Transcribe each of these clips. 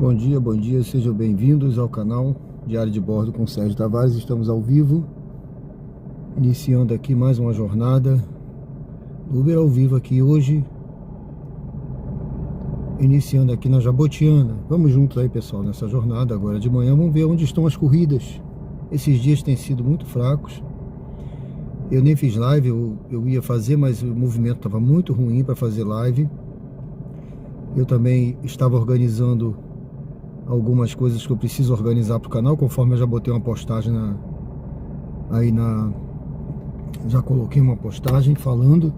bom dia, sejam bem-vindos ao canal Diário de Bordo com Sérgio Tavares. Estamos ao vivo, iniciando aqui mais uma jornada Uber ao vivo aqui hoje, iniciando aqui na Jabotiana. Vamos juntos aí, pessoal, nessa jornada agora de manhã. Vamos ver onde estão as corridas. Esses dias têm sido muito fracos. Eu nem fiz live, eu ia fazer, mas o movimento estava muito ruim para fazer live. Eu também estava organizando algumas coisas que eu preciso organizar para o canal, conforme eu já botei uma postagem já coloquei uma postagem falando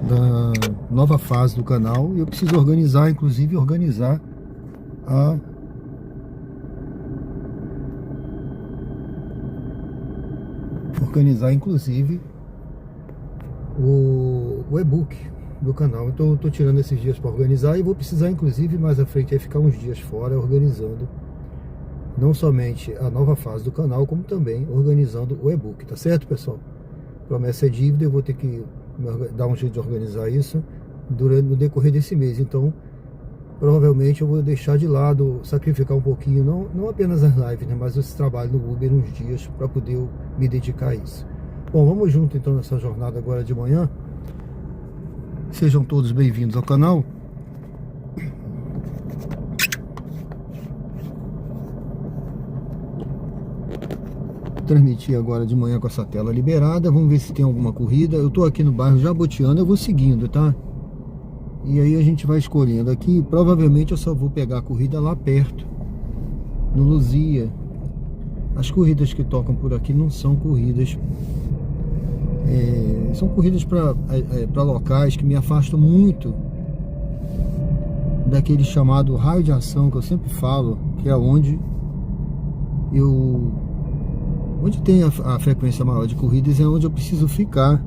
da nova fase do canal, e eu preciso organizar, inclusive organizar inclusive o e-book do canal. Então eu tô tirando esses dias para organizar, e vou precisar inclusive mais à frente aí ficar uns dias fora organizando não somente a nova fase do canal, como também organizando o e-book, tá certo, pessoal? Promessa é dívida, eu vou ter que dar um jeito de organizar isso no decorrer desse mês. Então provavelmente eu vou deixar de lado, sacrificar um pouquinho, não apenas as lives, né, mas esse trabalho no Uber uns dias para poder me dedicar a isso. Bom, vamos junto então nessa jornada agora de manhã. Sejam todos bem-vindos ao canal. Transmitir agora de manhã com essa tela liberada. Vamos ver se tem alguma corrida. Eu tô aqui no bairro Jabotiana, eu vou seguindo, tá? E aí a gente vai escolhendo aqui. Provavelmente eu só vou pegar a corrida lá perto, no Luzia. As corridas que tocam por aqui não são corridas, são corridas para locais que me afastam muito daquele chamado raio de ação que eu sempre falo, que é onde tem a frequência maior de corridas, é onde eu preciso ficar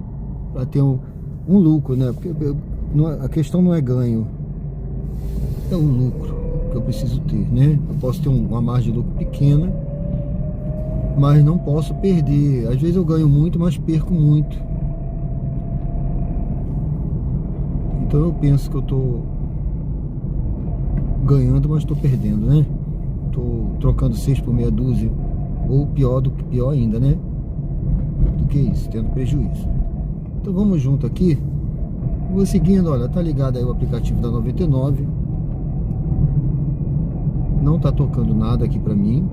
para ter um lucro, né? Porque a questão não é ganho, é um lucro que eu preciso ter, né? Eu posso ter uma margem de lucro pequena, mas não posso perder. Às vezes eu ganho muito, mas perco muito. Então eu penso que eu tô ganhando, mas tô perdendo, né? Tô trocando 6 por meia dúzia, ou pior ainda, né? Do que isso, tendo prejuízo. Então vamos junto aqui. Vou seguindo, olha, tá ligado aí o aplicativo da 99. Não tá tocando nada aqui pra mim.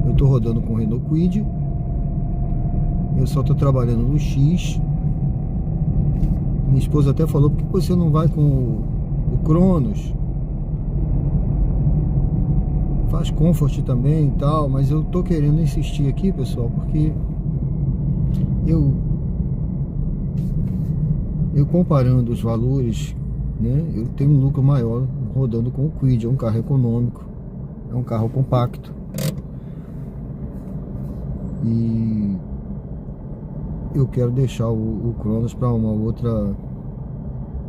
Eu tô rodando com o Renault Kwid. Eu só tô trabalhando no X. Minha esposa até falou: por que você não vai com o Cronos? Faz Comfort também e tal. Mas eu tô querendo insistir aqui, pessoal, porque eu comparando os valores, né, eu tenho um lucro maior rodando com o Kwid. É um carro econômico, é um carro compacto, e eu quero deixar o Cronos para uma outra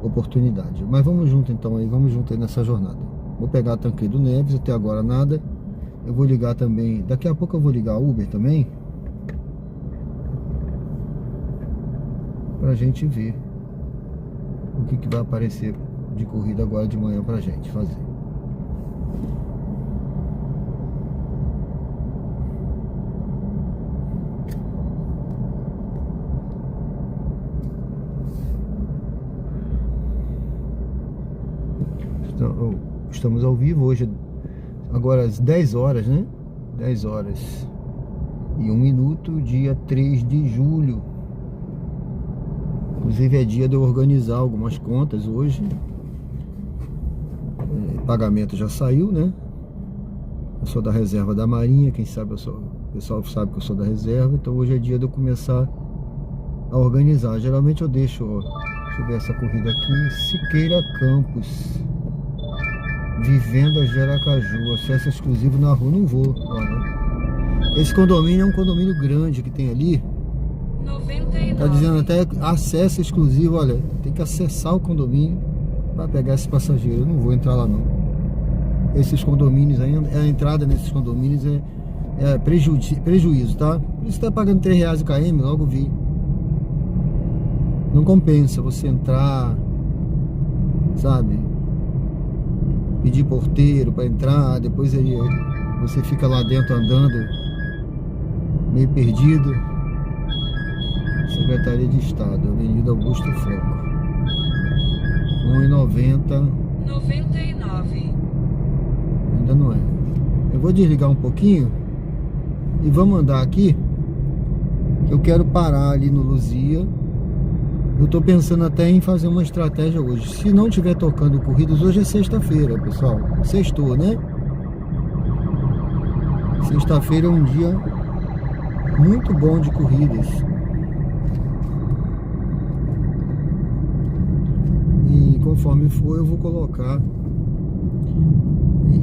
oportunidade. Mas vamos junto então aí, vamos junto aí nessa jornada. Vou pegar a Tancredo Neves, até agora nada. Eu vou ligar também, daqui a pouco eu vou ligar a Uber também, pra gente ver o que vai aparecer de corrida agora de manhã pra gente fazer. Então, estamos ao vivo hoje, agora às 10 horas, né? 10 horas e 1 minuto, dia 3 de julho. Inclusive é dia de eu organizar algumas contas hoje. Pagamento já saiu, né? Eu sou da reserva da Marinha, quem sabe o pessoal sabe que eu sou da reserva. Então hoje é dia de eu começar a organizar. Geralmente eu deixo, ó, deixa eu ver essa corrida aqui, Siqueira Campos, Vivenda de Aracaju, acesso exclusivo na rua. Não vou, olha. Esse condomínio é um condomínio grande que tem ali. 99. Tá dizendo até acesso exclusivo. Olha, tem que acessar o condomínio para pegar esse passageiro. Eu não vou entrar lá não. Esses condomínios aí, a entrada nesses condomínios é prejuízo, tá? Por isso tá pagando R$3 o km, logo vi. Não compensa você entrar, sabe, pedir porteiro para entrar, depois aí você fica lá dentro andando meio perdido. Secretaria de Estado, Avenida Augusto Franco, 1,90. 99. Ainda não é. Eu vou desligar um pouquinho e vamos andar aqui, que eu quero parar ali no Luzia. Eu tô pensando até em fazer uma estratégia hoje. Se não tiver tocando corridas, hoje é sexta-feira, pessoal. Sextou, né? Sexta-feira é um dia muito bom de corridas. E conforme for, eu vou colocar.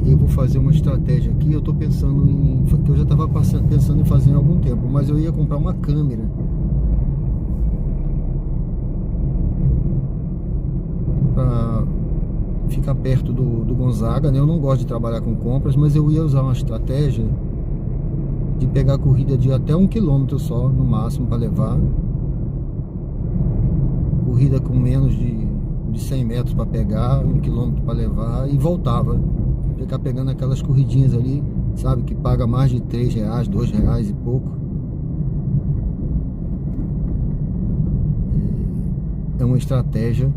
Eu vou fazer uma estratégia aqui. Eu tô pensando em, que eu já estava pensando em fazer há algum tempo, mas eu ia comprar uma câmera para ficar perto do Gonzaga, né? Eu não gosto de trabalhar com compras, mas eu ia usar uma estratégia de pegar corrida de até 1 km só, no máximo, para levar. Corrida com menos de 100 metros para pegar, 1 km para levar e voltava. Ficar pegando aquelas corridinhas ali, sabe, que paga mais de R$3, R$2 e pouco. É uma estratégia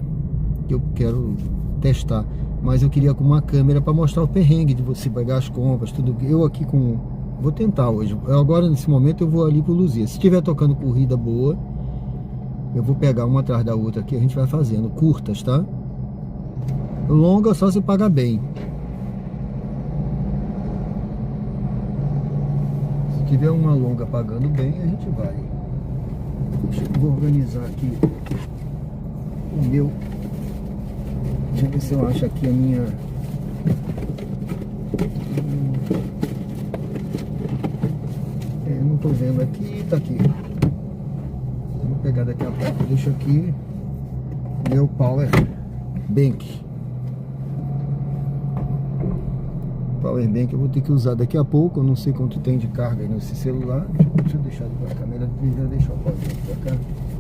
que eu quero testar, mas eu queria com uma câmera para mostrar o perrengue de você pegar as compras, tudo. Eu aqui com... Vou tentar hoje. Agora, nesse momento, eu vou ali pro Luzia. Se estiver tocando corrida boa, eu vou pegar uma atrás da outra aqui, a gente vai fazendo. Curtas, tá? Longa só se pagar bem. Se tiver uma longa pagando bem, a gente vai. Eu vou organizar aqui o meu. Deixa eu ver se eu acho aqui a minha... não tô vendo aqui, tá aqui. Vou pegar daqui a pouco, deixo aqui meu Power Bank. Power Bank eu vou ter que usar daqui a pouco, eu não sei quanto tem de carga aí nesse celular. Deixa eu deixar a câmera, deixar o Power Bank pra cá.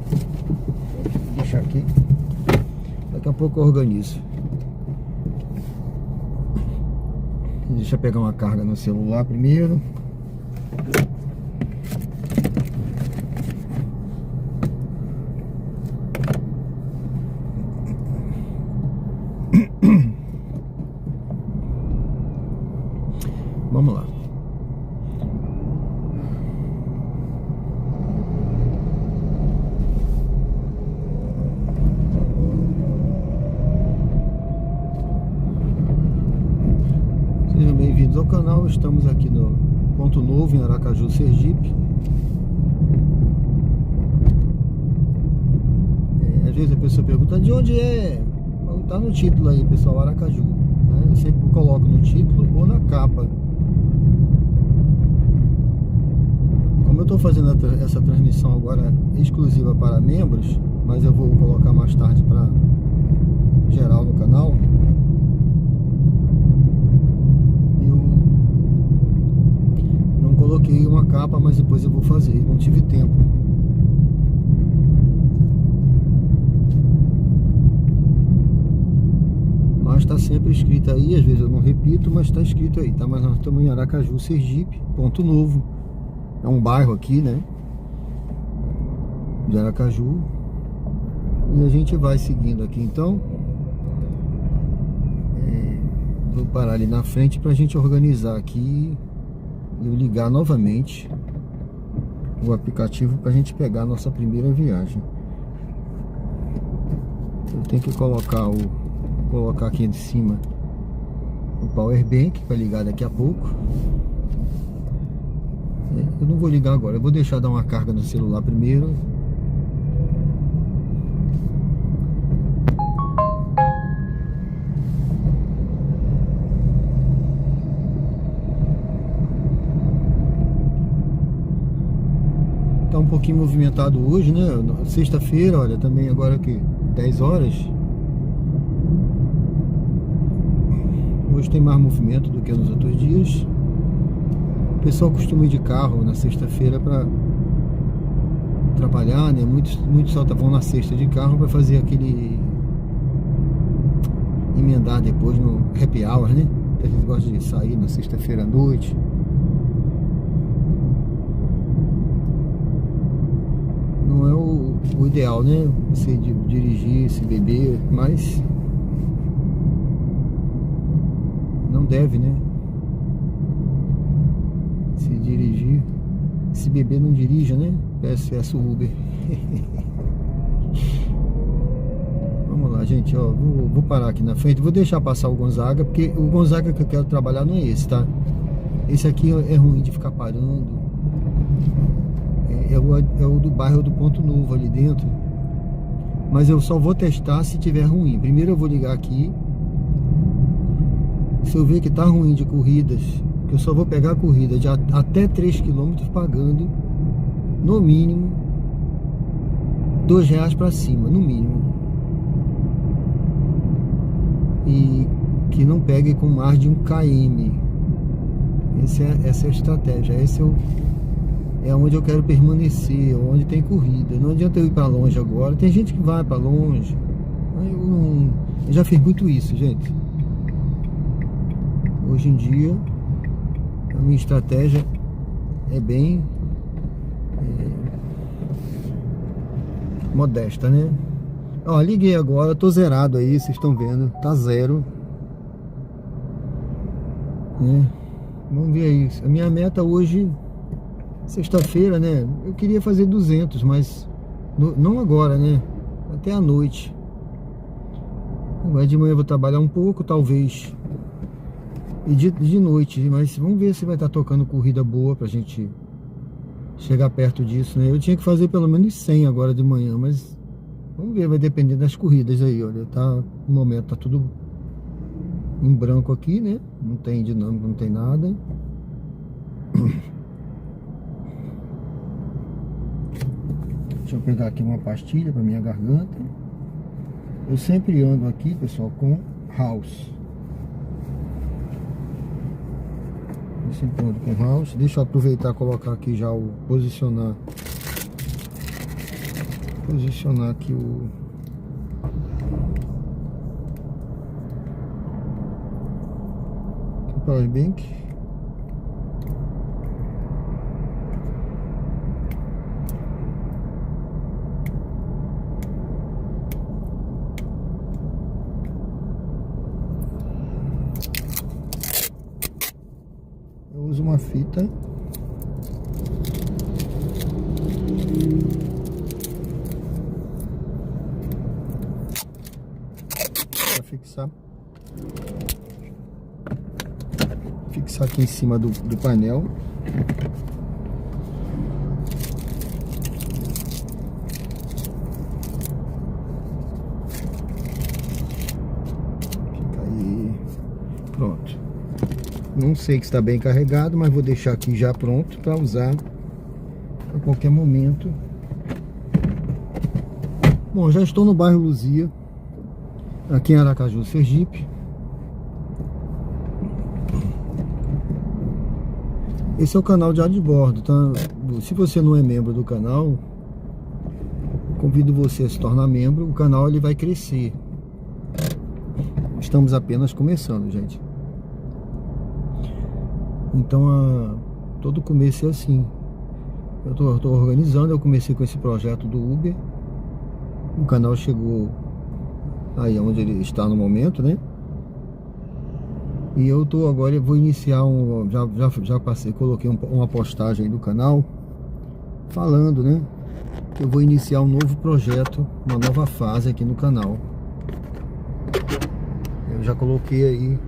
Vou deixar aqui. Daqui a pouco eu organizo. Deixa eu pegar uma carga no celular primeiro. Vamos lá. Sejam bem-vindos ao canal. Estamos aqui no Ponto Novo, em Aracaju, Sergipe. Às vezes a pessoa pergunta de onde é. Tá no título aí, pessoal, Aracaju, né? Eu sempre coloco no título ou na capa. Como eu estou fazendo essa transmissão agora exclusiva para membros, mas eu vou colocar mais tarde para geral no canal, eu não coloquei uma capa, mas depois eu vou fazer, não tive tempo. Mas está sempre escrito aí, às vezes eu não repito, mas está escrito aí, tá? Mas nós estamos em Aracaju, Sergipe, Ponto Novo. É um bairro aqui, né? De Aracaju. E a gente vai seguindo aqui, então. Vou parar ali na frente para a gente organizar aqui e eu ligar novamente o aplicativo para a gente pegar a nossa primeira viagem. Eu tenho que colocar aqui em cima o Power Bank para ligar daqui a pouco. Eu não vou ligar agora, eu vou deixar dar uma carga no celular primeiro. Tá um pouquinho movimentado hoje, né? Sexta-feira, olha, também agora aqui 10 horas. Hoje tem mais movimento do que nos outros dias. O pessoal costuma ir de carro na sexta-feira para trabalhar, né? Muitos só vão na sexta de carro para fazer aquele emendar depois no happy hour, né? A gente gosta de sair na sexta-feira à noite. Não é o ideal, né? Você dirigir, se beber, mas não deve, né? Se dirigir, se beber não dirija, né? Peço Uber. Vamos lá, gente, ó, vou parar aqui na frente, vou deixar passar o Gonzaga, porque o Gonzaga que eu quero trabalhar não é esse, tá? Esse aqui é ruim de ficar parando. É o do bairro do Ponto Novo ali dentro. Mas eu só vou testar se tiver ruim. Primeiro eu vou ligar aqui. Se eu ver que tá ruim de corridas, que eu só vou pegar a corrida de até 3 km pagando no mínimo R$2 para cima, no mínimo. E que não pegue com mais de 1 km. Essa é a estratégia. Esse é onde eu quero permanecer, onde tem corrida. Não adianta eu ir para longe agora. Tem gente que vai para longe. Eu já fiz muito isso, gente. Hoje em dia a minha estratégia é bem modesta, né? Ó, liguei agora, tô zerado aí, vocês estão vendo, tá zero, né? Vamos ver aí. A minha meta hoje, sexta-feira, né? Eu queria fazer 200, mas não agora, né? Até a noite. Agora de manhã eu vou trabalhar um pouco, talvez. E de noite, mas vamos ver se vai estar tocando corrida boa pra gente chegar perto disso, né? Eu tinha que fazer pelo menos 100 agora de manhã, mas vamos ver, vai depender das corridas aí, olha. Tá, no momento tá tudo em branco aqui, né? Não tem dinâmica, não tem nada. Deixa eu pegar aqui uma pastilha pra minha garganta. Eu sempre ando aqui, pessoal, com house. Eu sempre ando com house. Deixa eu aproveitar e colocar aqui já o posicionar aqui o power bank. Eu uso uma fita para fixar aqui em cima do painel. Fica aí, pronto. Não sei que está bem carregado, mas vou deixar aqui já pronto para usar a qualquer momento. Bom, já estou no bairro Luzia, aqui em Aracaju, Sergipe. Esse é o canal Diário de Bordo, tá? Se você não é membro do canal, convido você a se tornar membro. O canal ele vai crescer. Estamos apenas começando, gente. Então, todo começo é assim. Eu tô organizando, eu comecei com esse projeto do Uber. O canal chegou aí onde ele está no momento, né? E eu tô agora, eu vou iniciar já passei, coloquei uma postagem do canal falando, né? Que eu vou iniciar um novo projeto, uma nova fase aqui no canal. Eu já coloquei aí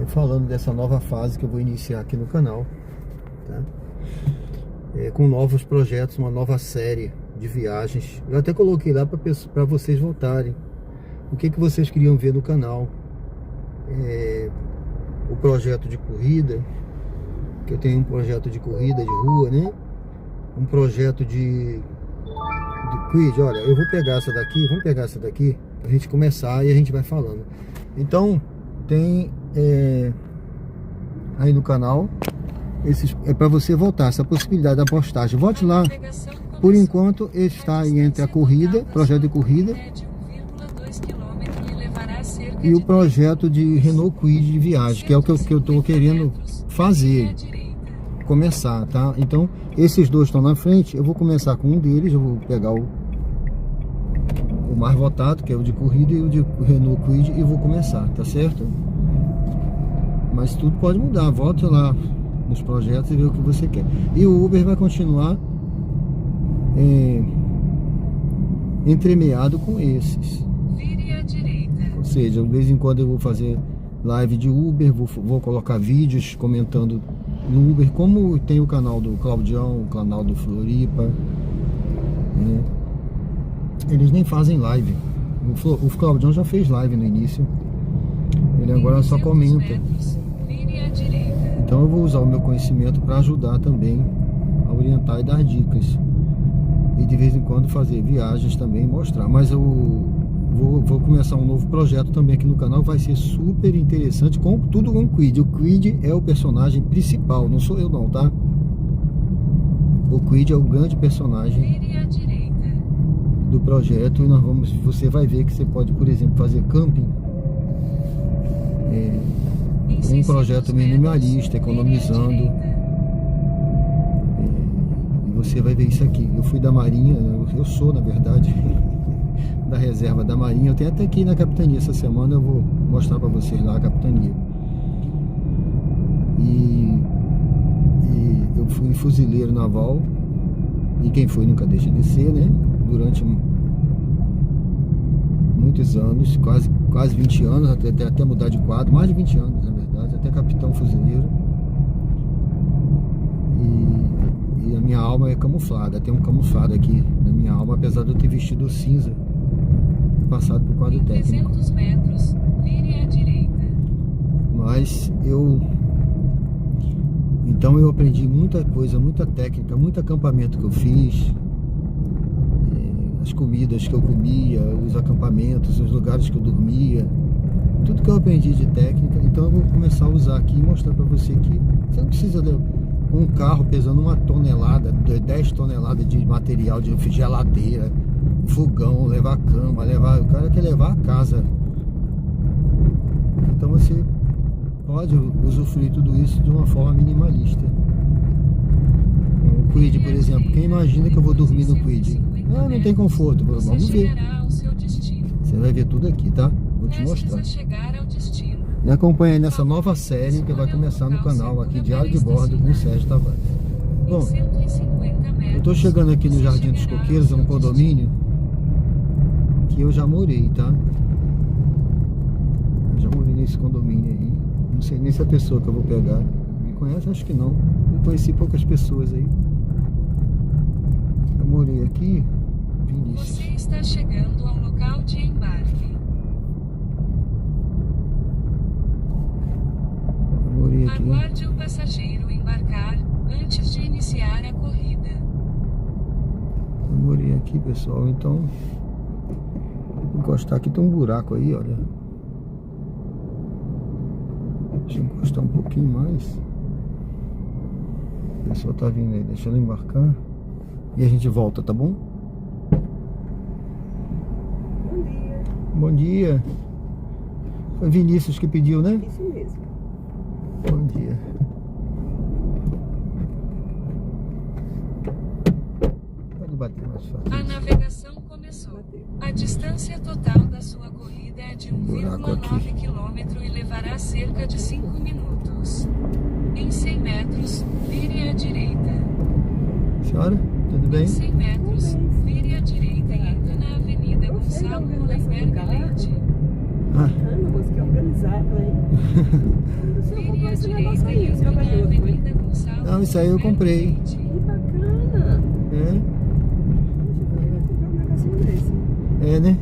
falando dessa nova fase que eu vou iniciar aqui no canal, tá? Com novos projetos, uma nova série de viagens. Eu até coloquei lá para vocês voltarem. O que vocês queriam ver no canal? O projeto de corrida, que eu tenho um projeto de corrida de rua, né? Um projeto de quid. Olha, eu vou pegar essa daqui, vamos pegar essa daqui pra gente começar e a gente vai falando. Então, tem aí no canal É para você voltar, essa possibilidade da postagem. Volte lá. Por enquanto, está aí entre a corrida, projeto de corrida, e o projeto de Renault Kwid de viagem, que é o que eu estou querendo fazer, começar, tá? Então, esses dois estão na frente, eu vou começar com um deles, eu vou pegar o mais votado, que é o de corrida, e o de Renault Kwid, e vou começar, tá certo? Mas tudo pode mudar, volte lá nos projetos e ver o que você quer. E o Uber vai continuar entremeado com esses. Vire à direita. Ou seja, de vez em quando eu vou fazer live de Uber, vou colocar vídeos comentando no Uber, como tem o canal do Claudião, o canal do Floripa, né? Eles nem fazem live. O Claudião já fez live no início, ele agora só comenta. Vire à direita. Então eu vou usar o meu conhecimento para ajudar também a orientar e dar dicas. E de vez em quando fazer viagens também, mostrar. Mas eu vou começar um novo projeto também aqui no canal. Vai ser super interessante, tudo com o Kwid. O Kwid é o personagem principal, não sou eu não, tá? O Kwid é o grande personagem Vire à direita. do projeto. E você vai ver que você pode, por exemplo, fazer camping. Um projeto minimalista, economizando. Você vai ver isso aqui. Eu fui da Marinha, eu sou, na verdade, da reserva da Marinha. Eu tenho até aqui na capitania essa semana, eu vou mostrar para vocês lá a capitania. E eu fui fuzileiro naval, e quem foi nunca deixa de ser, né? Durante muitos anos, quase 20 anos, até mudar de quadro, mais de 20 anos, na verdade, até capitão fuzileiro. E a minha alma é camuflada, tem um camuflado aqui na minha alma, apesar de eu ter vestido cinza e passado por quadro técnico. 300 metros, vire à direita. Mas então eu aprendi muita coisa, muita técnica, muito acampamento que eu fiz, as comidas que eu comia, os acampamentos, os lugares que eu dormia, tudo que eu aprendi de técnica. Então eu vou começar a usar aqui e mostrar para você que você não precisa de um carro pesando 1 tonelada, 10 toneladas de material, de geladeira, fogão, levar cama, o cara quer levar a casa. Então você pode usufruir tudo isso de uma forma minimalista. O Kwid, por exemplo, quem imagina que eu vou dormir no Kwid? Não tem conforto, vamos ver. Você vai ver tudo aqui, tá? Vou te mostrar. Me acompanha aí nessa nova série que vai começar no canal aqui, Diário de Bordo com o Sérgio Tavares. Bom, eu tô chegando aqui no Jardim dos Coqueiros, é um condomínio que eu já morei, tá? Eu já morei nesse condomínio aí. Não sei nem se a pessoa que eu vou pegar me conhece, acho que não. Eu conheci poucas pessoas aí. Eu morei aqui, Vinícius. Você está chegando ao local de embarque. Aqui. Aguarde o passageiro embarcar antes de iniciar a corrida. Eu morei aqui, pessoal, então vou encostar aqui, tem um buraco aí, olha. Deixa eu encostar um pouquinho mais. O pessoal tá vindo aí, deixa eu embarcar e a gente volta, tá bom? Bom dia. Bom dia. Foi Vinícius que pediu, né? Isso mesmo. Bom dia. Pode bater mais fácil. A navegação começou. A distância total da sua corrida é de 1,9 km e levará cerca de 5 minutos. Em 100 metros, vire à direita. Senhora, tudo bem? Em 100 metros, vire à direita e entre na Avenida Gonçalo Molenberg Leite. Bacana, moço, que organizado, hein? Vire à direita e entre na Avenida Gonçalo. Não, isso aí eu comprei. Que bacana! É? Eu queria comprar um negocinho desse. É, né?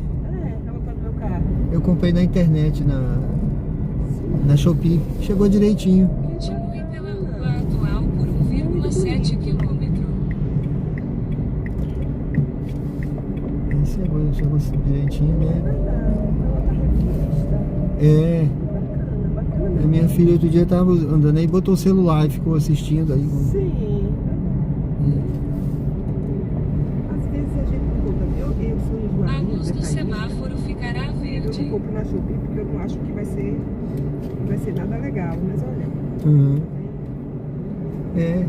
Tava para o meu carro. Eu comprei na internet, na Shopee. Chegou direitinho. Continue pela rua atual por 1,7 km. Chegou direitinho, né? Outra revista. É. Bacana, bacana A minha filha outro dia tava andando aí, botou o celular e ficou assistindo aí. Sim. Às vezes a gente não compra. Eu sou enjoadinha. A luz do detalhista. semáforo ficará Eu não verde. compro na Shopee porque eu não acho que vai ser nada legal. Mas olha. Uhum. É.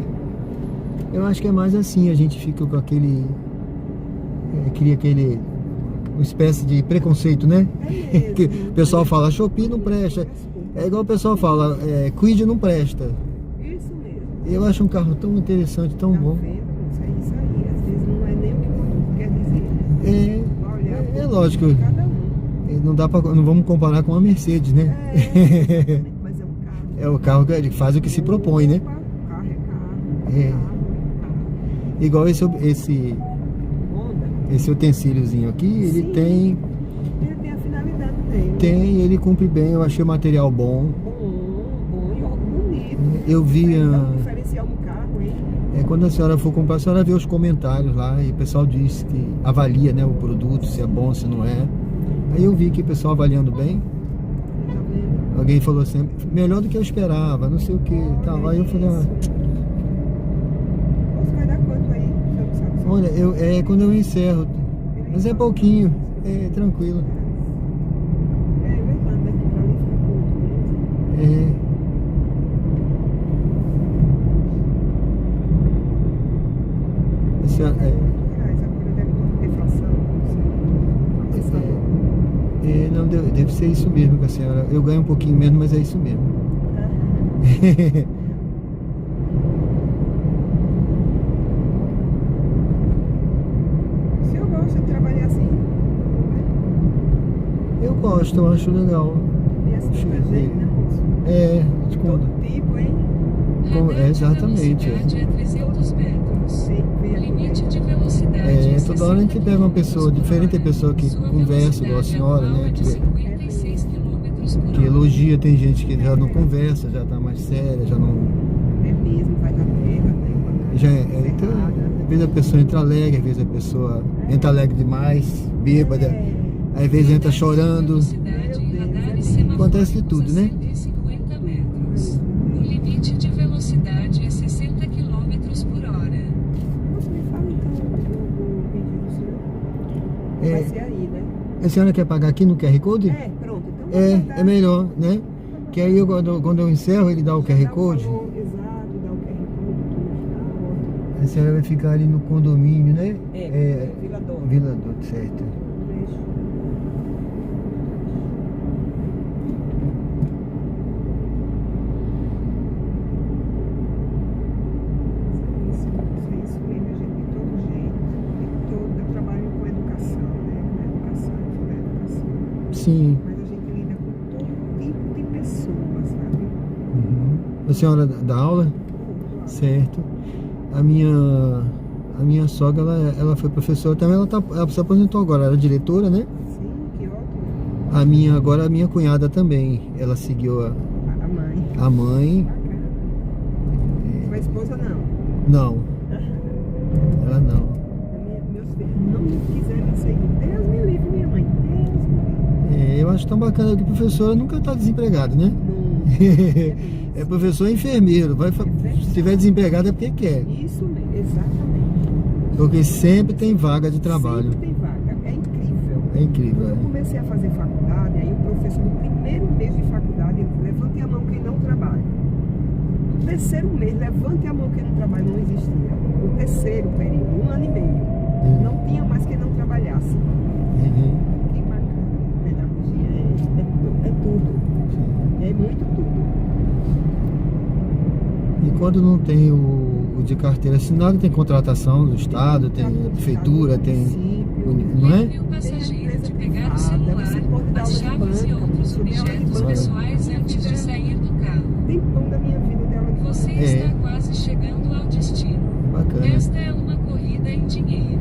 Eu acho que é mais assim, a gente fica com aquele. Cria aquele. Uma espécie de preconceito, né? É mesmo. Que o pessoal fala, Shopee não presta. É igual o pessoal fala, Kwid não presta. Isso mesmo. Eu acho um carro tão interessante, tão Tá bom. vendo? Isso aí. Às vezes não é nem o que o produto quer dizer. Olha, É lógico. cada um. Não dá pra, não vamos comparar com a Mercedes, né? Exatamente, mas é um carro. É o carro que faz o que se propõe, né? Opa, carro é carro. É. Carro. Igual esse Honda. utensíliozinho aqui, ele Sim. tem, Ele tem a finalidade dele. ele cumpre bem, eu achei o material bom. Bom e bonito. Eu vi Dá a- um diferencial no carro, hein? Quando a senhora for comprar, a senhora vê os comentários lá e o pessoal diz que avalia, né, o produto, se é bom, se não é. Aí eu vi que o pessoal avaliando bem, Tá vendo? alguém falou assim, melhor do que eu esperava, não sei o que, tal. Aí eu falei, Você vai dar quanto aí? Você não sabe. olha, quando eu encerro, mas é pouquinho, tranquilo. É verdade, daqui pra ali fica pouco mesmo. A senhora, R$4 agora deve ter deflação, não sei. não, deve ser isso mesmo com a senhora. Eu ganho um pouquinho menos, mas é isso mesmo. O senhor gosta de trabalhar assim? Eu gosto, eu acho legal. E assim pra gente, né, moço? De Todo tipo, hein? Exatamente. Velocidade é 300 metros. Sim, vem aqui. Limite de velocidade. Toda hora a gente pega uma pessoa diferente, tem pessoa que Sua conversa, igual a velocidade senhora, atual né? é de 56 km/h. Que elogia, tem gente que já não conversa, já tá mais séria, já não. É mesmo, vai na terra, né? Então, às vezes a pessoa entra alegre, às vezes a pessoa entra alegre demais, bêbada, às vezes entra chorando. Acontece de tudo, né? 150 metros. O limite de velocidade é 60 km/h. Você me fala então o vídeo do senhor? Vai ser aí, né? A senhora quer pagar aqui no QR Code? Pronto. Então vai dar- É melhor, né? Que aí quando eu encerro, ele dá o já QR dá o Code. valor exato, dá o QR Code, tudo, tá A senhora vai ficar ali no condomínio, né? ótimo. Vila Dó. Vila do certo. Beijo. Isso mesmo, a gente de todo jeito. Eu trabalho com educação, né? Na educação, eu sou da educação. Sim. Mas a gente lida com todo tipo de pessoa, sabe? A senhora dá aula? Certo. A minha sogra, ela foi professora também, ela se aposentou agora, ela é diretora, né? Sim, que ótimo. Agora a minha cunhada também, ela seguiu A mãe. a mãe. Bacana. Sua esposa não. Não, ela não. Meus filhos não quiserem seguir. Deus me livre, minha mãe. Deus me livre. Eu acho tão bacana que professora nunca está desempregado, né? Não. É professor e enfermeiro. Se estiver desempregado é porque quer. Isso mesmo, exatamente. Porque sempre tem vaga de trabalho. Sempre tem vaga. É incrível. É incrível. Quando eu comecei a fazer faculdade, aí o professor no primeiro mês de faculdade, ele disse, levante a mão quem não trabalha. No terceiro mês, levante a mão quem não trabalha, não existia. No terceiro período, 1 ano e meio, não tinha mais quem não trabalhasse. Que bacana. Pedagogia é tudo. É muito tudo. E quando não tem o de carteira assinada, tem contratação do Estado, tem a prefeitura, tem. Não é? Lembre o passageiro de pegar o celular, as chaves e outros objetos pessoais antes de sair do carro. Tempão da minha vida dela de Você está quase chegando ao destino. Bacana. Esta é uma corrida em dinheiro.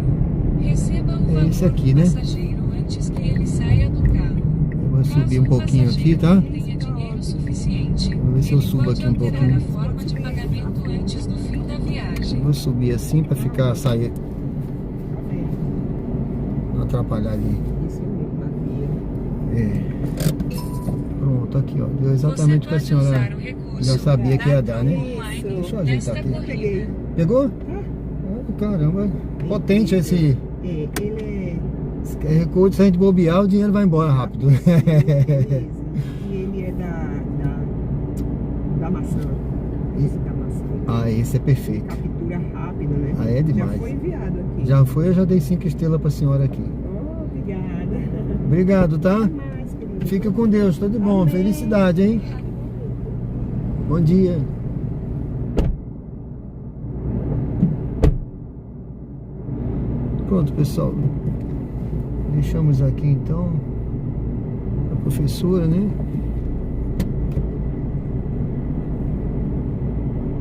Receba o valor esse aqui, do né? passageiro antes que ele saia do carro. Eu vou subir um Caso o pouquinho aqui, passageiro tá? não tenha dinheiro suficiente, Vou ver se eu ele subo pode aqui um alterar pouquinho. a forma de pagamento antes do fim da viagem. Vou subir assim pra sair, não atrapalhar ali. Isso mesmo, Maria. Pronto, aqui, ó. Deu exatamente o que a senhora já sabia que ia dar, né? Isso. Deixa eu ajeitar aqui. Peguei. Pegou? Ah, caramba, potente esse Ele QR Code. Se a gente bobear, o dinheiro vai embora rápido. Isso. E ele é da maçã. Esse da maçã. Ah, esse é perfeito. Captura rápida, né? Ah, é demais. Já foi enviado aqui. Já foi, eu já dei 5 estrelas pra senhora aqui. Oh, obrigada. Obrigado, tá? Até mais, querido. Fica com Deus, tudo de bom. Amém. Felicidade, hein? Bom dia. Pronto, pessoal. Deixamos aqui então a professora, né?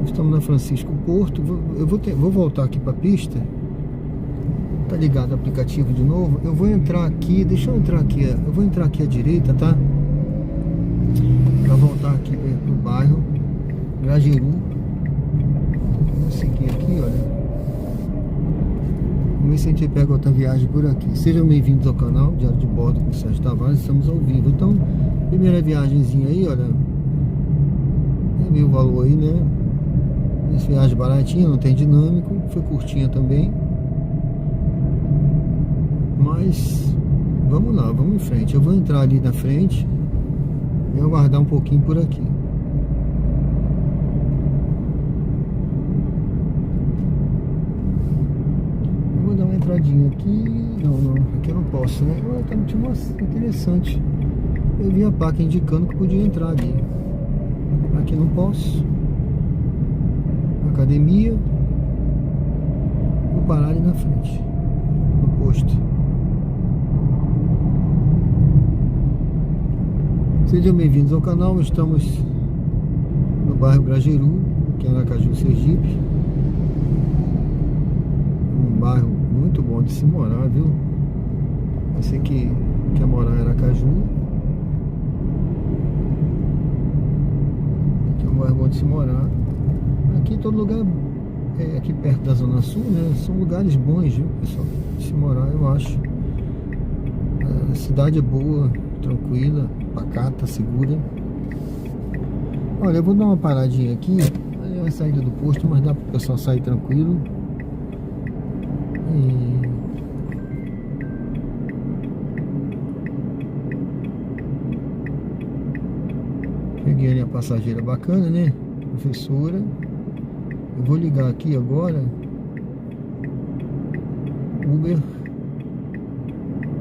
Estamos na Francisco Porto. Eu vou voltar aqui para a pista. Tá ligado o aplicativo de novo? Eu vou entrar aqui. Deixa eu entrar aqui. Eu vou entrar aqui à direita, tá? Para voltar aqui pro bairro Grajeru. Vou seguir aqui, olha. Vamos ver se a gente pega outra viagem por aqui. Sejam bem-vindos ao canal Diário de Bordo com o Sérgio Tavares. Estamos ao vivo. Então, primeira viagemzinha aí, olha. É meio valor aí, né? Essa viagem baratinha, não tem dinâmico. Foi curtinha também. Mas vamos lá, vamos em frente. Eu vou entrar ali na frente e aguardar um pouquinho por aqui. Eu vou dar uma entradinha aqui. Não, aqui eu não posso, né? Tá muito interessante. Eu vi a placa indicando que podia entrar ali. Aqui não posso. Academia. Vou parar ali na frente, no posto. Sejam bem-vindos ao canal. Estamos no bairro Grajeru, que é Aracaju, Sergipe. Um bairro muito bom de se morar, viu? Você que quer morar em Aracaju, aqui é um bairro bom de se morar. Aqui em todo lugar, aqui perto da Zona Sul, né? São lugares bons, viu, pessoal? De se morar, eu acho. A cidade é boa, tranquila, pacata, segura. Olha, eu vou dar uma paradinha aqui. Ali é a saída do posto, mas dá para o pessoal sair tranquilo. Peguei ali a passageira bacana, né? Professora. Eu vou ligar aqui agora Uber.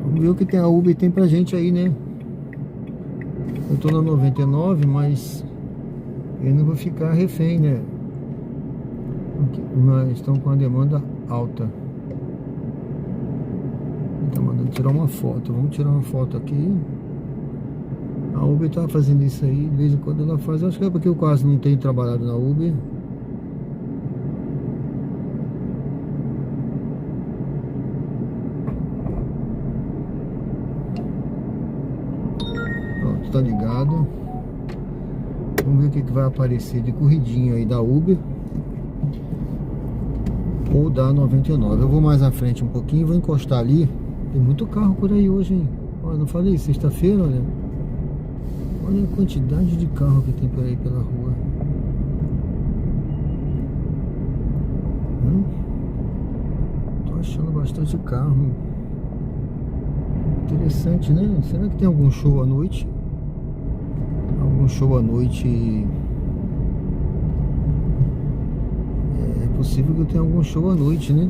Vamos ver o que tem a Uber tem pra gente aí, né? Eu tô na 99, mas eu não vou ficar refém, né? Mas estão com a demanda alta. Tá mandando tirar uma foto. Vamos tirar uma foto aqui. A Uber tá fazendo isso aí, de vez em quando ela faz. Acho que é porque eu quase não tenho trabalhado na Uber. Pronto, tá ligado. Vamos ver o que vai aparecer de corridinha aí da Uber ou da 99. Eu vou mais à frente um pouquinho, vou encostar ali. Tem muito carro por aí hoje, hein? Olha, não falei, sexta-feira, olha. Olha a quantidade de carro que tem por aí pela rua. Tô achando bastante carro. Interessante, né? Será que tem algum show à noite? Algum show à noite? É possível que eu tenha algum show à noite, né?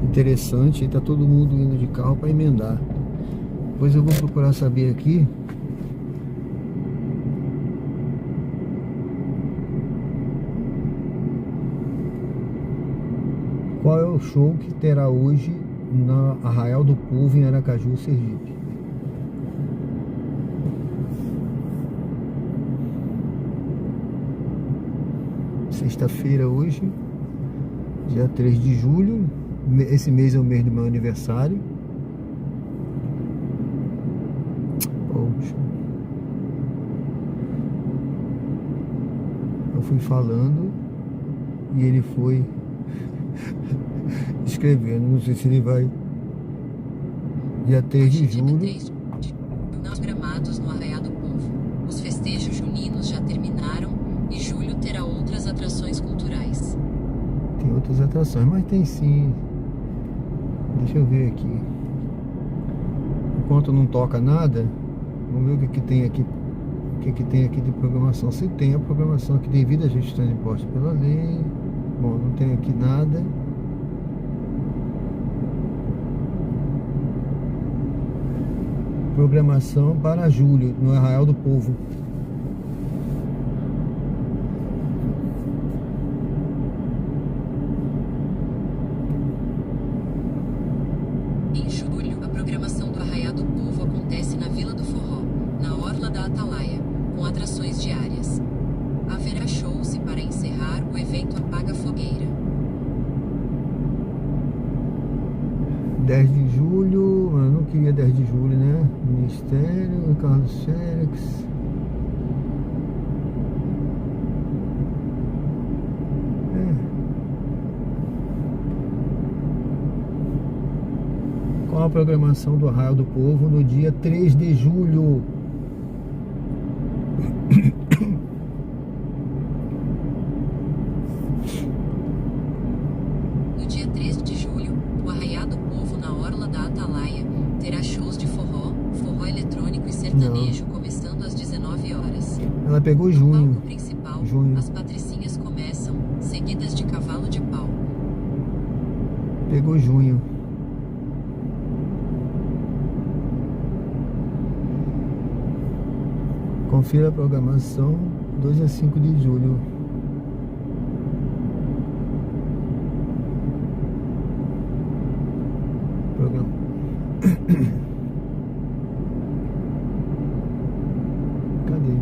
Interessante. E tá todo mundo indo de carro para emendar. Depois eu vou procurar saber aqui. Qual é o show que terá hoje na Arraial do Povo, em Aracaju, Sergipe? Sexta-feira hoje, dia 3 de julho. Esse mês é o mês do meu aniversário. Poxa. Eu fui falando e ele foi escrevendo. Não sei se ele vai. Dia 3 de julho. Nos Gramados, no Arraial do Povo. atrações culturais. Tem outras atrações, mas tem sim. Deixa eu ver aqui. Enquanto não toca nada, vamos ver o que tem aqui. O que tem aqui de programação. Se tem a programação aqui devido à gestão de impostos pela lei. Bom, não tem aqui nada. Programação para julho no Arraial do Povo. Em julho, a programação do Arraial do Povo acontece na Vila do Forró, na Orla da Atalaia, com atrações diárias. Haverá shows e, para encerrar, o evento apaga a fogueira. 10 de julho, eu não queria 10 de julho, né? Ministério, Carlos Félix. Qual a programação do Arraial do Povo no dia 3 de julho? No dia 3 de julho, o Arraial do Povo na Orla da Atalaia terá shows de forró, forró eletrônico e sertanejo começando às 19 horas. Ela pegou No junho. palco principal, Junho. as patricinhas começam, seguidas de cavalo de pau. Pegou junho. Confira a programação 2 a 5 de julho. Programa. Cadê?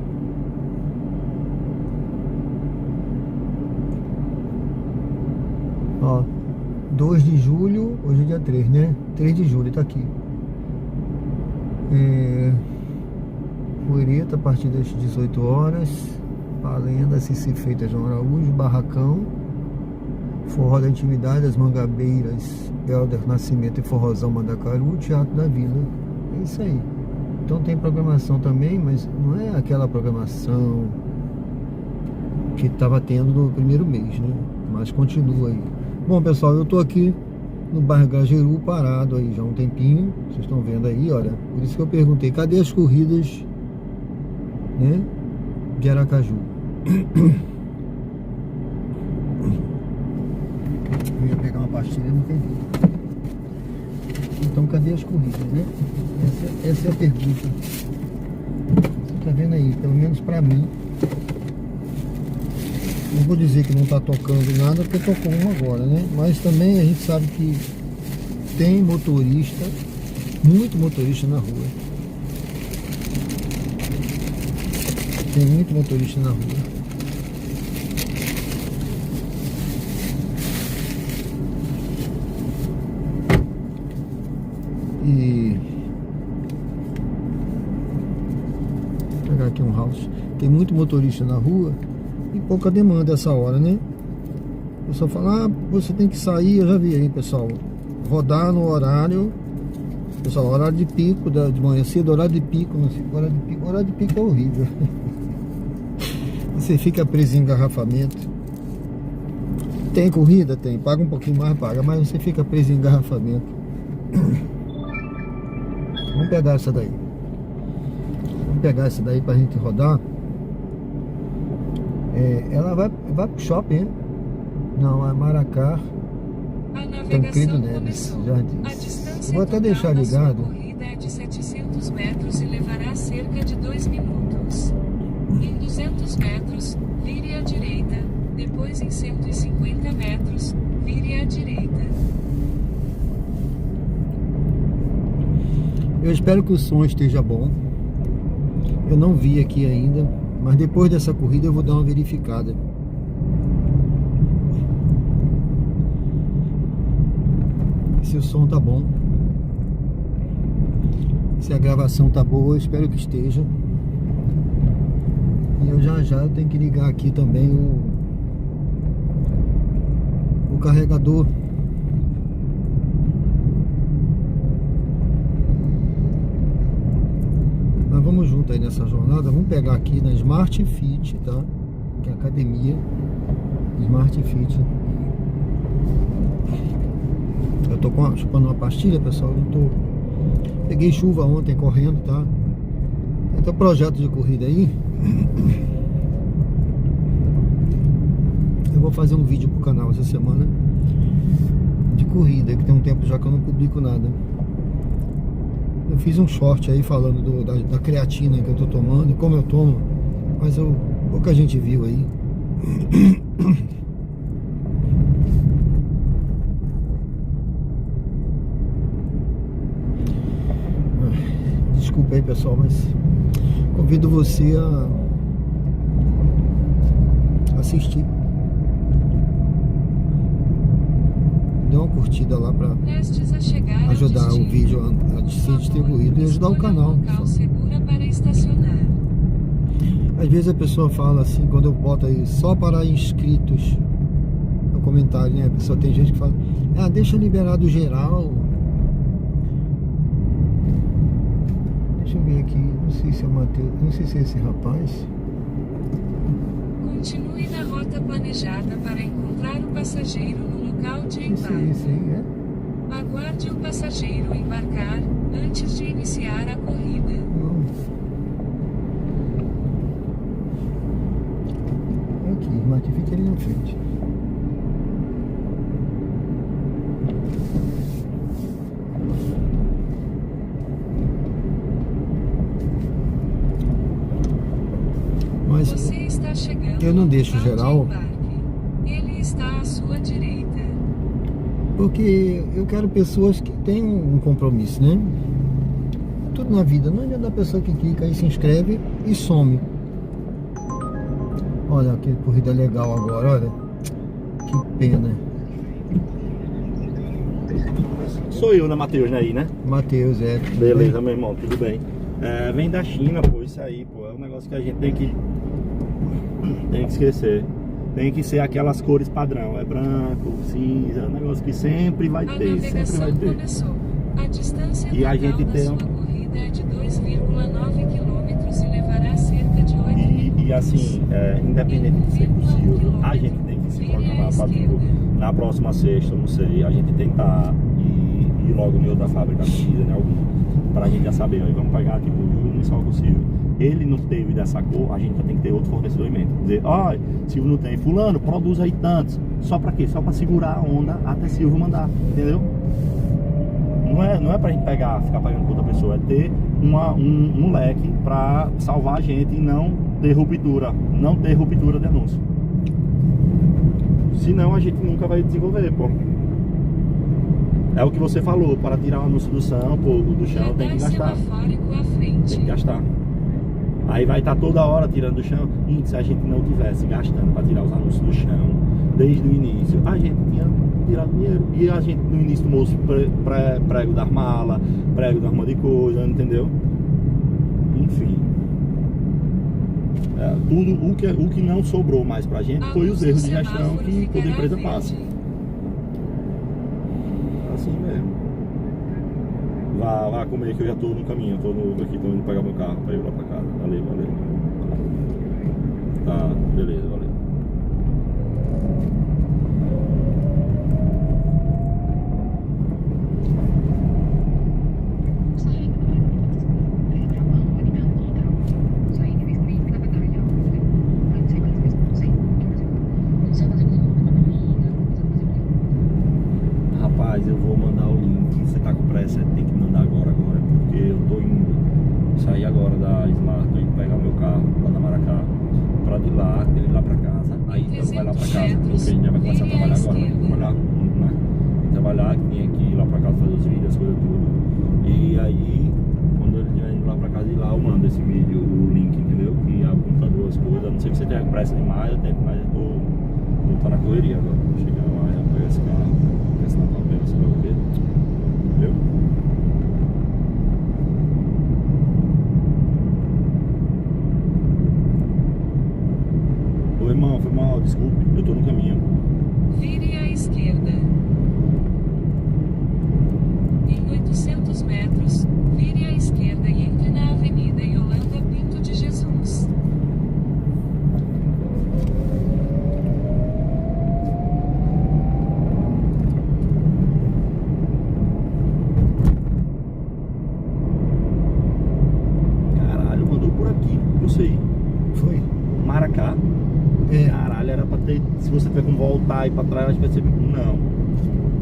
Ó, 2 de julho, hoje é dia 3, né? 3 de julho, tá aqui. Poereta a partir das 18 horas. Palenda, Cici Feita, João Araújo, Barracão, Forró da Intimidade, as Mangabeiras, Helder Nascimento e Forrozão Mandacaru, Teatro da Vila. É isso aí. Então tem programação também, mas não é aquela programação que estava tendo no primeiro mês, né? Mas continua aí. Bom, pessoal, eu tô aqui no bairro Grajeru, parado aí já há um tempinho. Vocês estão vendo aí, olha. Por isso que eu perguntei, cadê as corridas, né, de Aracaju? Eu ia pegar uma pastilha, não peguei. Então cadê as corridas, né? Essa é a pergunta. Você tá vendo aí, pelo menos pra mim. Não vou dizer que não tá tocando nada, porque tocou uma agora, né? Mas também a gente sabe que tem motorista, muito motorista na rua. Tem muito motorista na rua. E vou pegar aqui um house. Tem muito motorista na rua e pouca demanda essa hora, né? O pessoal fala, você tem que sair, eu já vi aí, pessoal, rodar no horário, pessoal, horário de pico, de manhã cedo, horário de pico, não sei, horário de pico é horrível. Você fica preso em engarrafamento. Tem corrida? Tem, paga um pouquinho mais, paga, mas você fica preso em engarrafamento. Vamos pegar essa daí. Vamos pegar essa daí pra gente rodar. Ela vai pro shopping, hein? Não, é Maracá, Tancredo Neves, Jardins. Eu vou até deixar ligado. A corrida é de 700 metros e levará cerca de 2 minutos. Em 200 metros, vire à direita. Depois em 150 metros, vire à direita. Eu espero que o som esteja bom. Eu não vi aqui ainda, mas depois dessa corrida eu vou dar uma verificada. Se o som tá bom, se a gravação tá boa, eu espero que esteja. E eu já tenho que ligar aqui também o carregador. Mas vamos junto aí nessa jornada. Vamos pegar aqui na Smart Fit, tá? Que é a academia. Smart Fit. Eu tô chupando uma pastilha, pessoal. Peguei chuva ontem correndo, tá? Tem um projeto de corrida aí. Eu vou fazer um vídeo pro canal essa semana de corrida, que tem um tempo já que eu não publico nada. Eu fiz um short aí falando da creatina que eu tô tomando e como eu tomo, mas pouca gente viu aí. Desculpa aí, pessoal, mas convido você a assistir. Dê uma curtida lá para ajudar o vídeo a ser distribuído e ajudar o canal. Às vezes a pessoa fala assim, quando eu boto aí só para inscritos no comentário, né? A pessoa tem gente que fala, deixa liberado geral. Deixa eu ver aqui, não sei se é o Matheus, não sei se é esse rapaz. Continue na rota planejada para encontrar o passageiro no local de embarque. Esse aí, é? Aguarde o passageiro embarcar antes de iniciar a corrida. Não. Aqui, o Mate fica ali na frente. Mas você está chegando eu não deixo geral. Ele está à sua direita. Porque eu quero pessoas que tenham um compromisso, né? Tudo na vida. Não adianta a pessoa que clica e se inscreve e some. Olha que corrida legal agora, olha. Que pena. Sou eu, né, Matheus, né, aí, né? Matheus, é. Beleza, meu irmão, tudo bem. Vem da China, pô, isso aí, pô. É um negócio que a gente tem que esquecer. Tem que ser aquelas cores padrão. É branco, cinza, é um negócio que sempre vai ter. Sempre vai ter. Começou. A distância E a gente tem sua corrida é de 2,9 km e levará cerca de 8 minutos. E assim, independente de ser possível, a gente tem que se programar para tipo, na próxima sexta, não sei, a gente tentar ir logo em outra fábrica medida, né? Pra gente já saber, ó, vamos pegar tipo o mais só possível. Ele não teve dessa cor, a gente já tem que ter outro fornecedor em mente. Dizer, Silvio não tem, fulano, produz aí tantos. Só pra quê? Só pra segurar a onda até Silvio mandar, entendeu? Não é pra gente ficar pagando por outra pessoa, é ter um leque pra salvar a gente e não ter ruptura de anúncio. Senão a gente nunca vai desenvolver, pô. É o que você falou, para tirar o anúncio do chão, tem que gastar. Tem que gastar. Aí vai estar toda hora tirando do chão. E se a gente não tivesse gastando para tirar os anúncios do chão desde o início, a gente tinha tirado dinheiro. E a gente no início tomou prego das malas, prego das arma de coisa, entendeu? Enfim. Tudo o que não sobrou mais pra gente foi os erros de gestão que toda empresa passa. Assim mesmo. Vá comer que eu já tô no caminho, tô indo pegar meu carro pra ir lá pra casa. Valeu. Tá, beleza, valeu. Rapaz, eu vou mandar o link. Você tá com pressa, tem que mandar agora, porque eu tô indo sair agora da Smart, tô indo pegar o meu carro lá na Maracá, pra de lá, eu ir lá pra casa. Aí então vai lá pra casa, porque a gente já vai começar a trabalhar agora, né? Trabalhar, que tinha que ir lá pra casa fazer os vídeos, as coisas tudo. E aí, quando ele estiver indo lá pra casa e lá, eu mando esse vídeo, o link, entendeu? Que abre o computador, as coisas. A não sei que você tenha pressa demais, eu tento, mas eu tô na correria agora. Vou chegar lá e pegar esse carro, ver se não tá vendo, você vai ver. Entendeu? Ô irmão, foi mal, desculpe, eu tô no caminho. Vire à esquerda. Em 800 metros, vire à esquerda e entre na Avenida Yolanda Pinto de Jesus. Caralho, era pra ter. Se você tiver como voltar e pra trás, acho que vai ser. Não.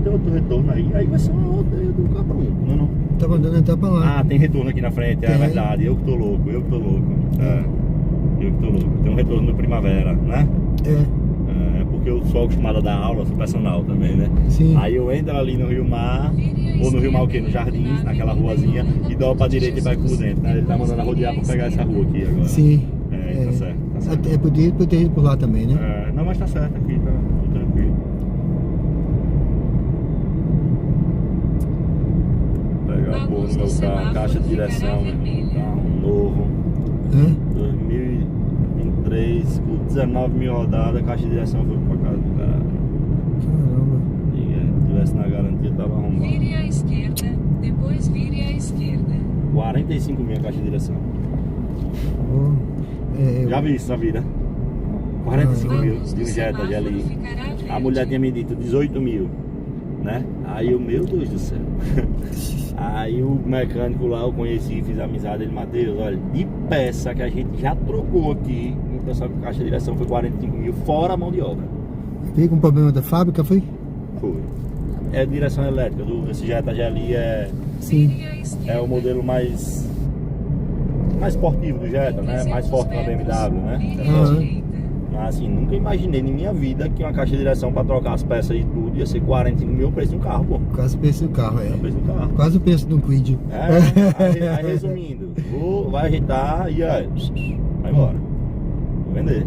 Tem outro retorno aí. Aí vai ser uma rodeia do cabrão, não? Tá mandando entrar pra lá. Ah, tem retorno aqui na frente, é Tem. verdade. Eu que tô louco. É. Eu que tô louco. Tem um retorno no Primavera, né? É porque eu sou acostumado a dar aula, sou personal também, né? Sim. Aí eu entro ali no Rio Mar, ou no Rio Mar o quê? No Jardins, naquela ruazinha, e dou pra direita e vai por dentro, né? Ele tá mandando a rodear pra pegar essa rua aqui agora. Sim. Tá certo, tá certo. Até podia ter ido por lá também, né? Não, mas tá certo aqui, tá tudo tranquilo. Pegar a porra no meu carro, caixa de direção, né? Carro novo, Hã? 2023, com 19 mil rodadas, caixa de direção foi pra casa do caralho. Caramba. Se tivesse na garantia, tava arrumado. Vire à esquerda, depois vire à esquerda. 45 mil a caixa de direção. Oh, Já vi isso na vida. 45 mil Luz de do um Jetta semáforo GLI. ficará verde. A mulher tinha me dito 18 mil, né? Aí eu, meu Deus do céu. Aí o mecânico lá, eu conheci, fiz amizade, ele, Matheus, olha, de peça que a gente já trocou aqui, então só que a caixa de direção foi 45 mil, fora a mão de obra. Veio com problema da fábrica, foi? Foi. É direção elétrica, esse Jetta GLI Sim. Vire à esquerda. é o modelo mais esportivo do Jetta, né? Mais forte que a BMW, né? Vire à Aham. direita. Mas assim, nunca imaginei em minha vida que uma caixa de direção para trocar as peças e tudo ia ser 45 mil o preço de um carro, pô. Quase o preço do carro, É o preço do carro. Quase o preço do Quid. Aí resumindo, vai ajeitar e aí, vai embora. Vou vender.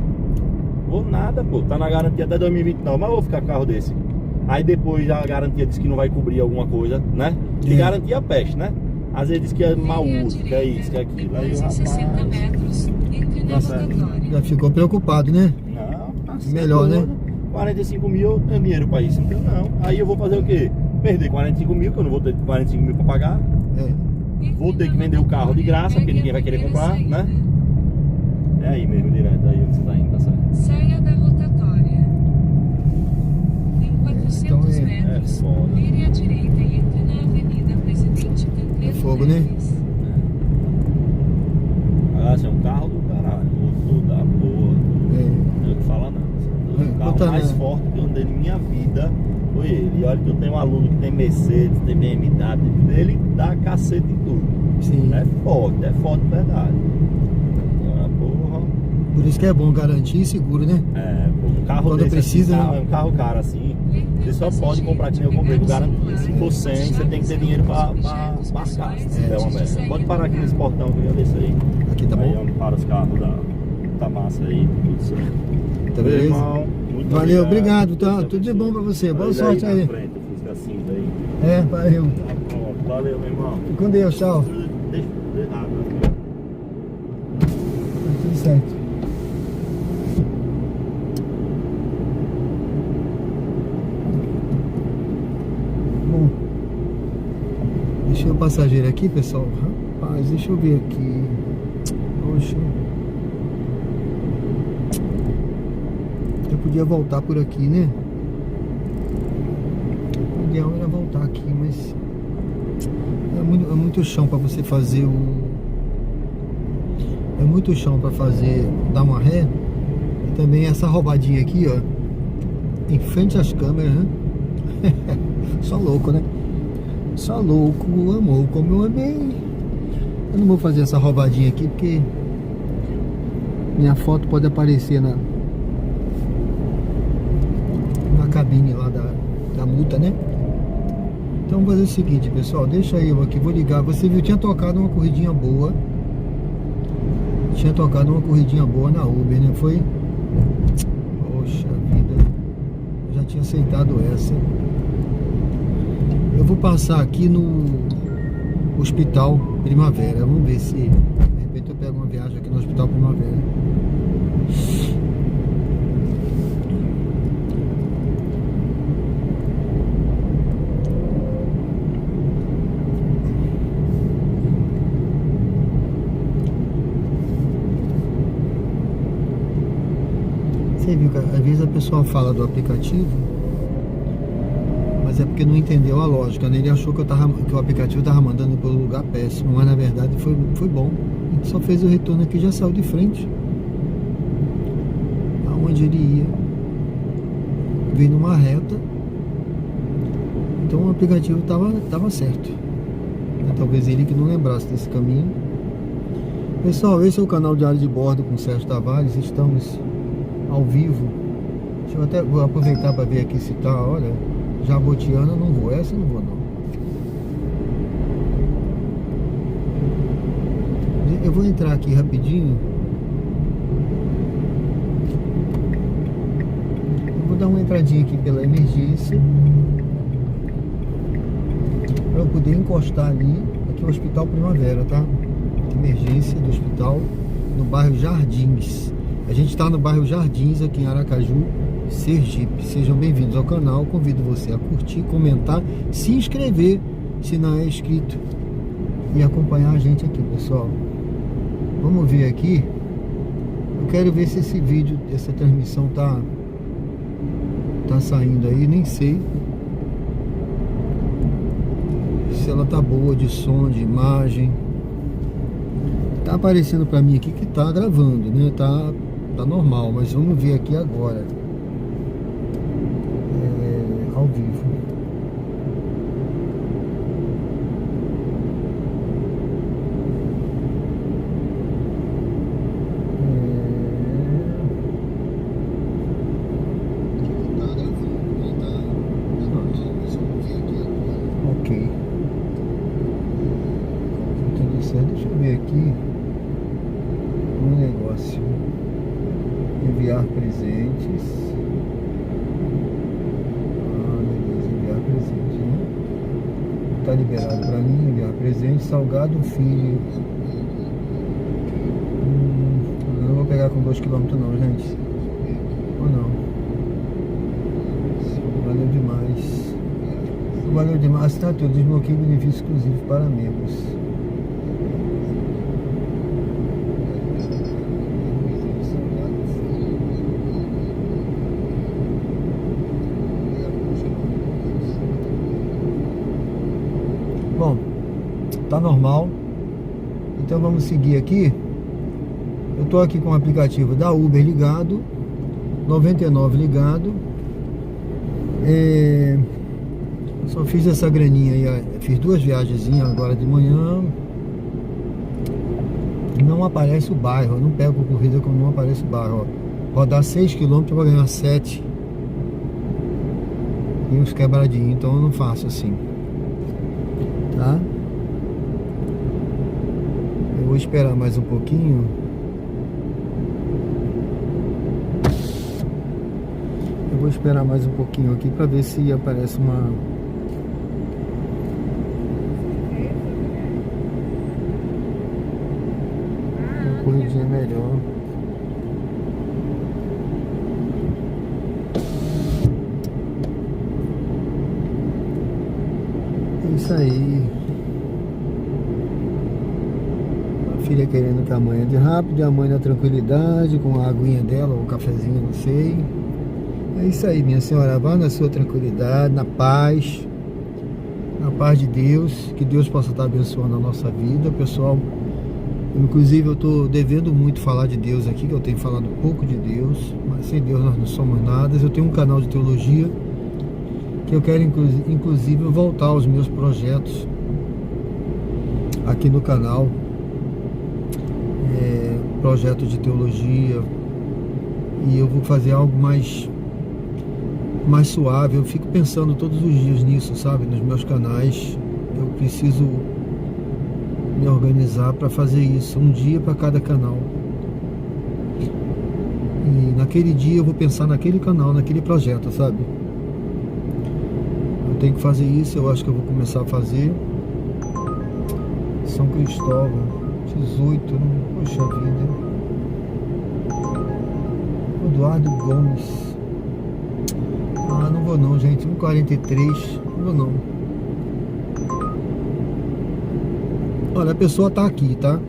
Vou nada, pô. Tá na garantia até 2029, mas eu vou ficar com carro desse. Aí depois a garantia diz que não vai cobrir alguma coisa, né? De É. garantia peste, né? Às vezes diz que é mau uso, que é isso, que é aquilo. Aí Depois eu, em 60 rapaz, metros, entre na Nossa. rotatória. Já ficou preocupado, né? não, tá Melhor, né? 45 mil eu tenho dinheiro pra isso, então não. Aí eu vou fazer o quê? Perder 45 mil, que eu não vou ter 45 mil pra pagar. Vou ter que vender o carro de graça, porque ninguém vai querer comprar, né? É aí mesmo, direto, aí onde você tá indo, tá certo? Saia da rotatória. Em 400 Então é metros, foda. vire à direita e entre na Avenida Presidente Tancredo É fogo, né? Neves. Assim, é um carro do caralho, motor da porra, não tem o que falar não. O carro Bota mais na- forte que eu andei na minha vida foi ele. E olha que eu tenho um aluno que tem Mercedes, tem BMW, ele dá cacete em tudo. Sim. É forte de verdade. Agora, porra. Por isso que é bom garantir e seguro, né? Pô, um carro Quando desse, precisa, assim, né? um carro caro assim, você só pode comprar que nem eu comprei com garantia. Se for 100, você tem que ter dinheiro pra marcar, se tiver uma merda. Pode parar aqui nesse portão que eu ia descer aí. Aqui tá Aí bom? onde para os carros da massa aí, tudo certo. Tá Meu beleza? irmão, muito Valeu, obrigado, tá? Deus Tudo de bom pra você. Boa abençoe. sorte Olha aí. na frente, o Fusca cinza aí. Valeu. Tá pronto. Valeu, meu irmão. Fique com Deus, tchau. Deixa tá Tudo certo. Bom, deixei o passageiro aqui, pessoal. Rapaz, deixa eu ver aqui. Poxa. Eu podia voltar por aqui, né? O ideal era voltar aqui, mas é muito chão para você fazer o... É muito chão para fazer, dar uma ré. E também essa roubadinha aqui, ó, em frente às câmeras, né? Só louco, né? Só louco amou como eu amei. Eu não vou fazer essa roubadinha aqui porque minha foto pode aparecer na cabine lá da multa, né? Então vamos fazer o seguinte, pessoal, deixa eu aqui, vou ligar. Você viu, tinha tocado uma corridinha boa. Tinha tocado uma corridinha boa na Uber, né? Foi? Poxa vida, eu já tinha aceitado essa. Eu vou passar aqui no Hospital Primavera. Vamos ver se de repente eu pego uma viagem aqui no Hospital Primavera. Você viu que às vezes a pessoa fala do aplicativo, mas é porque não entendeu a lógica, né? Ele achou que o aplicativo estava mandando para um lugar péssimo, mas na verdade foi bom. A gente só fez o retorno aqui e já saiu de frente. onde ele ia. Veio numa reta. Então o aplicativo tava certo. Talvez ele que não lembrasse desse caminho. Pessoal, esse é o canal Diário de Bordo com Sérgio Tavares. Estamos ao vivo. Deixa eu até vou aproveitar para ver aqui se tá, olha, Jabotiana não vou, essa não vou não. Eu vou entrar aqui rapidinho. Eu vou dar uma entradinha aqui pela emergência. Para eu poder encostar ali. Aqui é o Hospital Primavera, tá? Emergência do hospital no bairro Jardins. A gente está no bairro Jardins aqui em Aracaju, Sergipe. Sejam bem-vindos ao canal. Convido você a curtir, comentar, se inscrever se não é inscrito e acompanhar a gente aqui, pessoal. Vamos ver aqui. Eu quero ver se esse vídeo, essa transmissão tá saindo aí, nem sei se ela tá boa de som, de imagem. Tá aparecendo pra mim aqui que tá gravando, né? Tá normal, mas vamos ver aqui agora. Ao vivo. Ok. Tudo certo. Deixa eu ver aqui um negócio. Enviar presentes. Beleza, enviar presente, né? Tá liberado pra mim enviar presente. Salgado Filho. Eu não vou pegar com 2 km não, gente. Ou não? Valeu demais. Valeu demais. Tá tudo. Desbloqueio benefício exclusivo para membros. Bom, tá normal. Então vamos seguir aqui. Eu tô aqui com o aplicativo da Uber ligado, 99 ligado. Só fiz essa graninha aí, fiz 2 viagenzinhas agora de manhã. Não aparece o bairro, eu não pego corrida quando não aparece o bairro. Ó. Rodar 6 km para ganhar 7. E uns quebradinhos, então eu não faço assim. Tá? Eu vou esperar mais um pouquinho. Eu vou esperar mais um pouquinho aqui para ver se aparece uma corridinha melhor. É isso aí. A filha querendo que a mãe ande rápido e a mãe na tranquilidade, com a aguinha dela, ou o cafezinho, não sei. É isso aí, minha senhora. Vá na sua tranquilidade, na paz de Deus. Que Deus possa estar abençoando a nossa vida, pessoal. Inclusive eu estou devendo muito falar de Deus aqui, que eu tenho falado pouco de Deus, mas sem Deus nós não somos nada. Eu tenho um canal de teologia que eu quero inclusive voltar aos meus projetos aqui no canal, projeto de teologia, e eu vou fazer algo mais suave. Eu fico pensando todos os dias nisso, sabe, nos meus canais. Eu preciso me organizar para fazer isso, um dia para cada canal. E naquele dia eu vou pensar naquele canal, naquele projeto, sabe? Eu tenho que fazer isso, eu acho que eu vou começar a fazer. São Cristóvão, 18, poxa vida. Eduardo Gomes. Não vou não, gente, 1,43, não vou não. Olha, a pessoa tá aqui, tá?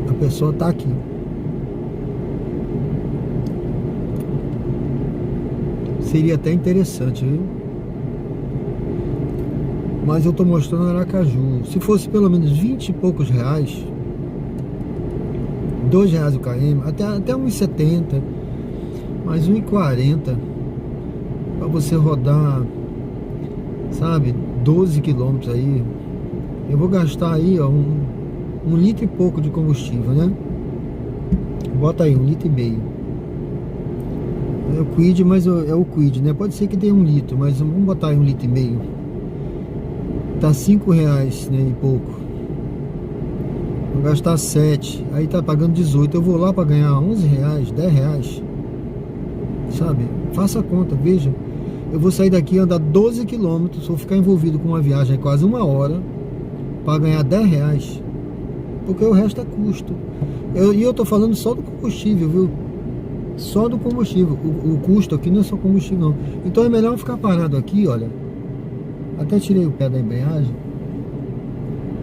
A pessoa tá aqui. Seria até interessante, viu? Mas eu tô mostrando Aracaju. Se fosse pelo menos 20 e poucos reais, R$2 o km, até 1,70, mais 1,40 para você rodar, sabe, 12 quilômetros aí. Eu vou gastar aí, ó, um litro e pouco de combustível, né? Bota aí, 1,5 litros. É o Quid, mas é o Quid, né? Pode ser que dê 1 litro, mas vamos botar aí 1,5 litros. Tá R$5, né, e pouco. Vou gastar 7, aí tá pagando 18. Eu vou lá para ganhar R$11, R$10, sabe? Faça a conta, veja. Eu vou sair daqui, andar 12 quilômetros, vou ficar envolvido com uma viagem quase 1 hora para ganhar R$10, porque o resto é custo. E eu tô falando só do combustível, viu? Só do combustível. O custo aqui não é só combustível, não. Então é melhor ficar parado aqui, olha. Até tirei o pé da embreagem.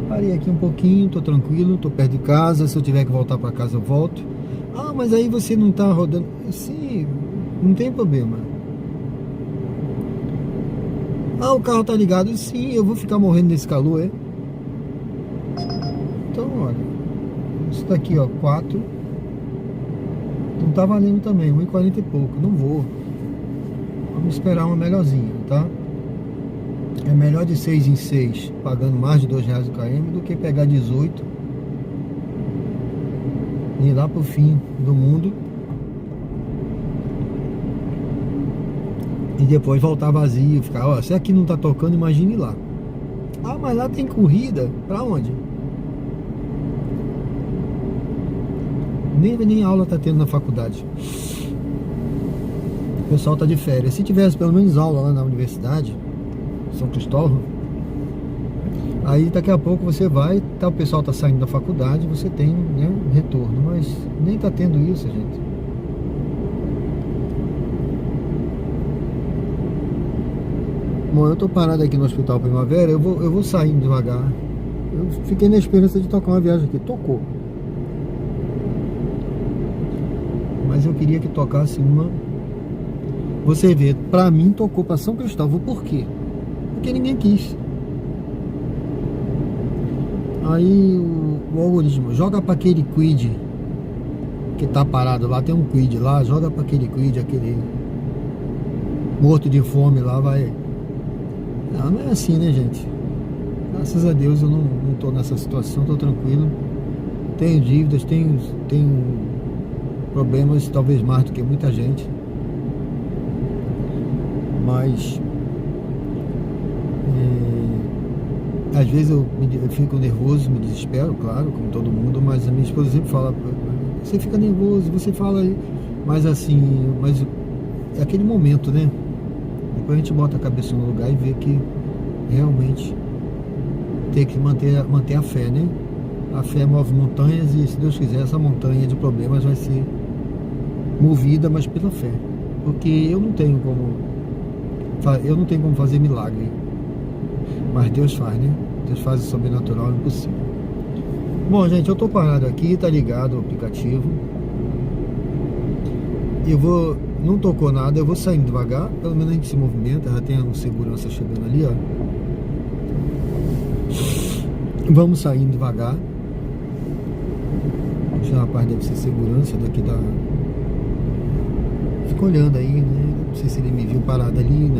Parei aqui um pouquinho, tô tranquilo, tô perto de casa. Se eu tiver que voltar para casa, eu volto. Ah, mas aí você não tá rodando. Sim, não tem problema. Ah, o carro tá ligado. Sim, eu vou ficar morrendo nesse calor, é? Então, olha. Isso daqui, ó, 4. Não tá valendo também, 1,40 e pouco. Não vou. Vamos esperar uma melhorzinha, tá? É melhor de 6 em 6, pagando mais de R$2 o km, do que pegar 18 e ir lá pro fim do mundo e depois voltar vazio, ficar, ó, se aqui não tá tocando, imagine lá. Ah, mas lá tem corrida, pra onde? Nem aula tá tendo na faculdade. O pessoal tá de férias. Se tivesse pelo menos aula lá na universidade São Cristóvão, aí daqui a pouco você vai, tá, o pessoal tá saindo da faculdade, você tem, né, um retorno, mas nem tá tendo isso, gente. Bom, eu tô parado aqui no Hospital Primavera, eu vou saindo devagar. Eu fiquei na esperança de tocar uma viagem aqui, tocou. Mas eu queria que tocasse uma. Você vê, pra mim tocou pra São Cristóvão, por quê? Porque ninguém quis. Aí o algoritmo joga para aquele Quid que tá parado lá, tem um Quid lá, joga para aquele Quid, aquele morto de fome lá, vai. Não é assim, né, gente? Graças a Deus eu não tô nessa situação, tô tranquilo. Tenho dívidas, tenho problemas, talvez mais do que muita gente. Mas às vezes eu fico nervoso, me desespero, claro, como todo mundo, mas a minha esposa sempre fala, você fica nervoso, você fala, mas assim, mas é aquele momento, né? Depois a gente bota a cabeça no lugar e vê que realmente tem que manter a fé, né? A fé move montanhas e, se Deus quiser, essa montanha de problemas vai ser movida, mas pela fé, porque eu não tenho como fazer milagre, mas Deus faz, né? Deus faz o sobrenatural impossível. Bom, gente, eu tô parado aqui, tá ligado o aplicativo. Não tocou nada, eu vou saindo devagar, pelo menos a gente se movimenta, já tem um segurança chegando ali, ó. Vamos saindo devagar. Já, rapaz, deve ser segurança daqui da... Fico olhando aí, né? Não sei se ele me viu parado ali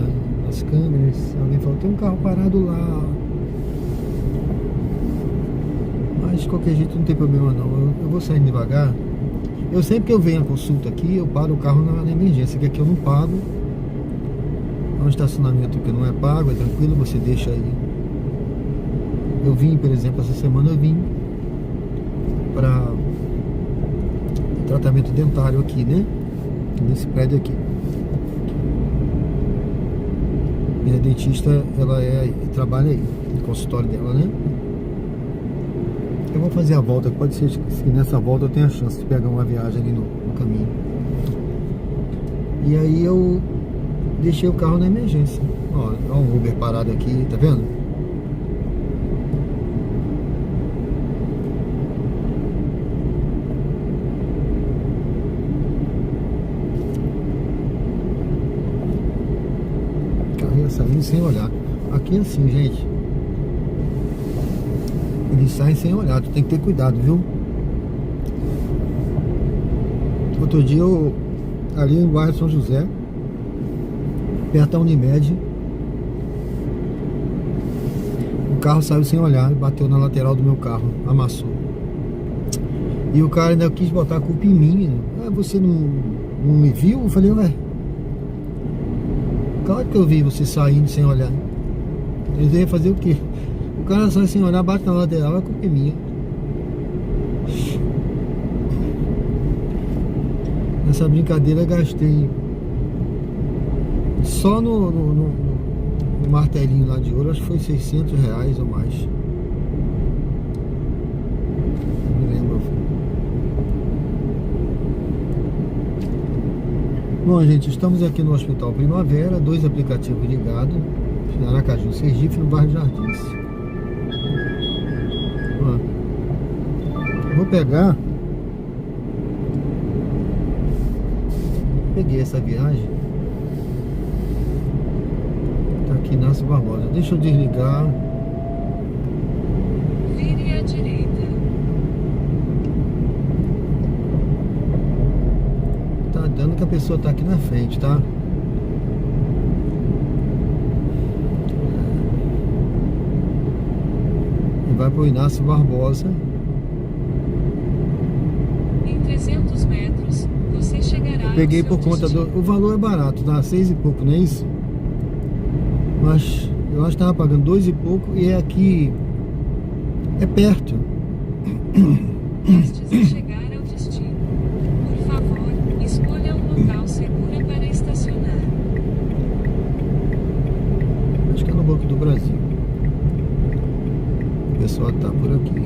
nas câmeras. Alguém falou, tem um carro parado lá. Mas de qualquer jeito não tem problema não. Eu vou saindo devagar. Eu sempre que eu venho a consulta aqui, eu paro o carro na emergência, que aqui eu não pago. É um estacionamento que não é pago, é tranquilo, você deixa aí. Eu vim, por exemplo, essa semana eu vim para tratamento dentário aqui, né? Nesse prédio aqui. Minha dentista, ela trabalha aí, no consultório dela, né? Eu vou fazer a volta, pode ser que nessa volta eu tenha a chance de pegar uma viagem ali no caminho. E aí eu deixei o carro na emergência. Ó, um Uber parado aqui, tá vendo? Saindo sem olhar. Aqui é assim, gente. Eles saem sem olhar. Tu tem que ter cuidado, viu? Outro dia ali no bairro São José, perto da Unimed, o carro saiu sem olhar, bateu na lateral do meu carro, amassou. E o cara ainda quis botar a culpa em mim. Ah, você não me viu? Eu falei, ué, claro que eu vi você saindo sem olhar. Eles iam fazer o quê? O cara sai sem olhar, bate na lateral, a culpa é minha. Nessa brincadeira eu gastei só no martelinho lá de ouro, acho que foi R$600 ou mais. Não me lembro. Bom, gente, estamos aqui no Hospital Primavera, 2 aplicativos ligados, Aracaju, Sergipe, no bairro Jardins. Vou pegar. Peguei essa viagem. Tá aqui Inácio Barbosa. Deixa eu desligar. Vire à direita. Tá dando que a pessoa tá aqui na frente, tá? E vai pro Inácio Barbosa. Em 300 metros, você chegará ao Peguei seu por conta destino. do... O valor é barato, tá? 6 e pouco, não é isso? Mas eu acho que tava pagando 2 e pouco. E é aqui... É perto. Prestes a chegar ao destino. Por favor, escolha um local seguro para estacionar. Acho que é no Banco do Brasil. O pessoal tá por aqui.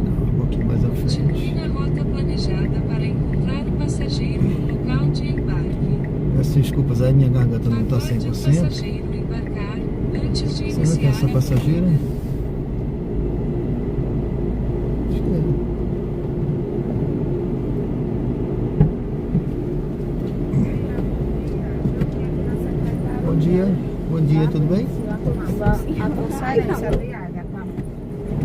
Não, um pouquinho mais à Continue frente. na rota planejada para encontrar o passageiro no local de embarque. Peço desculpas, aí minha garganta não tá Aguarde o 100%. passageiro embarcar antes de Será que é iniciar essa a passageira? corrida. Acho que é. Bom dia, tudo bem? A transferência diária, tá?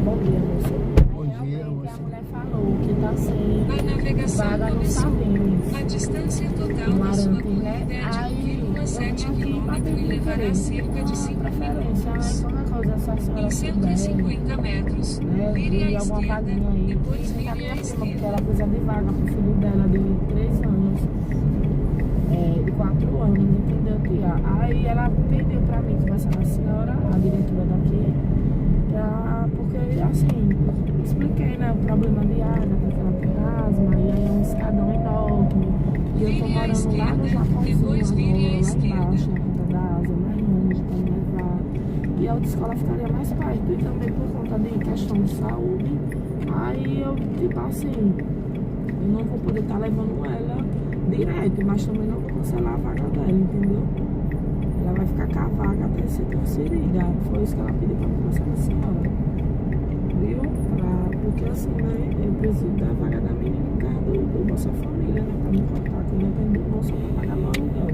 Bom dia, moço. Bom dia, Realmente, moça. a mulher falou que tá sem A navegação vaga no começou. Sabines. A distância total da sua Maranhão, corrida né? é Aí, de 1,7 eu vim aqui km e levará cerca de 5 preferência, minutos. aí qualquer coisa, se a senhora Em souber, 150 metros, né, vire à de alguma esquerda, vaguinha aí, depois tem vire a à minha prima, porque esquerda. ela precisa de vaga pro filho dela de 3 anos, de 4 anos, entendeu, tia? Aí ela pediu pra mim conversar com a senhora, a diretora daqui, porque assim, expliquei, né, o problema de água, que ela tem asma, e aí é um escadão enorme, e eu tô Vire à morando lá no esquerda, Japãozinho depois vire à agora, lá esquerda. embaixo, na Ponta da Asa, mais longe pra me levar. E a autoescola ficaria mais perto, e também por conta de questão de saúde, aí eu, tipo assim, eu não vou poder estar levando ela direto, mas também não vou cancelar a vaga dela, entendeu? Ela vai ficar com a vaga até ser transferida. Foi isso que ela pediu pra conversar com a senhora. Viu? Porque assim, né? Eu preciso da vaga da menina do Bolsa Família, né? Pra me contar, que eu dependo do Bolsa pra pagar meu aluguel.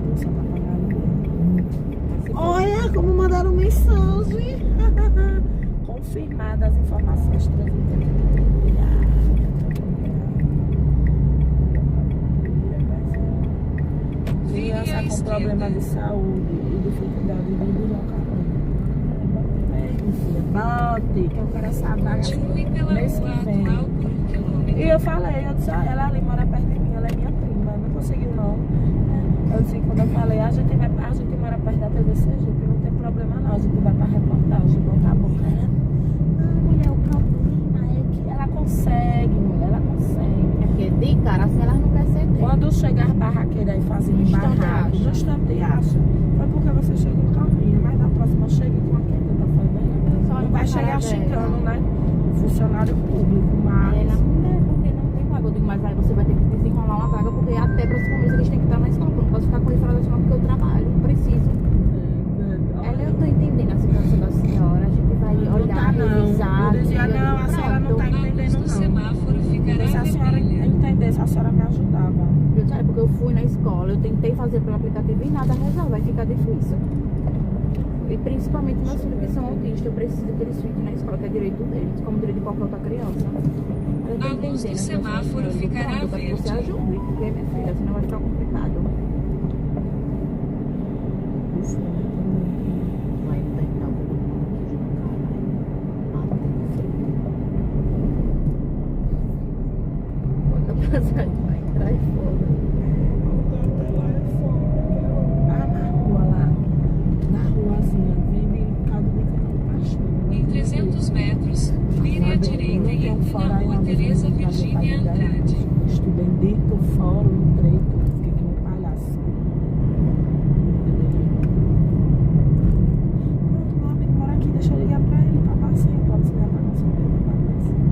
Bolsa pra pagar aluguel. Olha como mandaram mensagem. Confirmadas as informações transmitidas. Vire à Criança com problema esquerda. de saúde e dificuldade de deslocamento. Bote, que eu quero essa vaga Continue pela mês rua que vem. atual por 1 quilômetro. E eu falei, eu disse, ela ali mora perto de mim, ela é minha prima, não conseguiu não. Eu disse, quando eu falei, a gente mora perto da TV Sergipe, não tem problema não, a gente vai pra reportagem, botar a boca. Mulher, o problema é que ela consegue, mulher, ela consegue. É porque de cara assim elas não querem ceder. Quando chegar as barraqueiras aí fazendo Instante barraco, acha. no instante acha. Foi porque você chegou calminha, mas na próxima chega com a queda da família. Só Não vai de chegar cara chegando, dela. né? Funcionário público, mas. Ela não é porque não tem vaga. Eu digo, mas aí você vai ter que desenrolar uma vaga, porque até próximo mês eles têm que estar na escola. Eu não posso ficar com eles fora da escola porque eu trabalho, preciso. Ela, eu tô entendendo a situação da senhora, a gente vai Não olhar, tá, não. revisar. Eu dizia, e eu não, digo, a senhora não pronto. tá A luz entendendo, do não. semáforo ficará Se a senhora vermelha. entendesse, a senhora me ajudava. Eu disse, porque eu fui na escola, eu tentei fazer pelo aplicativo e nada resolve, vai ficar difícil. E principalmente meus filhos que são autistas, eu preciso que eles fiquem na escola, que é direito deles, como direito de qualquer outra criança. Eu tô A luz do entendendo, semáforo eu tô ficará pronto, para que você verde. ajude, porque minha filha, senão vai ficar complicado. Vai tentar um pouco quando a passagem vai entrar e fora. Em 300 metros, vire à direita e entre na rua Teresa Virgínia Andrade. Estou bendito, fórum, treito, fiquei que nem palhaço. Pronto, meu amigo mora aqui, deixa eu ligar pra ele, pra passeio, pra você ligar pra nossa vida, pra passeio.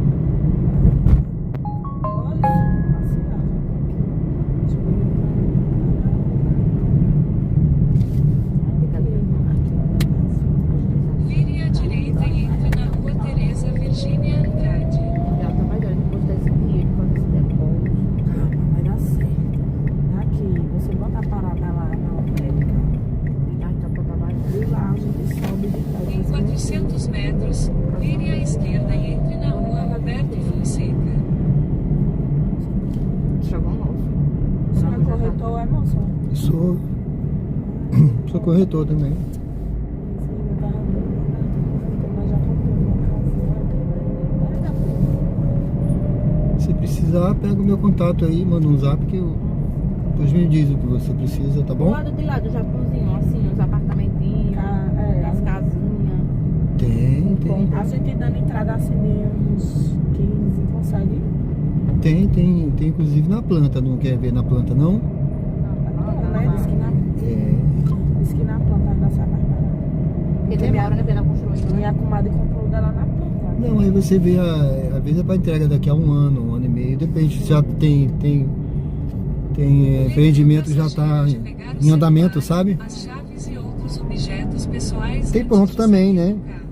Olha, passear, deixa eu ligar pra ele. Vire à direita e entre na rua Teresa Virgínia Andrade. Já tá mais velho, depois desse dinheiro, quando esse depósito. Calma, vai dar certo. Daqui, você bota a parada lá na América. Já tá pra trabalhar. E lá a gente sobe de casa. Em 400 metros, vire à esquerda e entre na rua Roberto Fonseca. Chegou um novo. Você é corretor, é moça? Sou corretor também. Se precisar, pega o meu contato aí, manda um zap que eu depois me diz o que você precisa, tá Do bom? lado de lá do Japãozinho, assim, os apartamentinhos, as casinhas. Tem. A gente dando entrada assim de uns 15, consegue? Tem inclusive na planta, não quer ver na planta não? Não, né? Diz que na planta ainda sai mais barato. Porque demora, né, pela construção. Minha comadre comprou dela na planta. Não, aí você vê, às vezes é para entrega daqui a um ano e meio, depende, se já tem empreendimento, já está em andamento, sabe? As chaves e outros objetos pessoais. Tem antes pronto de também, sair né? do carro.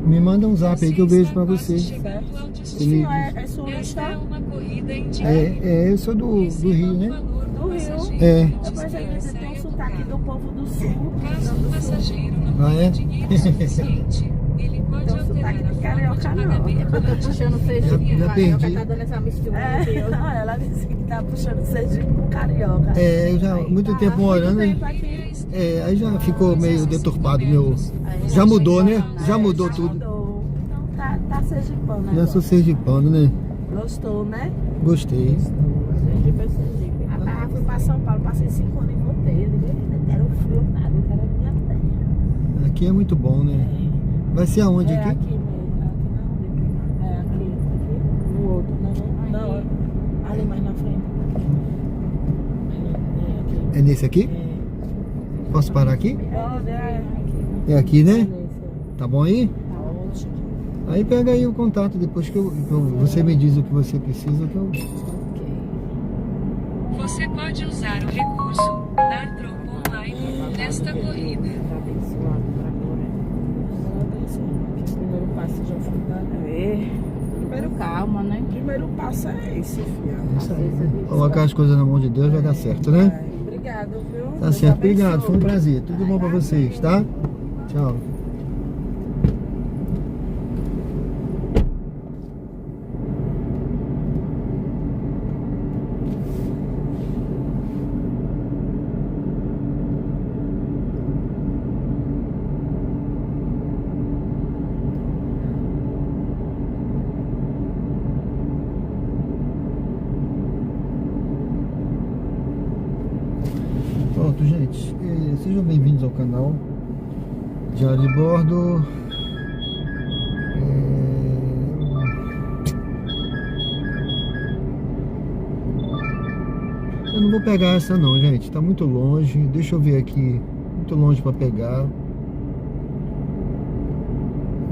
Me manda um zap aí que eu vejo para você. Chegando ao Ele- destino. É Esta é sulista? uma corrida indicada. Eu sou do Rio, né? Do Rio? É. Mas a gente tem um sotaque do povo do sul. Caso o passageiro não Ah, é? tenha dinheiro suficiente, ele pode Então, alterar sotaque a de forma de carioca, não. pagamento. Eu tô puxando o Sergipe, Já Carioca perdi. tá dando essa mistura. Não, ela disse que tá puxando Sergipe com carioca. Eu já há muito tempo morando, Muito tempo aqui. aí já ficou meio deturpado meu. Já mudou, né? Já mudou tudo. Mudou. Então tá sergipano, né? Já sou sergipano, né? Gostou, né? Gostei. Sergipe é Sergipe. Ah, fui pra São Paulo, passei 5 anos e voltei. Eu digo, eu quero frio nada, eu quero a minha terra. Aqui é muito bom, né? Vai ser aonde É aqui? aqui mesmo, aqui na onde? É aqui, no outro, né? Não, ali mais na frente. É nesse aqui? É. Posso parar aqui? Pode, é aqui. É aqui, né? Nesse, Tá bom aí? tá ótimo. Aí pega aí o contato depois que você me diz o que você precisa que eu... Você pode usar o recurso Dar Troco Online nesta corrida. Abençoado pra glória. Agradeço. O primeiro passo já foi dado. Primeiro calma, né? O primeiro passo é esse, filha. Isso aí. Colocar as coisas na mão de Deus vai dar certo, né? Obrigado, viu? Tá certo, obrigado, foi um prazer. Tudo bom pra vocês, tá? Tchau. Pronto, gente. Sejam bem-vindos ao canal Diário de Bordo. Eu não vou pegar essa não, gente. Tá muito longe. Deixa eu ver aqui. Muito longe para pegar.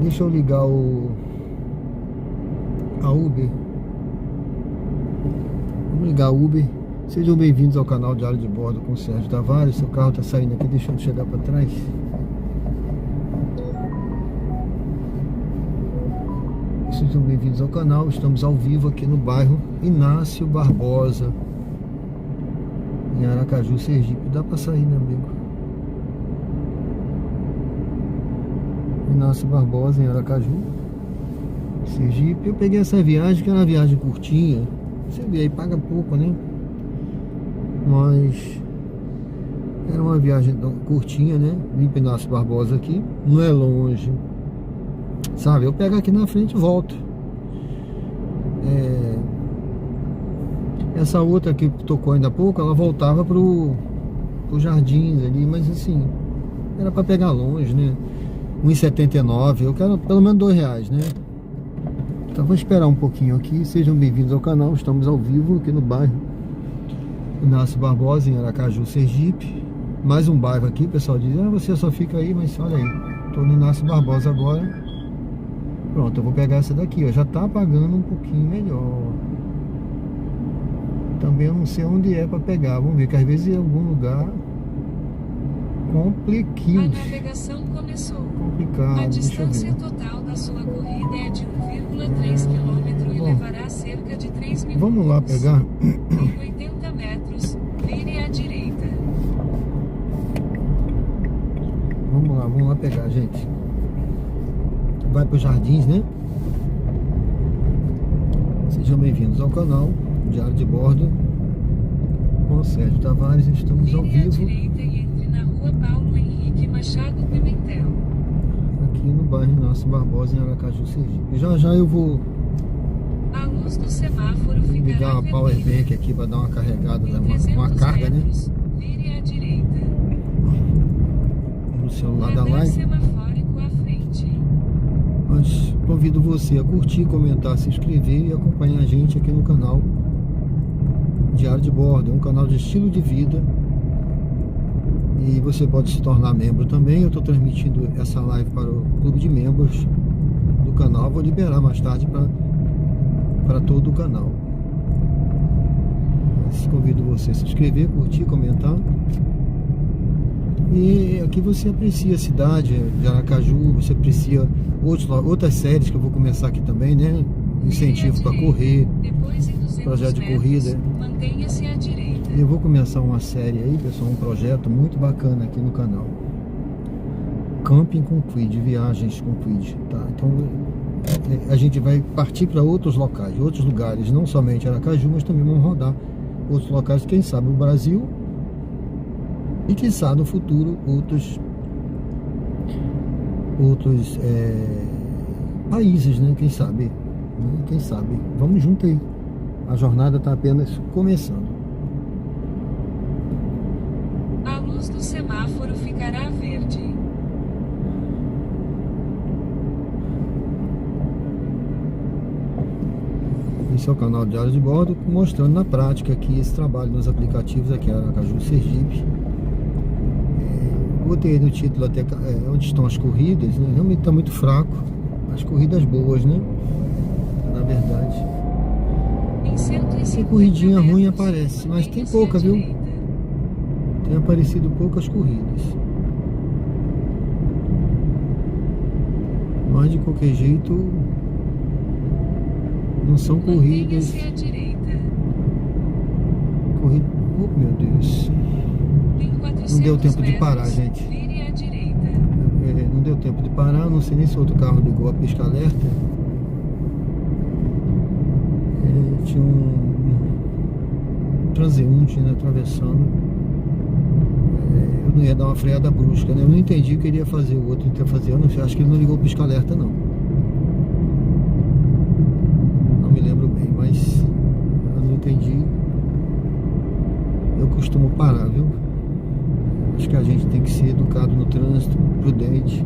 Deixa eu ligar a Uber. Vamos ligar a Uber. Sejam bem-vindos ao canal Diário de Bordo com o Sérgio Tavares. Seu carro está saindo aqui, deixa eu chegar para trás. Sejam bem-vindos ao canal. Estamos ao vivo aqui no bairro Inácio Barbosa, em Aracaju, Sergipe. Dá para sair, meu amigo. Inácio Barbosa, em Aracaju, Sergipe. Eu peguei essa viagem, que era uma viagem curtinha. Você vê aí, paga pouco, né? Mas era uma viagem curtinha, né? Vim para Inácio Barbosa aqui, não é longe, sabe? Eu pego aqui na frente e volto. Essa outra que tocou ainda há pouco, ela voltava pro Jardins ali, mas assim, era para pegar longe, né? 1,79, eu quero pelo menos R$2, né? Então vou esperar um pouquinho aqui. Sejam bem-vindos ao canal, estamos ao vivo aqui no bairro Inácio Barbosa, em Aracaju, Sergipe. Mais um bairro aqui, o pessoal diz, você só fica aí, mas olha aí, tô no Inácio Barbosa agora. Pronto, eu vou pegar essa daqui, ó, já tá pagando um pouquinho melhor. Também eu não sei onde é para pegar, vamos ver, que às vezes em algum lugar compliquinho. A navegação começou. Complicado, A deixa eu distância ver. total da sua corrida é de 1,3 km e Bom, levará cerca de 3 minutos. Vamos lá pegar. Em 80 metros, vire à direita. Vamos lá pegar, gente. Vai para os Jardins, né? Sejam bem-vindos ao canal Diário de Bordo com o Sérgio Tavares. Estamos ao Vire à vivo direita e entre na rua Paulo Henrique Machado Pimentel. aqui no bairro Inácio Barbosa, em Aracaju, Sergipe. Já eu vou A luz do semáforo ficará ligar uma power vermelha. bank aqui para dar uma carregada, Em uma 300 carga, né? metros, vire à direita. No celular da Radar live. semafórico à frente. Mas convido você a curtir, comentar, se inscrever e acompanhar a gente aqui no canal Diário de Bordo. É um canal de estilo de vida e você pode se tornar membro também. Eu estou transmitindo essa live para o clube de membros do canal. Vou liberar mais tarde para todo o canal. Mas convido você a se inscrever, curtir, comentar. E aqui você aprecia a cidade de Aracaju, você aprecia outras séries que eu vou começar aqui também, né? Incentivo para correr, Depois, em 200 projeto de metros, corrida. mantenha-se à direita. Eu vou começar uma série aí, pessoal, um projeto muito bacana aqui no canal. Camping com Quid, viagens com Quid, tá? Então a gente vai partir para outros locais, outros lugares, não somente Aracaju, mas também vamos rodar outros locais, quem sabe o Brasil. E quem sabe no futuro outros países, né? Quem sabe? Né? Quem sabe? Vamos junto aí. A jornada está apenas começando. A luz do semáforo ficará verde. Esse é o canal Diário de Bordo, mostrando na prática aqui esse trabalho nos aplicativos aqui em Aracaju, Sergipe. Botei no título até onde estão as corridas, né? Realmente está muito fraco. As corridas boas, né? Na verdade. Em 150 Tem corridinha ruim metros, aparece, mas tem mantenha-se à pouca, viu? direita. Tem aparecido poucas corridas. Mas de qualquer jeito não são corridas. Mantenha-se à direita. Corrida. Oh, meu Deus. Em 400 Não deu tempo de parar, metros, gente. Vire à direita. Não deu tempo de parar, não sei nem se outro carro ligou a pisca-alerta. Tinha um transeunte, né, atravessando. Eu não ia dar uma freada brusca, né? Eu não entendi o que ele ia fazer, o outro ia fazer. Eu não sei, acho que ele não ligou o pisca-alerta, não. Não me lembro bem, mas eu não entendi. Eu costumo parar, viu? Acho que a gente tem que ser educado no trânsito, prudente.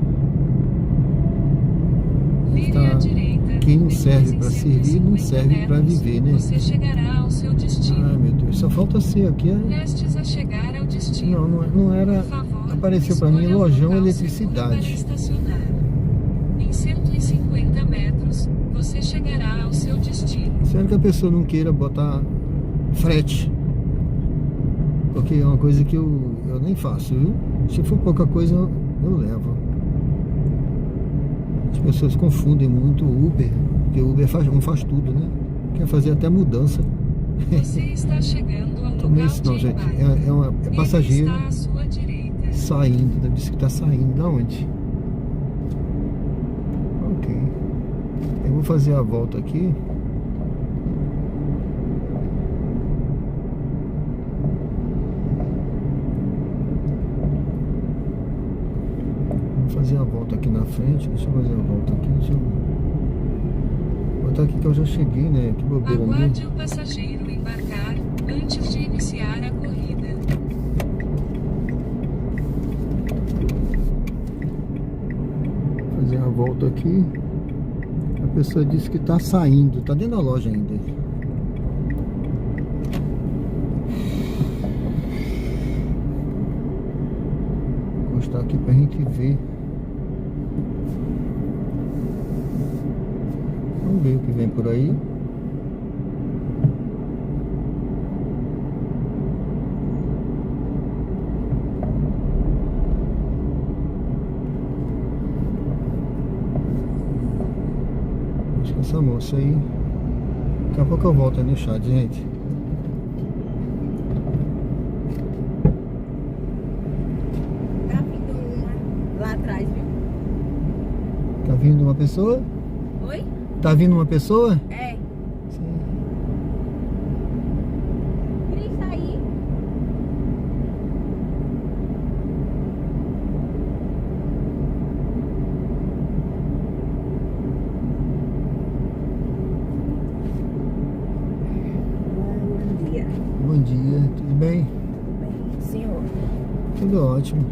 Vire à direita. Quem não Depois, serve em para servir, não 150 serve para metros, viver, né? Você chegará ao seu destino. Ai, meu Deus, só falta ser aqui. Prestes a chegar ao destino. Não era. Por favor, Apareceu para mim escolha um lojão local eletricidade. seguro para estacionar. Em 150 metros, você chegará ao seu destino. Espero que a pessoa não queira botar frete, porque é uma coisa que eu nem faço, viu? Se for pouca coisa, eu levo. As pessoas confundem muito o Uber, porque o Uber não faz tudo, né? Quer fazer até mudança. Você está chegando ao Também local isso não, de gente. embarque. É passageiro Ele está à sua direita. saindo. Disse que está saindo. Da onde? vou fazer a volta aqui. Vou fazer a volta aqui na frente. Deixa eu fazer a volta aqui. Deixa eu botar aqui que eu já cheguei, né? Que bobeira ali. Aguarde o passageiro embarcar antes de iniciar a corrida. Fazer a volta aqui. A pessoa disse que tá saindo. Tá dentro da loja ainda. Vou encostar aqui pra gente ver. Vamos ver o que vem por aí. Acho que essa moça aí. Daqui a pouco eu volto aí no chat, gente. Tá vindo uma lá atrás, viu? Tá vindo uma pessoa? Oi? Tá vindo uma pessoa? É. Sim. Cris, tá aí? Bom dia. Bom dia, tudo bem? Tudo bem? Senhor. Tudo ótimo.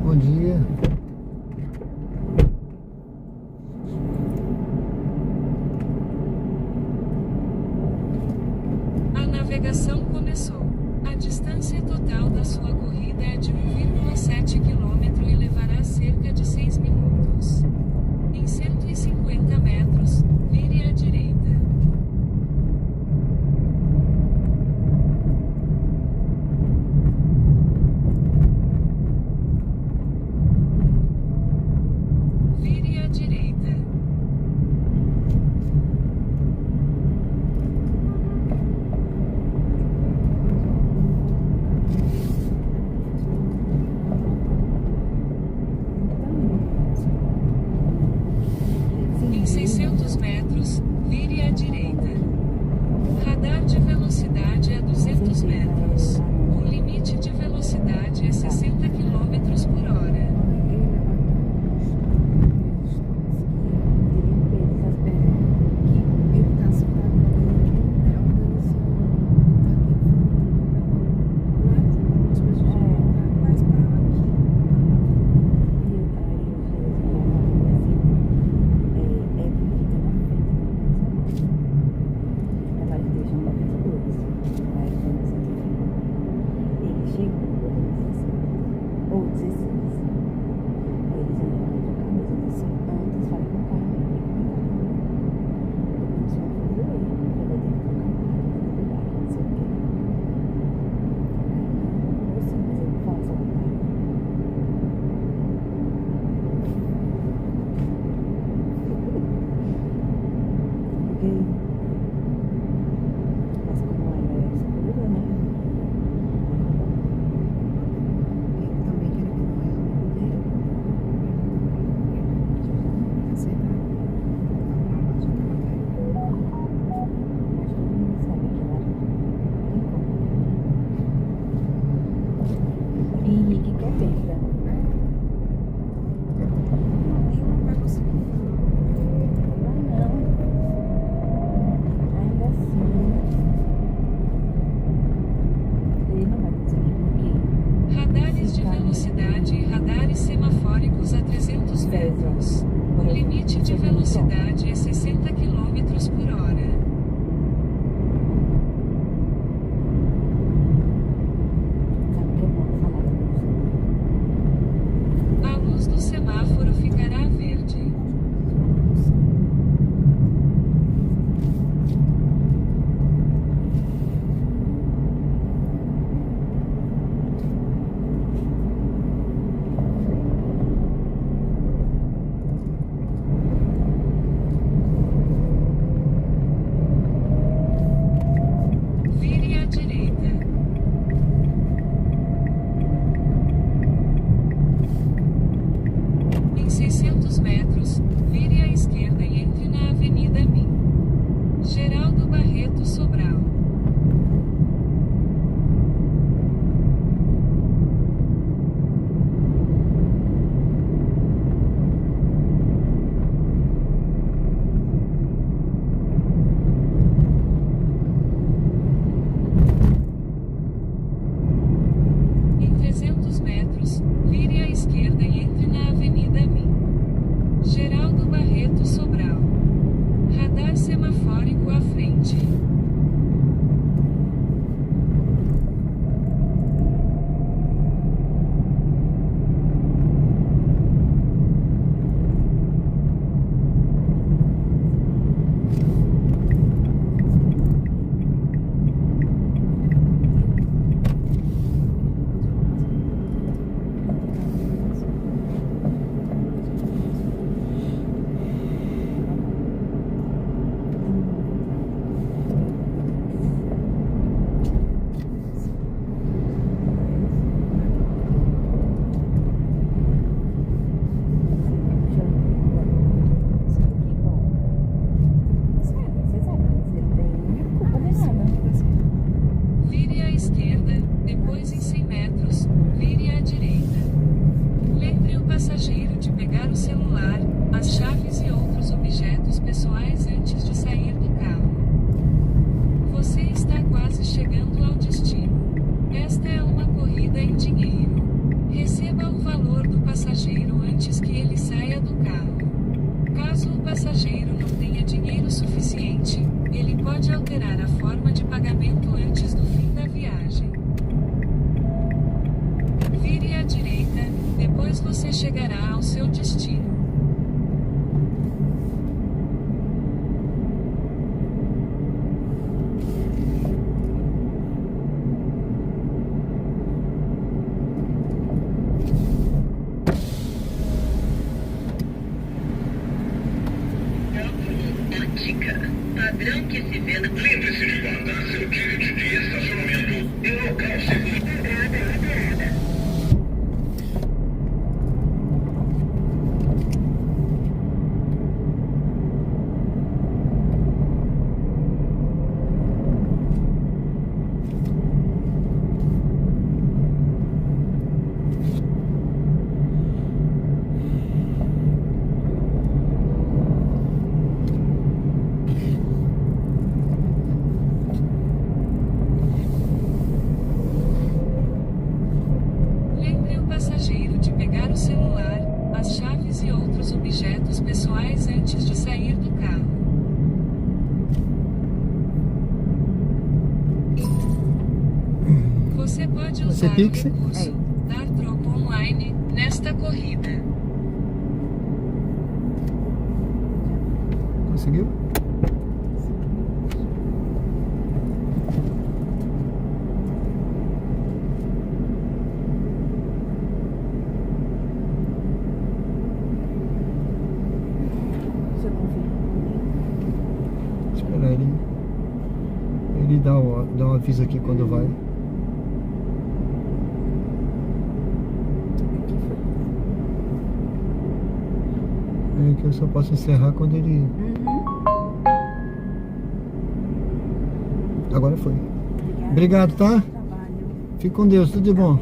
Bom dia. A navegação começou. A distância total da sua corrida é de 1,7 km e levará cerca de 6 minutos. Em 150 metros, vire à direita. Vire à direita. Em 600 metros, vire à direita. Radar de velocidade a 200 metros. O limite de velocidade é 60 km por hora. Henrique Capeta. Não vai conseguir. Vai não. Ainda assim. Ele não vai conseguir porque Radares de velocidade e radares semafóricos a 300 metros. O limite de velocidade é 60 km por hora. sabe que é bom falar disso. A luz do semáforo ficará verde. passageiro não tenha dinheiro suficiente, ele pode alterar a forma de pagamento antes do fim da viagem. Vire à direita, depois você chegará ao seu destino. Padrão que se vê na... Lembre-se de guardar seu ticket de estacionamento em local seguro. Lembre o passageiro de pegar o celular, as chaves e outros objetos pessoais antes de sair do carro. Você pode usar o Pix? recurso dar troco online nesta corrida. Conseguiu? Você confia? Espera ele dá um aviso aqui quando vai. É que eu só posso encerrar quando ele... Agora foi. Obrigado, tá? Fique com Deus, tudo de bom.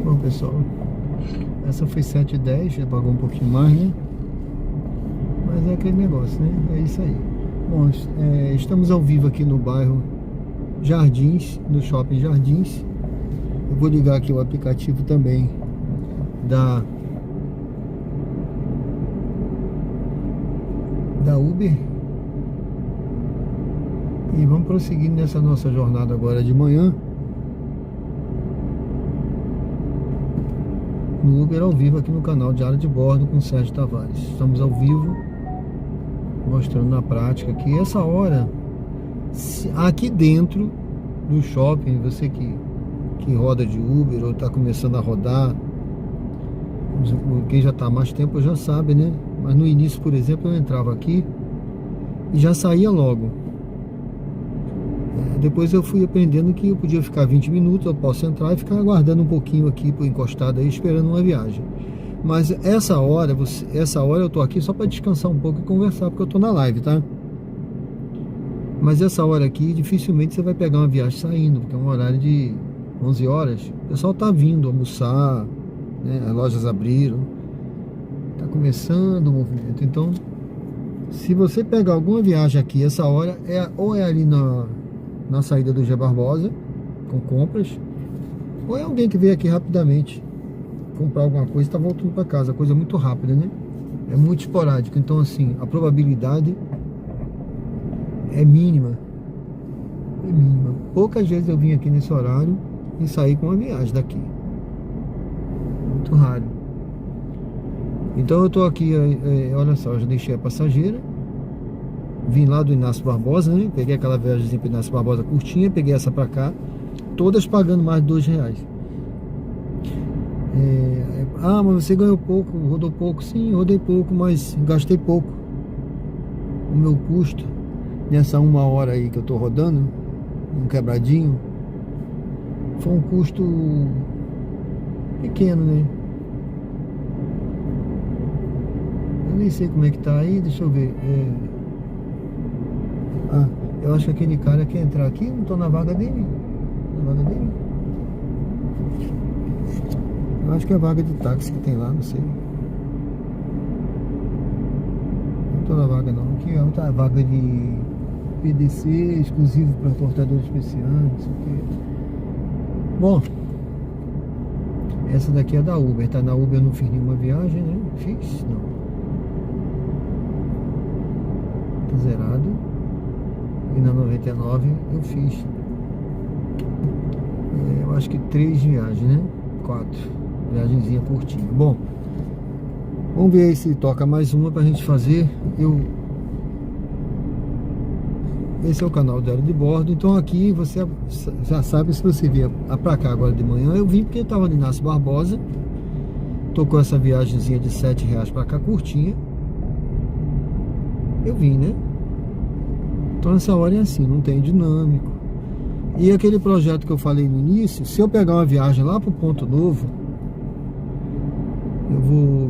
Bom, pessoal, essa foi 7h10, já pagou um pouquinho mais, né? Mas é aquele negócio, né? É isso aí. Bom, estamos ao vivo aqui no bairro Jardins, no Shopping Jardins. Eu vou ligar aqui o aplicativo também da Uber. E vamos prosseguir nessa nossa jornada agora de manhã. No Uber ao vivo aqui no canal Diário de Bordo com Sérgio Tavares. Estamos ao vivo, mostrando na prática que essa hora, aqui dentro do shopping, você que roda de Uber ou está começando a rodar, quem já está há mais tempo já sabe, né? Mas no início, por exemplo, eu entrava aqui e já saía logo. Depois eu fui aprendendo que eu podia ficar 20 minutos, eu posso entrar e ficar aguardando um pouquinho aqui encostado aí, esperando uma viagem. Mas essa hora eu tô aqui só para descansar um pouco e conversar, porque eu tô na live, tá? Mas essa hora aqui, dificilmente você vai pegar uma viagem saindo, porque é um horário de 11 horas. O pessoal tá vindo almoçar, né? As lojas abriram, tá começando o movimento. Então, se você pegar alguma viagem aqui, essa hora, ou é ali na saída do G Barbosa, com compras, ou é alguém que veio aqui rapidamente comprar alguma coisa e está voltando para casa, coisa muito rápida, né? É muito esporádico, então assim, a probabilidade é mínima. É mínima. Poucas vezes eu vim aqui nesse horário e saí com uma viagem daqui. Muito raro. Então eu tô aqui, olha só, eu já deixei a passageira. Vim lá do Inácio Barbosa, né? Peguei aquela viagem para Inácio Barbosa curtinha, peguei essa para cá, todas pagando mais de R$2. Mas você ganhou pouco, rodou pouco. Sim, rodei pouco, mas gastei pouco. O meu custo nessa 1 hora aí que eu tô rodando, um quebradinho, foi um custo pequeno, né? Eu nem sei como é que tá aí, deixa eu ver. Ah, eu acho que aquele cara quer entrar aqui, não tô na vaga dele. Na vaga dele? Eu acho que é a vaga de táxi que tem lá, não sei. Não tô na vaga não. Aqui é outra vaga de PDC, exclusivo para portador especial, não sei o que. Bom, essa daqui é da Uber, tá? Na Uber eu não fiz nenhuma viagem, né? Fiz? Não. Tá zerado. E na 99 eu fiz. Eu acho que 3 viagens, né? 4. Viagenzinha curtinha. Bom, vamos ver aí se toca mais uma pra gente fazer. Esse é o canal Diário de Bordo. Então aqui você já sabe, se você vier pra cá agora de manhã, eu vim porque eu tava no Inácio Barbosa. Tô com essa viagemzinha de R$7 pra cá, curtinha. Eu vim, né? Então nessa hora é assim, não tem dinâmico. E aquele projeto que eu falei no início, se eu pegar uma viagem lá pro Ponto Novo,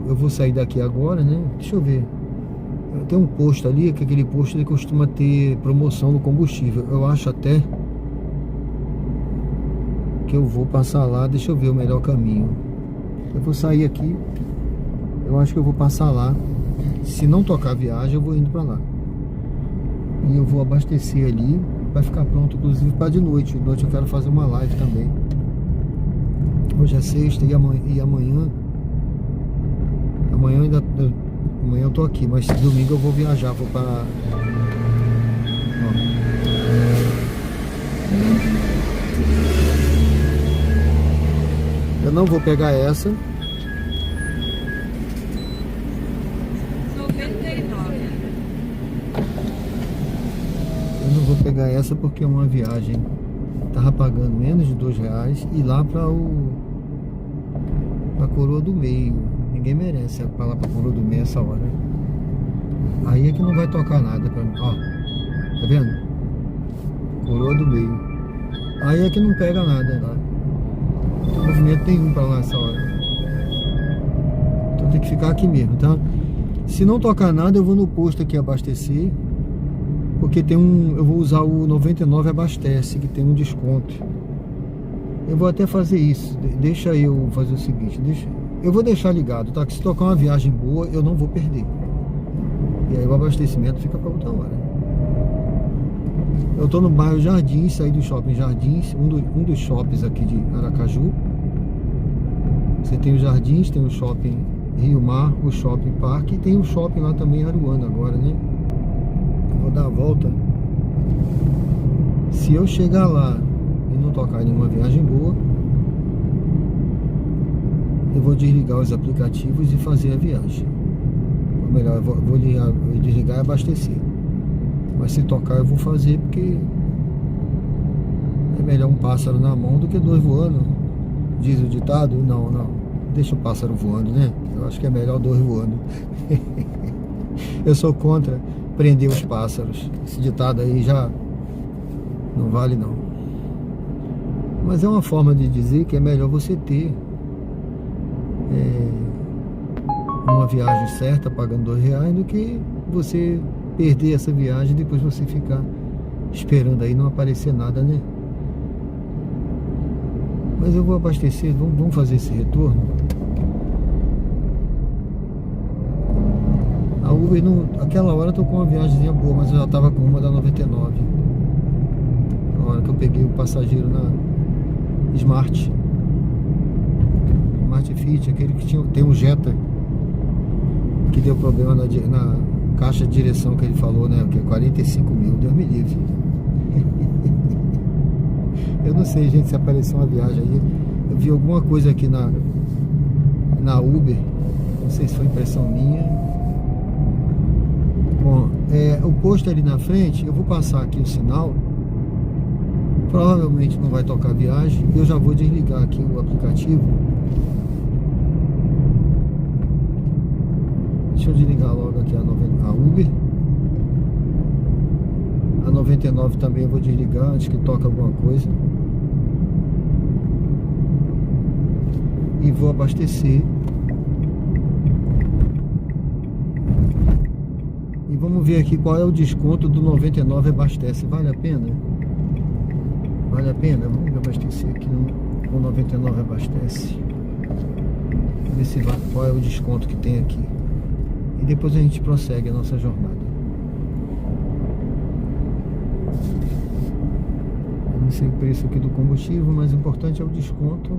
eu vou sair daqui agora, né? Deixa eu ver. Tem um posto ali, que aquele posto ele costuma ter promoção no combustível. Eu acho até que eu vou passar lá. Deixa eu ver o melhor caminho. Eu vou sair aqui. Eu acho que eu vou passar lá. Se não tocar a viagem, eu vou indo pra lá. E eu vou abastecer ali. Vai ficar pronto, inclusive, para de noite. De noite eu quero fazer uma live também. Hoje é sexta e amanhã amanhã eu tô aqui, mas domingo eu vou viajar, vou para... Eu não vou pegar essa. 99. Eu não vou pegar essa porque é uma viagem. Tava pagando menos de R$2 e lá pra Coroa do Meio. Ninguém merece ir pra lá pra Coroa do Meio essa hora. Aí é que não vai tocar nada pra mim. Ó, tá vendo? Coroa do Meio. Aí é que não pega nada lá. Movimento nenhum pra lá essa hora. Então tem que ficar aqui mesmo, tá? Se não tocar nada, eu vou no posto aqui abastecer. Porque tem eu vou usar o 99 Abastece, que tem um desconto. Eu vou até fazer isso. Deixa eu fazer o seguinte, eu vou deixar ligado, tá? Que se tocar uma viagem boa, eu não vou perder. E aí o abastecimento fica para outra hora. Eu tô no bairro Jardins, saí do shopping Jardins, um dos shoppings aqui de Aracaju. Você tem os Jardins, tem o shopping Rio Mar, o shopping Parque e tem o shopping lá também em Aruana agora, né? Eu vou dar a volta. Se eu chegar lá e não tocar em nenhuma viagem boa, eu vou desligar os aplicativos e fazer a viagem. Ou melhor, eu vou desligar e abastecer. Mas se tocar eu vou fazer, porque é melhor um pássaro na mão do que 2 voando. Diz o ditado? Não. Deixa o pássaro voando, né? Eu acho que é melhor 2 voando. Eu sou contra prender os pássaros. Esse ditado aí já não vale não. Mas é uma forma de dizer que é melhor você ter uma viagem certa pagando R$2 do que você perder essa viagem e depois você ficar esperando aí não aparecer nada, né? Mas eu vou abastecer, vamos fazer esse retorno. A Uber, aquela hora eu tô com uma viagemzinha boa, mas eu já tava com uma da 99. Na hora que eu peguei o passageiro na Smart Fit, aquele que tem um Jetta que deu problema na caixa de direção que ele falou, né? Que é 45 mil, Deus me livre. Eu não sei, gente, se apareceu uma viagem aí. Eu vi alguma coisa aqui na Uber. Não sei se foi impressão minha. Bom, o posto ali na frente, eu vou passar aqui o sinal. Provavelmente não vai tocar viagem. Eu já vou desligar aqui o aplicativo. Deixa eu desligar logo aqui a Uber. A 99 também eu vou desligar antes que toque alguma coisa. E vou abastecer. E vamos ver aqui qual é o desconto do 99 abastece. Vale a pena? Vale a pena? Vamos abastecer aqui no 99 abastece. Ver se vai, qual é o desconto que tem aqui. E depois a gente prossegue a nossa jornada. Eu não sei o preço aqui do combustível, mas o importante é o desconto.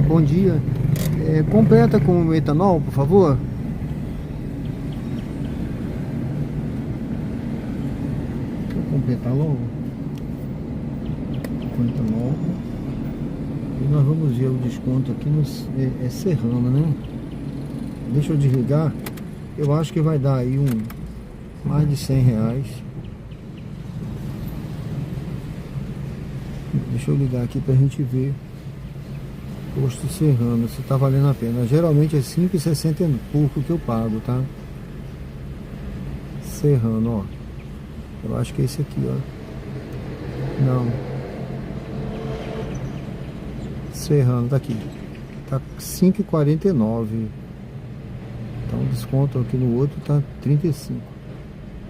Bom dia. Completa com etanol, por favor. Vou completar logo com etanol. E nós vamos ver o desconto aqui no Serrano, né? Deixa eu desligar. Eu acho que vai dar aí mais de R$100. Deixa eu ligar aqui pra gente ver. Posto Serrano, se tá valendo a pena. Geralmente é R$5,60 e pouco que eu pago, tá? Serrano, ó. Eu acho que é esse aqui, ó. Não. Serrano, tá aqui. Tá R$5,49. Então o desconto aqui no outro tá 35.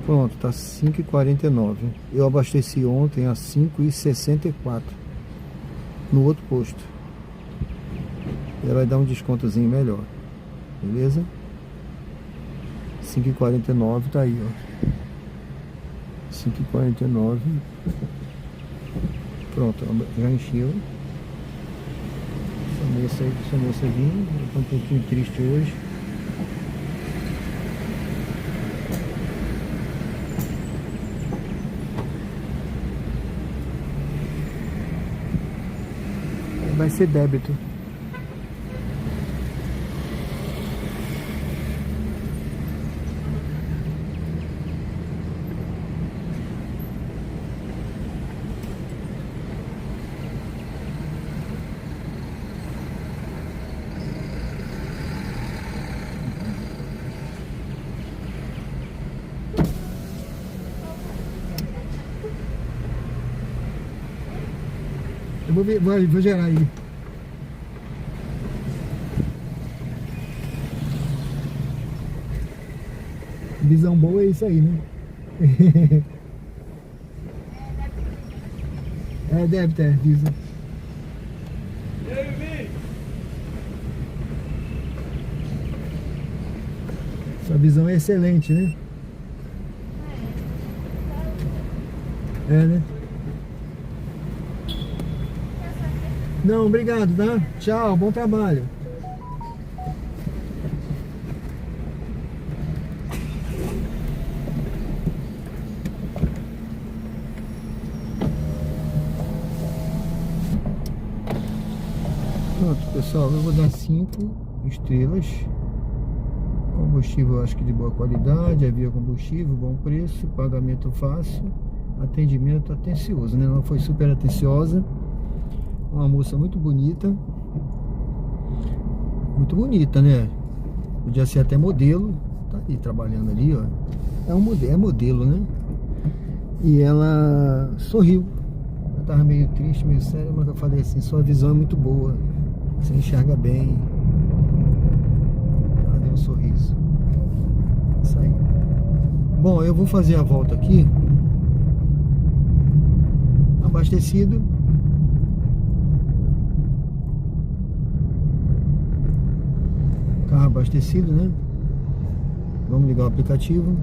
Pronto, tá R$5,49. Eu abasteci ontem a R$5,64 no outro posto. Ela vai dar um descontozinho melhor. Beleza? R$5,49 tá aí, ó. R$5,49. Pronto, já encheu. Essa moça vinha, tá um pouquinho triste hoje. Vai ser débito. Eu vou ver, vou gerar aí. Visão boa é isso aí, né? É débito, visão. Sua visão é excelente, né? É, né? Não, obrigado, tá? Tchau, bom trabalho. Pronto, pessoal, eu vou dar 5 estrelas. Combustível, acho que de boa qualidade, havia combustível, bom preço, pagamento fácil, atendimento atencioso, né? Ela foi super atenciosa. Uma moça muito bonita, né? Podia ser até modelo. Tá aí trabalhando ali, ó. É modelo, né? E ela sorriu. Eu tava meio triste, meio sério, mas eu falei assim: sua visão é muito boa, você enxerga bem. Ela deu um sorriso. Isso aí. Bom, eu vou fazer a volta aqui. Abastecido. Carro abastecido, né? Vamos ligar o aplicativo.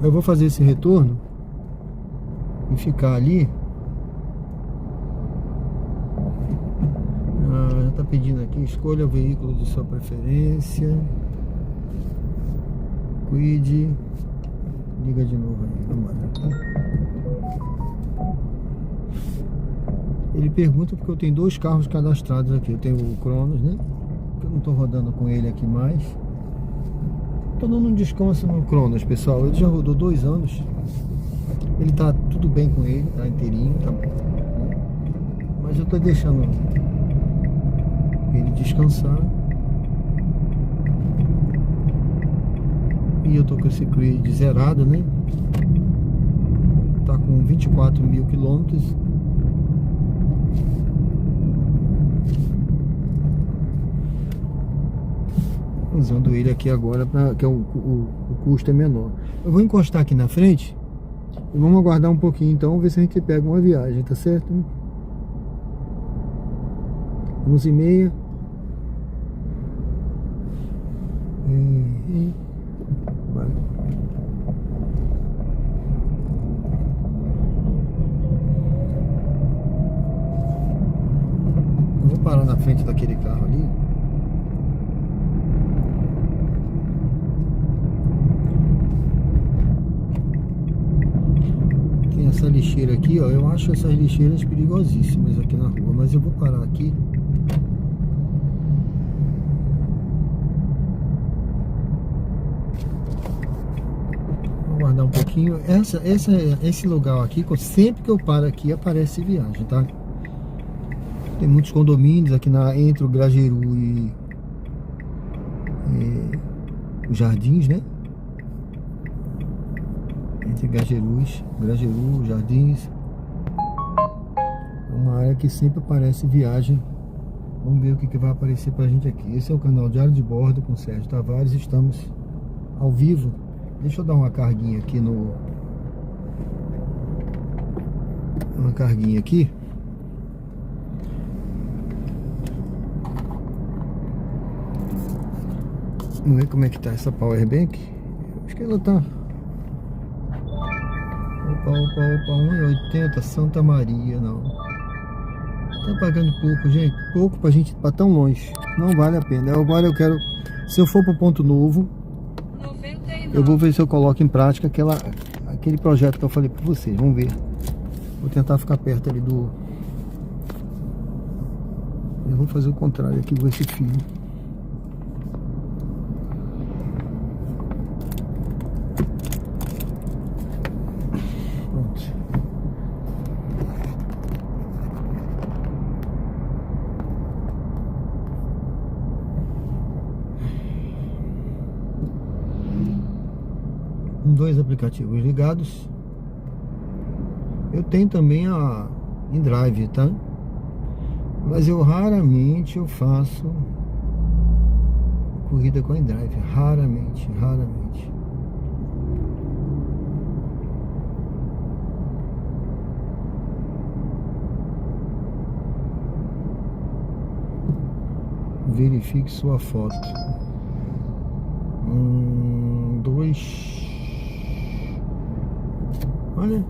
Eu vou fazer esse retorno e ficar ali. Já tá pedindo aqui: escolha o veículo de sua preferência. Cuide. Liga de novo aí, vamos lá. Ele pergunta porque eu tenho 2 carros cadastrados aqui. Eu tenho o Cronos, né? Que eu não tô rodando com ele aqui mais. Tô dando um descanso no Cronos, pessoal. Ele já rodou 2 anos. Ele tá tudo bem com ele, tá inteirinho, tá bom. Mas eu tô deixando ele descansar. E eu tô com esse Creed zerado, né? Tá com 24 mil quilômetros. Usando ele aqui agora, que o custo é menor. Eu vou encostar aqui na frente e vamos aguardar um pouquinho então, ver se a gente pega uma viagem, tá certo? 11h30. Vai. Eu vou parar na frente daquele carro ali. Tem essa lixeira aqui, ó. Eu acho essas lixeiras perigosíssimas aqui na rua, mas eu vou parar aqui. Vou guardar um pouquinho. Esse lugar aqui, sempre que eu paro aqui, aparece viagem, tá? Tem muitos condomínios aqui entre o Grajaú e os Jardins, né? Entre Grajaú, Jardins. É uma área que sempre aparece viagem. Vamos ver o que vai aparecer pra gente aqui. Esse é o canal Diário de Bordo com Sérgio Tavares. Estamos ao vivo. Deixa eu dar uma carguinha aqui uma carguinha aqui. Vamos ver como é que tá essa power bank. Acho que ela tá... Opa, 1,80, Santa Maria, não. Tá pagando pouco, gente. Pouco pra gente ir pra tão longe. Não vale a pena. Agora eu quero... Se eu for pro Ponto Novo, 99. eu vou ver se eu coloco em prática aquele projeto que eu falei pra vocês. Vamos ver. Vou tentar ficar perto ali do... Eu vou fazer o contrário aqui com esse fio. Dois aplicativos ligados. Eu tenho também a InDrive, tá? Mas eu raramente faço corrida com a InDrive. Raramente. Verifique sua foto. 2. Olha.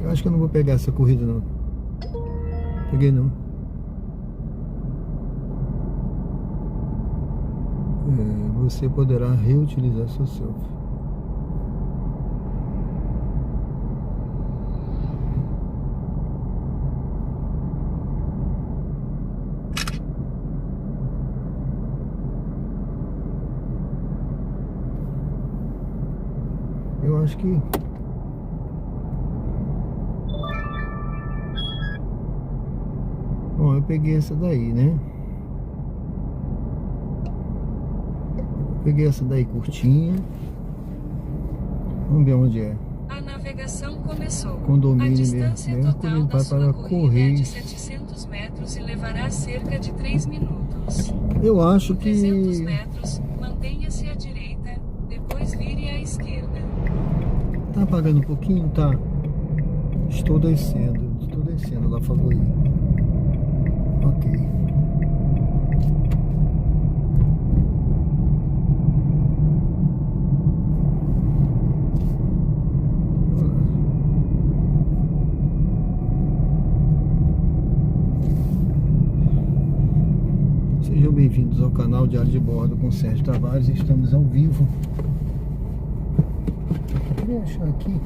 Eu acho que eu não vou pegar essa corrida não. Peguei não. Você poderá reutilizar seu selfie. Eu acho que bom, eu peguei essa daí, né? Peguei essa daí curtinha. Vamos ver onde é. A navegação começou. Condomínio a distância mesmo. total da Vai sua para corrida é Correios. de 700 metros e levará cerca de 3 minutos. Eu acho que 300 metros, mantenha-se à direita, depois vire à esquerda. tá apagando um pouquinho, tá? Estou descendo lá, favor. Ok. Sejam bem-vindos ao canal Diário de Bordo com Sérgio Tavares. Estamos ao vivo. Deixa eu achar aqui.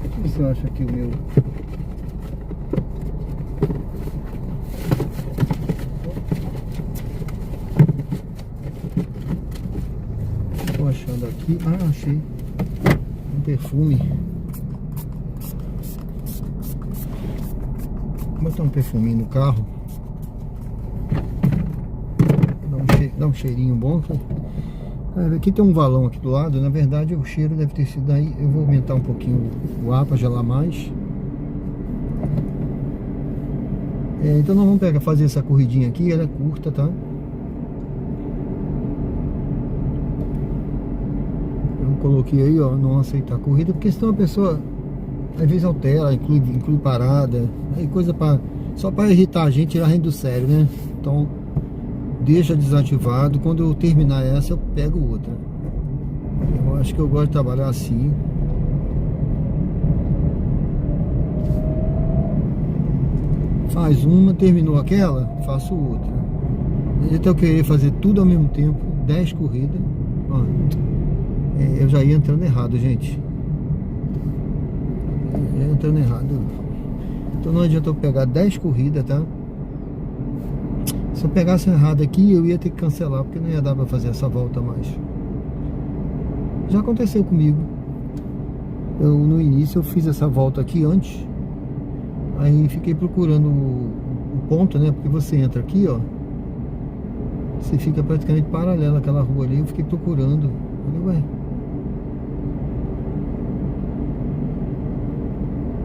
Deixa eu ver se eu acho aqui o meu. Estou achando aqui. Ah, achei. Um perfume. Vou botar um perfuminho no carro. Dá um cheirinho bom. Aqui tem um valão aqui do lado, na verdade o cheiro deve ter sido daí. Eu vou aumentar um pouquinho o ar para gelar mais. Então nós vamos fazer essa corridinha aqui, ela é curta, tá? Eu coloquei aí, ó, não aceitar corrida, porque senão a pessoa às vezes altera, inclui parada, aí coisa só para irritar a gente, tirar a gente do sério, né? Então deixa desativado, quando eu terminar essa eu pego outra. Eu acho que eu gosto de trabalhar assim. Faz uma, terminou aquela, faço outra. Então eu querer fazer tudo ao mesmo tempo, 10 corridas, ó, eu já ia entrando errado, gente. Entrando errado. Então não adianta eu pegar 10 corridas, tá? Se eu pegasse errado aqui, eu ia ter que cancelar, porque não ia dar pra fazer essa volta mais. Já aconteceu comigo. No início eu fiz essa volta aqui antes. Aí fiquei procurando o ponto, né? Porque você entra aqui, ó, você fica praticamente paralelo àquela rua ali. Eu fiquei procurando. Falei, ué,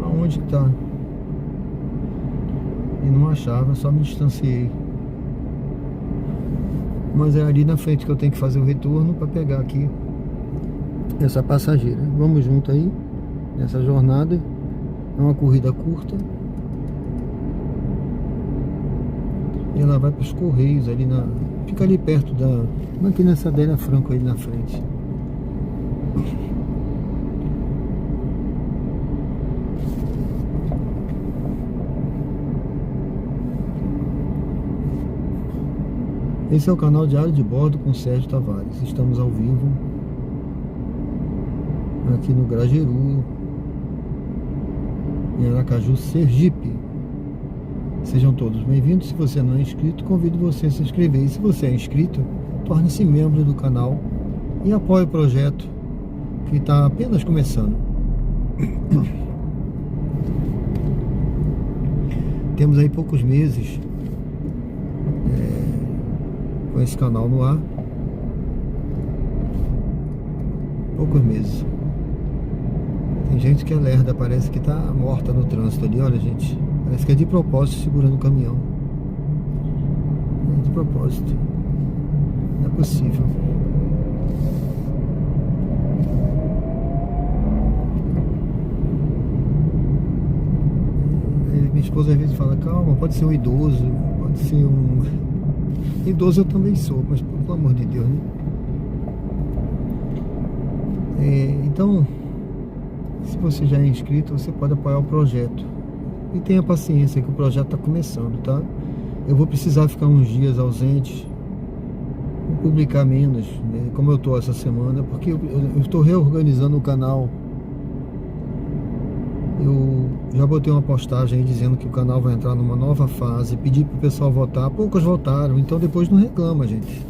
aonde que tá? E não achava, só me distanciei. Mas é ali na frente que eu tenho que fazer o retorno para pegar aqui essa passageira. Vamos junto aí nessa jornada. É uma corrida curta. E ela vai para os Correios ali fica ali perto da máquina Adélia Franco ali na frente. Esse é o canal Diário de Bordo com Sérgio Tavares. Estamos ao vivo aqui no Grajeru, em Aracaju, Sergipe. Sejam todos bem-vindos. Se você não é inscrito, convido você a se inscrever. E se você é inscrito, torne-se membro do canal e apoie o projeto que está apenas começando. Temos aí poucos meses com esse canal no ar. Poucos meses. Tem gente que é lerda, parece que tá morta no trânsito ali, olha, gente. Parece que é de propósito segurando o caminhão. É de propósito. Não é possível. Minha esposa às vezes fala, calma, pode ser um idoso, pode ser um... Idoso eu também sou, mas pelo amor de Deus, né? Então, se você já é inscrito, você pode apoiar o projeto. E tenha paciência que o projeto está começando, tá? Eu vou precisar ficar uns dias ausente, vou publicar menos, né, como eu estou essa semana, porque eu estou reorganizando o canal. Eu já botei uma postagem aí dizendo que o canal vai entrar numa nova fase, pedi pro pessoal votar, poucos votaram, então depois não reclama, gente.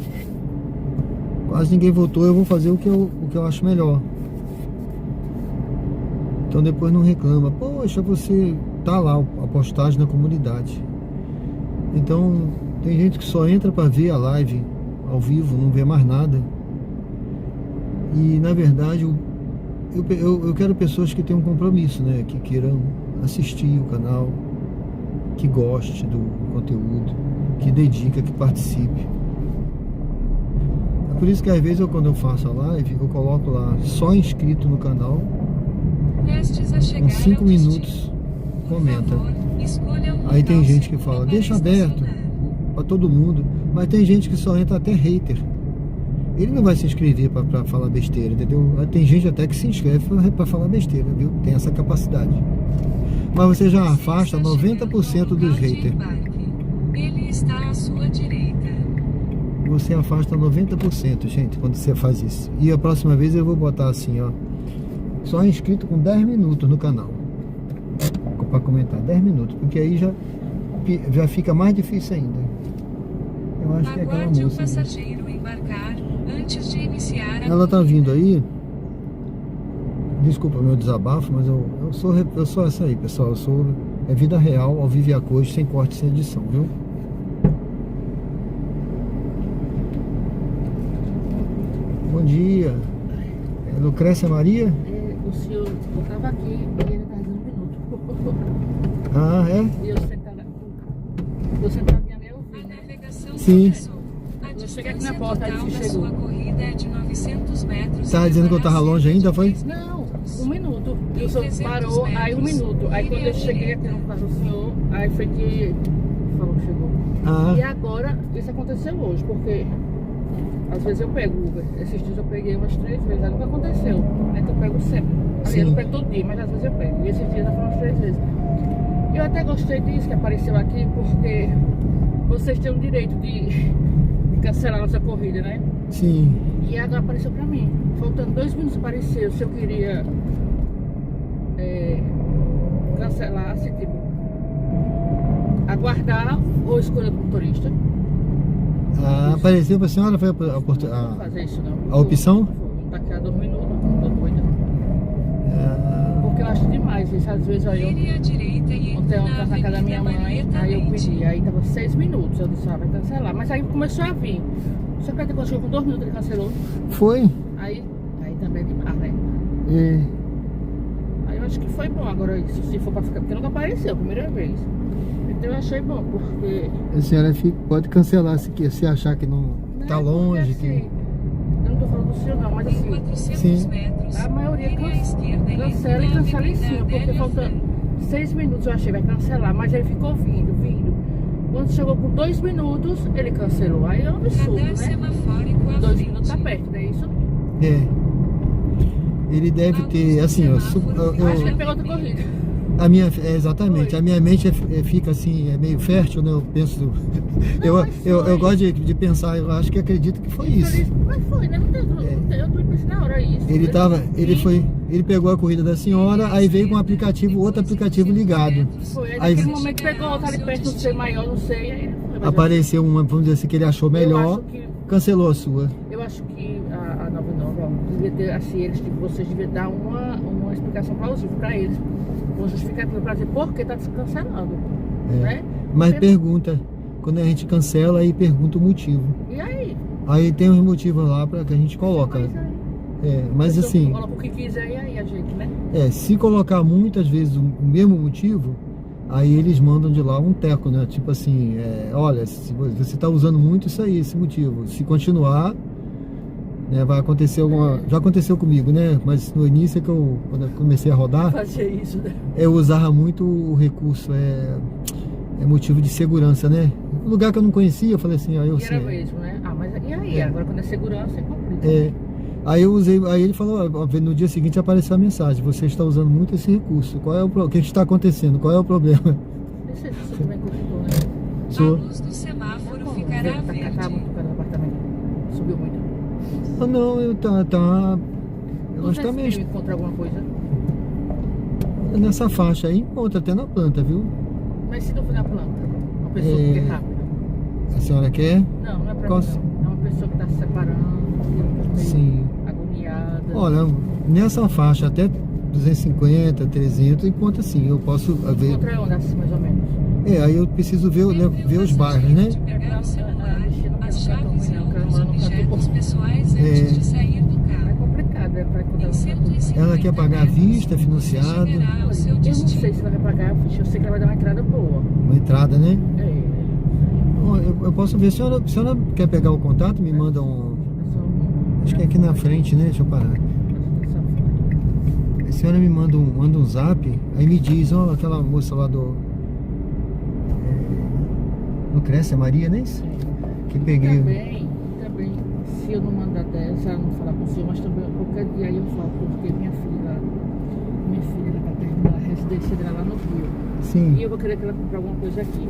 Quase ninguém votou, eu vou fazer o que eu acho melhor. Então depois não reclama, poxa, você tá lá a postagem na comunidade. Então tem gente que só entra para ver a live ao vivo, não vê mais nada. E na verdade eu quero pessoas que tenham compromisso, né? Que queiram assistir o canal, que goste do conteúdo, que dedica, que participe. É por isso que às vezes quando eu faço a live, eu coloco lá só inscrito no canal, com 5 minutos comenta. Aí tem gente que fala, deixa aberto para todo mundo, mas tem gente que só entra até hater. Ele não vai se inscrever para falar besteira, entendeu? Tem gente até que se inscreve para falar besteira, viu? Tem essa capacidade. Mas você já afasta 90% dos haters. Ele está à sua direita. Você afasta 90%, gente, quando você faz isso. E a próxima vez eu vou botar assim, ó, só inscrito com 10 minutos no canal para comentar, 10 minutos, porque aí já fica mais difícil ainda. Eu acho que é aquela Aguarde moça. o passageiro embarcar antes de iniciar a Ela tá vindo aí. Desculpa meu desabafo, mas eu sou essa aí, pessoal. É vida real, ao vivo e a cores, sem corte, sem edição, viu? dia. É Lucrécia Maria? O senhor, eu estava aqui e ele estava dando um minuto. Ah, é? E eu sentadinha meio A ouvindo. navegação Sim. começou. A Eu cheguei aqui distância na porta, aí total você da chegou. sua corrida é de 900 metros. Tava dizendo que eu tava longe ainda, foi? Não, um minuto. E o Em senhor 300 parou, aí um metros, minuto. Aí quando eu cheguei aqui no caso do senhor, aí foi que falou que chegou. Ah, E agora, isso aconteceu hoje, porque às vezes eu pego Uber. Esses dias eu peguei umas 3 vezes, aí nunca aconteceu. É que eu pego sempre. Sim. Eu não pego todo dia, mas às vezes eu pego. E esses dias já foram umas 3 vezes. Eu até gostei disso que apareceu aqui, porque vocês têm o direito de cancelar a nossa corrida, né? sim. E agora apareceu pra mim. Faltando 2 minutos apareceu se eu queria cancelar, se tipo aguardar ou escolher do motorista. Ah, apareceu pra senhora, foi Não vou fazer isso não. a opção? Vou daqui a 2 minutos, tô doida. Ah, Porque eu acho demais isso. Às vezes aí eu Vire à direita e ontem entre eu na casa da minha mãe, Marieta aí eu Leite. pedi, aí tava 6 minutos, eu disse, vai cancelar. Mas aí começou a vir. Só que quando chegou com 2 minutos ele cancelou. foi. Aí também é demais, né? É. Aí eu acho que foi bom agora isso, se for pra ficar, porque nunca apareceu a primeira vez. Então eu achei bom, porque A senhora pode cancelar se achar que não tá né, longe. porque, Que... assim, eu não tô falando do senhor não, mas Em assim, 400 Sim. metros, a maioria vire à esquerda e cancela e entre na cancela em cima, Avenida porque Adélia falta Franco. 6 minutos eu achei, vai cancelar, mas ele ficou vindo. Quando chegou com 2 minutos, ele cancelou. Aí é um absurdo, Radar né? semafórico à 2 frente. minutos tá perto, não é isso? É. Ele deve ter, assim, ó, Acho que ele pegou outra corrida. exatamente, Foi. a minha mente fica assim, é meio fértil, né? Eu penso, eu gosto de pensar, eu acho que acredito que foi isso. Mas foi, né? Eu tô pensando na hora isso. Ele pegou a corrida da senhora, aí veio com um aplicativo, outro aplicativo ligado. Foi, aí Aí- naquele momento pegou outra ali perto, não sei maior, não sei. Aí ele foi, mas Apareceu uma, vamos dizer assim, que ele achou melhor, cancelou a sua. Eu acho que a 99, ó, devia ter, assim, eles, tipo, vocês deviam dar uma explicação plausível pra eles. Uma justificativa pra dizer por que tá cancelando, É. né? Mas Porque- pergunta, quando a gente cancela, aí pergunta o motivo. E aí? Aí tem uns motivos lá para que a gente coloca. Pois é. Mas Então, assim, coloca o que quiser e aí a gente, né? se colocar muitas vezes o mesmo motivo, aí eles mandam de lá um teco, né? Tipo assim, olha, se você está usando muito isso aí, esse motivo. Se continuar, né, vai acontecer alguma... Já aconteceu comigo, né? Mas no início quando eu comecei a rodar, Fazer isso, né? eu usava muito o recurso, motivo de segurança, né? Um lugar que eu não conhecia, eu falei assim, E era sei. mesmo, né? Ah, mas e aí? Agora quando é segurança, é complica. Aí eu usei, aí ele falou, ó, no dia seguinte apareceu a mensagem, você está usando muito esse recurso, qual é o que está acontecendo, qual é o problema? Não sei se você também gostou, né? A Sou. luz do semáforo ficará Tá verde. muito caro no apartamento. Subiu muito. Ah, não, eu Você tá meio encontra alguma coisa? nessa faixa aí, encontra até na planta, viu? Mas se não for na planta, uma pessoa que é rápida. A senhora quer? Não, não é pra Qual- mim não. É uma pessoa que tá se separando, que tá meio Sim. agoniada. Olha, nessa faixa até 250, 300, enquanto assim, eu posso ver. Encontra onde, assim, mais ou menos? Aí eu preciso ver os bairros, né? De pegar o celular, as chaves e Não, outros não, não, objetos não. pessoais antes de sair do É carro. complicado, é pra encontrar Em 150 Ela quer pagar à vista, financiado, chegará ao seu Eu não sei destino. se ela vai pagar a ficha, eu sei que ela vai dar uma entrada boa. uma entrada, né? É. Ó, eu posso ver, a senhora quer pegar o contato, me manda acho que é aqui na frente, né? Deixa eu parar. A senhora me manda um zap, aí me diz, ó, aquela moça lá do Lucrécia Maria, né? Que peguei. Também, se eu não mandar dessa, ela não falar com o senhor, mas também qualquer dia aí eu falo, porque minha filha ela vai terminar a residência dela lá no Rio. Sim. E eu vou querer que ela compre alguma coisa aqui.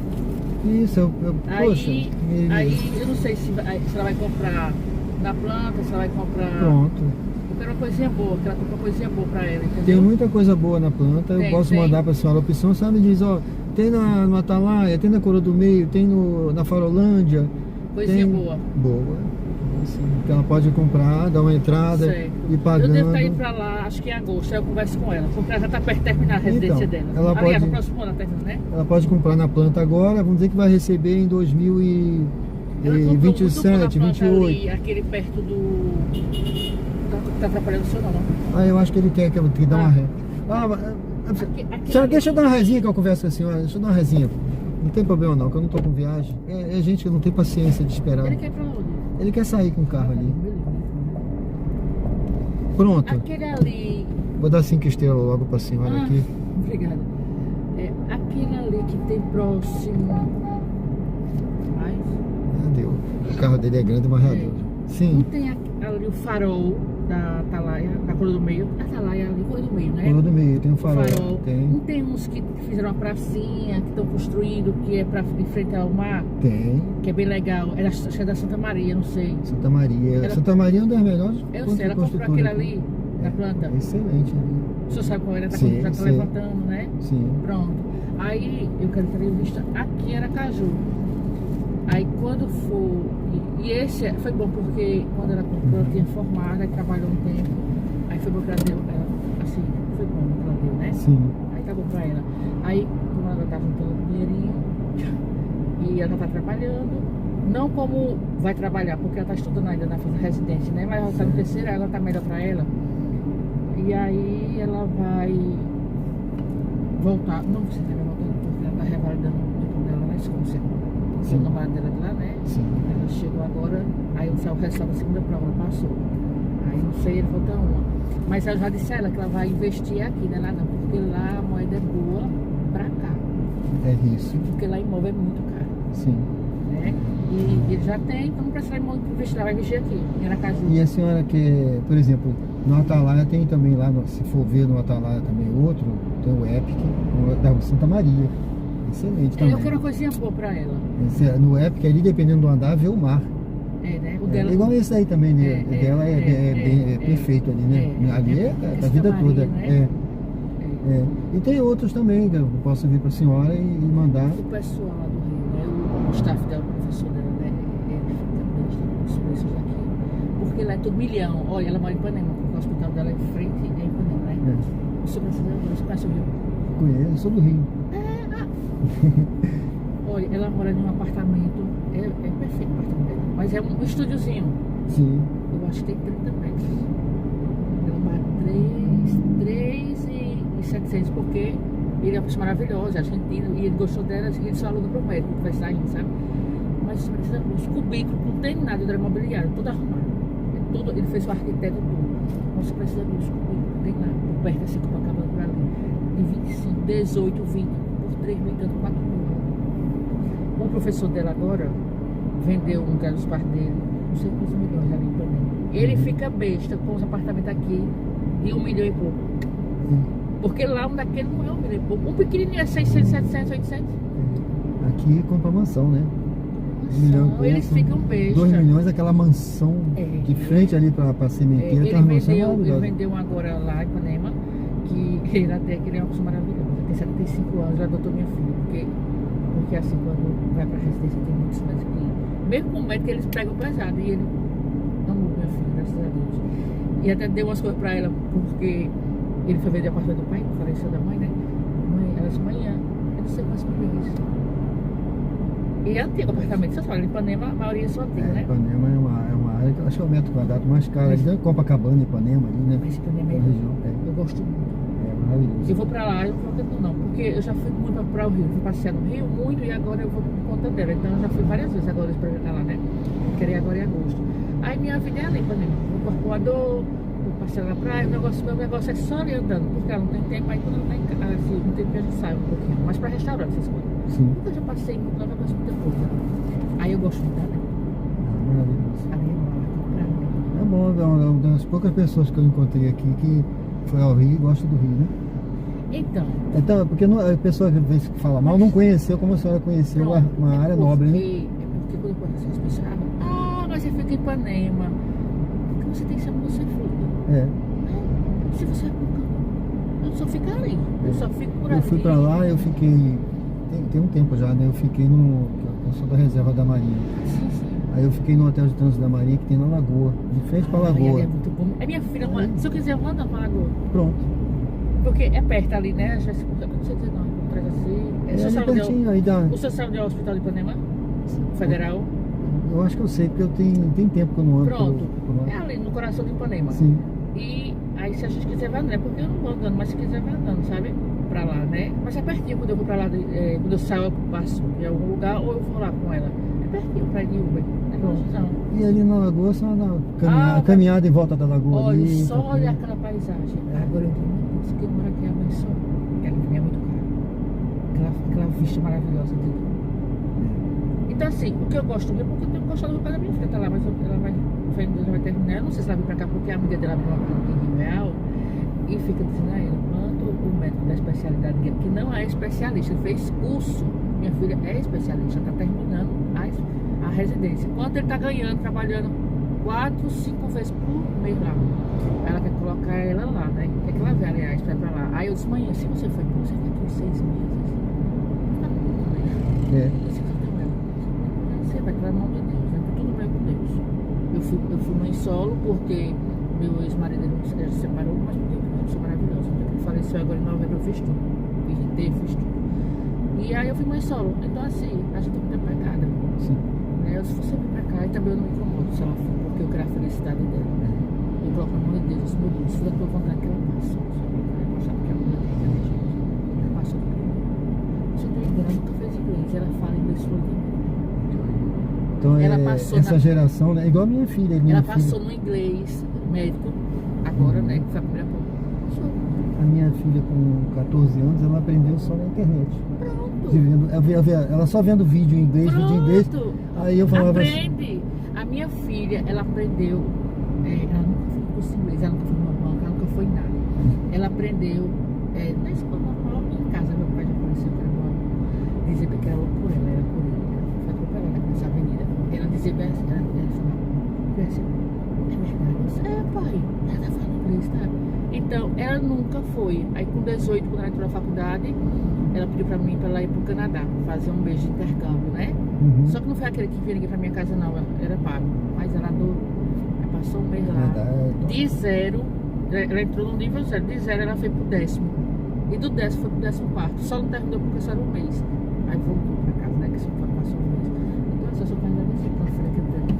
Isso, poxa. Aí eu não sei se ela vai comprar na planta, se ela vai comprar. Pronto. Eu quero uma coisinha boa, que ela compre uma coisinha boa pra ela, entendeu? Tem muita coisa boa na planta, eu posso mandar para a senhora a opção, a senhora me diz, ó, tem no Atalaia, tem na Coroa do Meio, tem na Farolândia. Coisinha tem... boa. Boa. Assim, que ela pode comprar, dar uma entrada Certo. e pagando. Eu devo estar indo pra lá, acho que em agosto, aí eu converso com ela, porque ela já tá perto de terminar a residência Então, dela. ela Aliás, pode- no próximo ano ela termina, né? Ela pode comprar na planta agora, vamos dizer que vai receber em Ela E comprou 27, muito pela planta 28. ali, aquele perto do... Tá atrapalhando o seu não. Ah, eu acho que ele quer que eu dar uma ré. Ah, mas... Senhora, deixa eu dar uma resinha que eu converso com a senhora. Deixa eu dar uma resinha. Não tem problema não, que eu não tô com viagem. É gente que não tem paciência de esperar. Ele quer ir pra onde? Ele quer sair com o carro ali. Pronto. Aquele ali... Vou dar 5 estrelas logo pra senhora aqui. Obrigada. Aquele ali que tem próximo... Ai, Deu. O carro dele é grande, mas já deu. não Sim. tem ali o farol da Atalaia, da cor do meio? Atalaia ali, cor do meio, né? Cor do meio, tem um farol. Não Tem. tem uns que fizeram uma pracinha, que estão construindo, que é pra de frente ao mar, Tem. que é bem legal. Acho que é da Santa Maria, não sei. Santa Maria. Ela- Santa Maria é uma das melhores Eu sei, ela comprou aquele ali, na planta. Excelente. O senhor sabe qual era? Tá Sim, já tá sim. levantando, né? Sim. Pronto. Aí eu quero ter vista aqui em Aracaju. Aí quando for. E esse foi bom porque quando ela comprou, ela tinha formado, aí trabalhou um tempo. Aí foi bom que ela deu. Ela, assim, foi bom que ela deu, né? Sim. Aí tá bom pra ela. Aí, como ela tá juntando dinheirinho e ela tá trabalhando, não como vai trabalhar, porque ela tá estudando ainda na residência, né? Mas ela tá no terceiro, ela tá melhor pra ela. E aí ela vai voltar, não precisa estar voltando, porque ela tá revalidando o diploma dela na Escócia. Sim. O namorado dela de lá, né? Sim. Ela chegou agora, aí o resultado da segunda prova, ela passou. Aí não sei, ele falta uma. Mas eu já disse a ela que ela vai investir aqui, né? Lá não, porque lá a moeda é boa pra cá. É isso. Porque lá imóvel é muito caro, Sim. né? E ele já tem, então não precisa muito investir, ela vai investir aqui, em Aracaju. E a senhora quer, por exemplo, no Atalaia tem também lá, se for ver no Atalaia também outro, tem o Epic, da Santa Maria. Excelente também. Eu quero uma coisinha boa pra ela. No Epic ali, dependendo do andar, vê o mar. É, né? O É dela. igual esse aí também, né? O dela é perfeito ali, né? Ali é a vida Santa toda. Maria, né? E tem outros também que eu posso vir para a senhora e mandar. O pessoal lá do Rio, né? O staff dela, o professor dela, né? Ele também está com os preços aqui. Porque lá é tudo milhão. Olha, ela mora em Ipanema, porque o hospital dela é em frente é em Ipanema, né? O senhor precisa, você conhece o Rio? Conheço, sou do Rio. Olha, ela mora em um apartamento, é perfeito o apartamento dela, mas é um estúdiozinho. Sim. Eu acho que tem 30 metros. Ela paga 3.700 porque ele é uma pessoa maravilhosa, argentino, e ele gostou dela, e ele só aluga pro médico que vai saindo, sabe? Mas precisa os cubículos, não tem nada de imobiliário, tudo arrumado. É tudo, ele fez o arquiteto tudo. Mas precisa dos cubículos, não tem nada. Por perto assim, Copacabana por ali. De 25, 18, 20, por 3 mil e tanto, 4 mil. O professor dela agora vendeu um lugar dos pais dele, não sei quantos milhões ali em Ipanema. Ele fica besta com os apartamentos aqui de 1 milhão e pouco. Porque lá um daquele não é 1 milhão e pouco. Um pequenininho é 600, 700, 800. Aqui compra mansão, né? 1 milhão e pouco. Eles ficam bestas. 2 milhões, aquela mansão de frente ali para sementeira. Ele tem uma mansão vendeu maravilhosa. um agora lá em Ipanema, que ele até que ele é uma pessoa maravilhosa. Ele tem 75 anos, já adotou minha filha. Porque assim, quando vai pra residência tem muitos médicos que, mesmo com o médico, eles pegam pesado. E ele amou minha filha, graças a Deus. E até deu umas coisas pra ela, porque ele foi vender a apartamento do pai, faleceu da mãe, né? Ela disse, mãe, eu não sei quantos milhões. E é antigo o apartamento, você fala, em Ipanema, a maioria são antigos, né? Ipanema é uma área que eu acho que é o metro quadrado mais caro. Ali dentro de Copacabana, Ipanema ali, né? Mas Ipanema Na região, eu gosto muito. É maravilhoso. Eu vou pra lá, eu não vou tanto não, porque eu já fui muito pra o Rio, fui passear no Rio muito e agora eu vou por conta dela. Então eu já fui várias vezes agora pra estar lá, né? Eu queria agora em agosto. Aí minha vida é ali, Ipanema. Vou pro Arpoador, vou passear na praia, meu negócio é só ali andando, porque ela não tem tempo, aí quando ela tá em casa, assim, não tem tempo a gente sai um pouquinho, mas pra restaurante, essas coisas. Sim. Eu já passei muito lá, já passei muita coisa. Aí eu gosto muito dela. Maravilhoso. Ali é É bom, é uma das poucas pessoas que eu encontrei aqui que foi ao Rio e gosta do Rio, né? Então, porque a pessoa que às vezes fala mal não conheceu como a senhora conheceu uma área nobre, né? É porque quando eu conheço as pessoas, mas você fica em Ipanema, porque você tem que saber onde você fica. Se você eu só fico ali, eu só fico por ali. Eu fui pra lá, eu fiquei, tem um tempo já, né? Eu fiquei eu sou da reserva da Marinha. Sim. Aí eu fiquei no hotel de trânsito da Marinha que tem na Lagoa, de frente pra Lagoa. É muito bom. É minha filha, se eu quiser eu mando pra Lagoa. Pronto. Porque é perto ali, né? Já se não sei dizer não, atrás assim. É ali pertinho, aí dá. O senhor sabe onde é o Hospital de Ipanema? Federal? Eu acho que eu sei, porque eu tem tempo que eu não ando. Pronto. por lá. É ali no coração de Ipanema. Sim. E aí se a gente quiser vai andando, é porque eu não vou andando, mas se quiser vai andando, sabe? Pra lá, né? Mas é pertinho quando eu vou pra lá, quando eu saio, eu passo em algum lugar ou eu vou lá com ela. É pertinho pra ir de Uber. É longe. E ali na lagoa, só na caminhada em volta da lagoa. Olha, ali, só tá olha tudo. aquela paisagem. Agora eu digo, isso que mora aqui abençoa. Aquela que é muito caro. Aquela vista maravilhosa dele. Então assim, o que eu gosto mesmo, porque eu tenho gostado do pai da minha filha, tá lá, mas ela vai, fé em Deus, ela vai terminar. Eu não sei se ela vem pra cá porque a amiga dela abriu uma clínica em Real e fica dizendo a ele, quando o médico da especialidade dele, que não é especialista, ele fez curso, minha filha é especialista, tá terminando a residência. Quanto ele tá ganhando, trabalhando 4, 5 vezes por mês lá. Ela quer colocar ela lá, né? Quer que ela vá, aliás, pra ir pra lá. Aí eu disse, manhã, se você for embora, você fica aqui 6 meses. É. Você vai pela mão de Deus, né? Tudo bem com Deus. Eu fui mãe solo porque meu ex-marido ele se separou, mas porque eu sou maravilhosa. Ele faleceu agora em novembro, eu fiz tudo. Fiz tudo. E aí eu fui mãe solo. Então assim, a gente é muito apegada. Sim. Né? Se você vir pra cá, e também eu não me incomodo se ela for, porque eu quero a felicidade dela. Eu coloco na mão de Deus, meu Deus, se for da tua vontade que ela passa. Eu quero passar porque a mulher tem que gente. Ela passou por mim. Você tem ideia, ela nunca fez inglês, ela fala inglês fluentemente. Então Ela passou essa na- geração, né? Igual a minha filha. Minha Ela filha, passou no inglês médico, agora, né? Que foi a primeira prova. Passou. A minha filha com 14 anos, ela aprendeu só na internet. Pronto. Ela só vendo vídeo em inglês, vídeo em inglês. Pronto. Aí eu falava assim, Aprende. A minha filha, ela aprendeu. Ela nunca foi no curso de inglês, ela nunca foi numa banca, ela nunca foi em nada. Ela aprendeu na escola normal, em casa, meu pai já conheceu que era normal. Dizia que era louco por ela, era por ele. Ela foi atropelada nessa avenida. Ela dizia bem assim, ela falava, bem assim, é verdade. Eu disse, pai, ela tá falando inglês, tá? Então, ela nunca foi. Aí com 18, quando ela entrou na faculdade, ela pediu pra mim pra ela ir pro Canadá, fazer um mês de intercâmbio, né? uhum. Só que não foi aquele que vinha ninguém pra minha casa, não. Era pago. Mas ela adorou. Ela passou um mês lá. Canadá, De 0, ela entrou no nível 0. De 0 ela foi pro 10º. E do 10º foi pro 14º. Só não terminou porque só era um mês. Aí voltou pra casa, né? Que só passou um mês. Então essa só faz pra frente dela.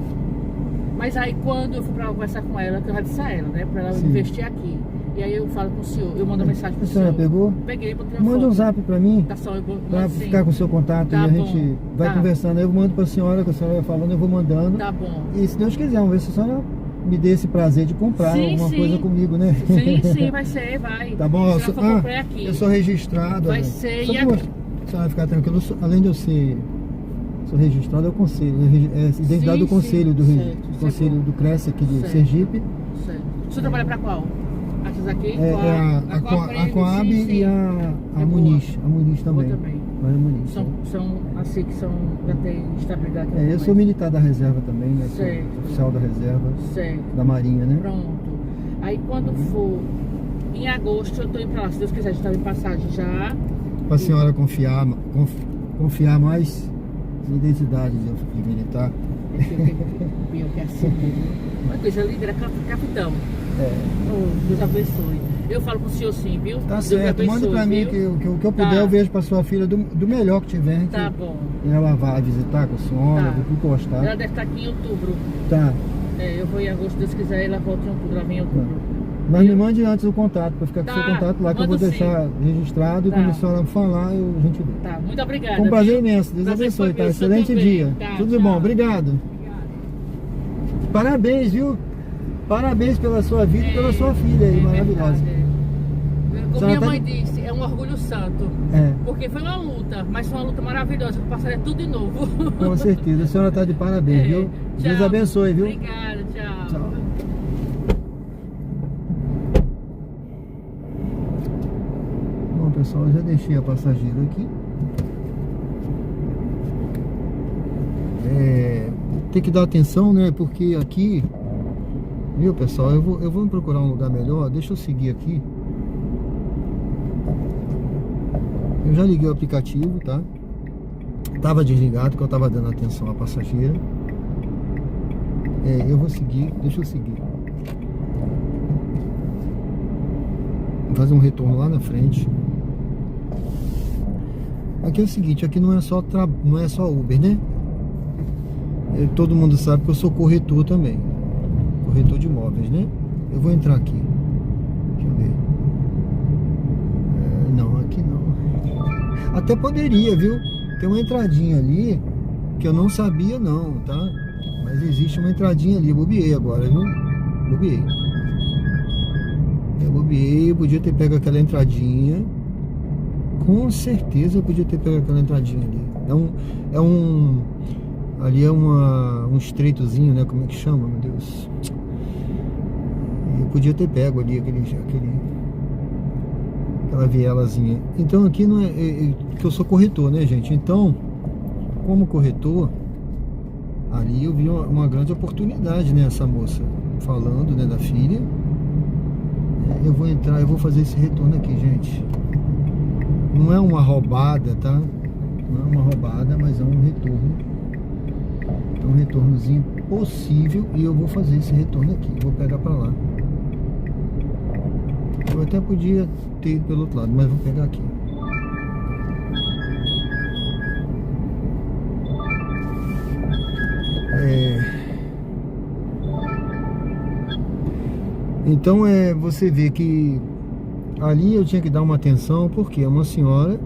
Mas aí quando eu fui pra conversar com ela, que eu já disse a ela, né? Pra ela Sim. investir aqui. E aí eu falo com o senhor, eu mando uma mensagem pro A senhora senhor. pegou? Peguei, botei uma Manda um foto. zap pra mim, Tá só, eu vou pra mando sim. ficar com o seu contato Tá e a bom. gente vai Tá. conversando. Eu mando pra senhora, que a senhora vai falando, eu vou mandando. Tá bom. E se Deus quiser, vamos ver se a senhora me dê esse prazer de comprar Sim, alguma sim. coisa comigo, né? Sim, vai ser, vai. Tá bom? Se ela for comprar aqui. Eu sou registrado. Vai olha. ser, Só e pra aqui? a senhora ficar tranquila, além de eu ser sou registrado, é o conselho, identidade do Sim, conselho, do certo, conselho certo. do Cresce aqui de Certo. Sergipe. Certo. Você trabalha pra qual? Essas aqui? A Coab e a Muniz. A Muniz também. Eu também. A Muniz. São assim que são, já tem estabilidade. Eu sou militar da reserva também, né? Sou Certo. oficial da reserva, Certo. da Marinha, né? Pronto. Aí quando for em agosto, eu tô indo pra lá. Se Deus quiser, a gente tá em passagem já. Para a senhora confiar mais na identidade de militar. É que eu tenho que assim mesmo. Uma coisa linda, era capitão. Oh, Deus abençoe. Eu falo com o senhor sim, viu? Tá Deus certo, abençoe, manda pra mim viu? que o que eu puder Tá. eu vejo pra sua filha do melhor que tiver. Tá que bom. ela vai visitar com a senhora, Tá. do que gostar. Ela deve estar aqui em outubro. Tá. Eu vou em agosto, se Deus quiser, ela volta em outubro, ela vem em outubro. Mas me mande antes o contato, pra ficar com o seu Tá, contato lá, que eu vou mando deixar registrado. E Tá. quando a senhora me falar, a gente vê. Tá, muito obrigada. Foi um prazer viu? imenso. Deus Prazer abençoe, foi tá? meu, Excelente também. dia. Tá, Tudo tchau. bom, obrigado. Parabéns, viu? Parabéns pela sua vida e pela sua filha aí, maravilhosa. Verdade, Como Senhora minha tá mãe de- disse, é um orgulho santo. É, Porque foi uma luta, mas foi uma luta maravilhosa. Eu passaria tudo de novo. com certeza. A senhora tá de parabéns, viu? Deus Tchau. abençoe, viu? Obrigada, tchau. Tchau. Bom, pessoal, eu já deixei a passageira aqui. Tem que dar atenção, né? Porque aqui, viu, pessoal? Eu vou procurar um lugar melhor. Deixa eu seguir aqui. Eu já liguei o aplicativo, tá? Tava desligado, porque eu tava dando atenção à passageira. Eu vou seguir, deixa eu seguir. Vou fazer um retorno lá na frente. Aqui é o seguinte, aqui não é só Uber, né? Todo mundo sabe que eu sou corretor também. Corretor de imóveis, né? Eu vou entrar aqui. Deixa eu ver. Não, aqui não. Até poderia, viu? Tem uma entradinha ali que eu não sabia não, tá? Mas existe uma entradinha ali. Eu bobeei agora, viu? Bobeei. Eu bobeei, eu podia ter pego aquela entradinha. Com certeza eu podia ter pego aquela entradinha ali. Ali é um estreitozinho, né? Como é que chama, meu Deus? Eu podia ter pego ali aquela vielazinha. Então aqui não é que eu sou corretor, né, gente? Então, como corretor, ali eu vi uma grande oportunidade, né? Essa moça falando, né, da filha. Eu vou entrar, eu vou fazer esse retorno aqui, gente. Não é uma roubada, tá? Não é uma roubada, mas é um retorno. É um retornozinho possível e eu vou fazer esse retorno aqui. Vou pegar pra lá. Eu até podia ter ido pelo outro lado, mas vou pegar aqui. Então você vê que ali eu tinha que dar uma atenção, porque é uma senhora,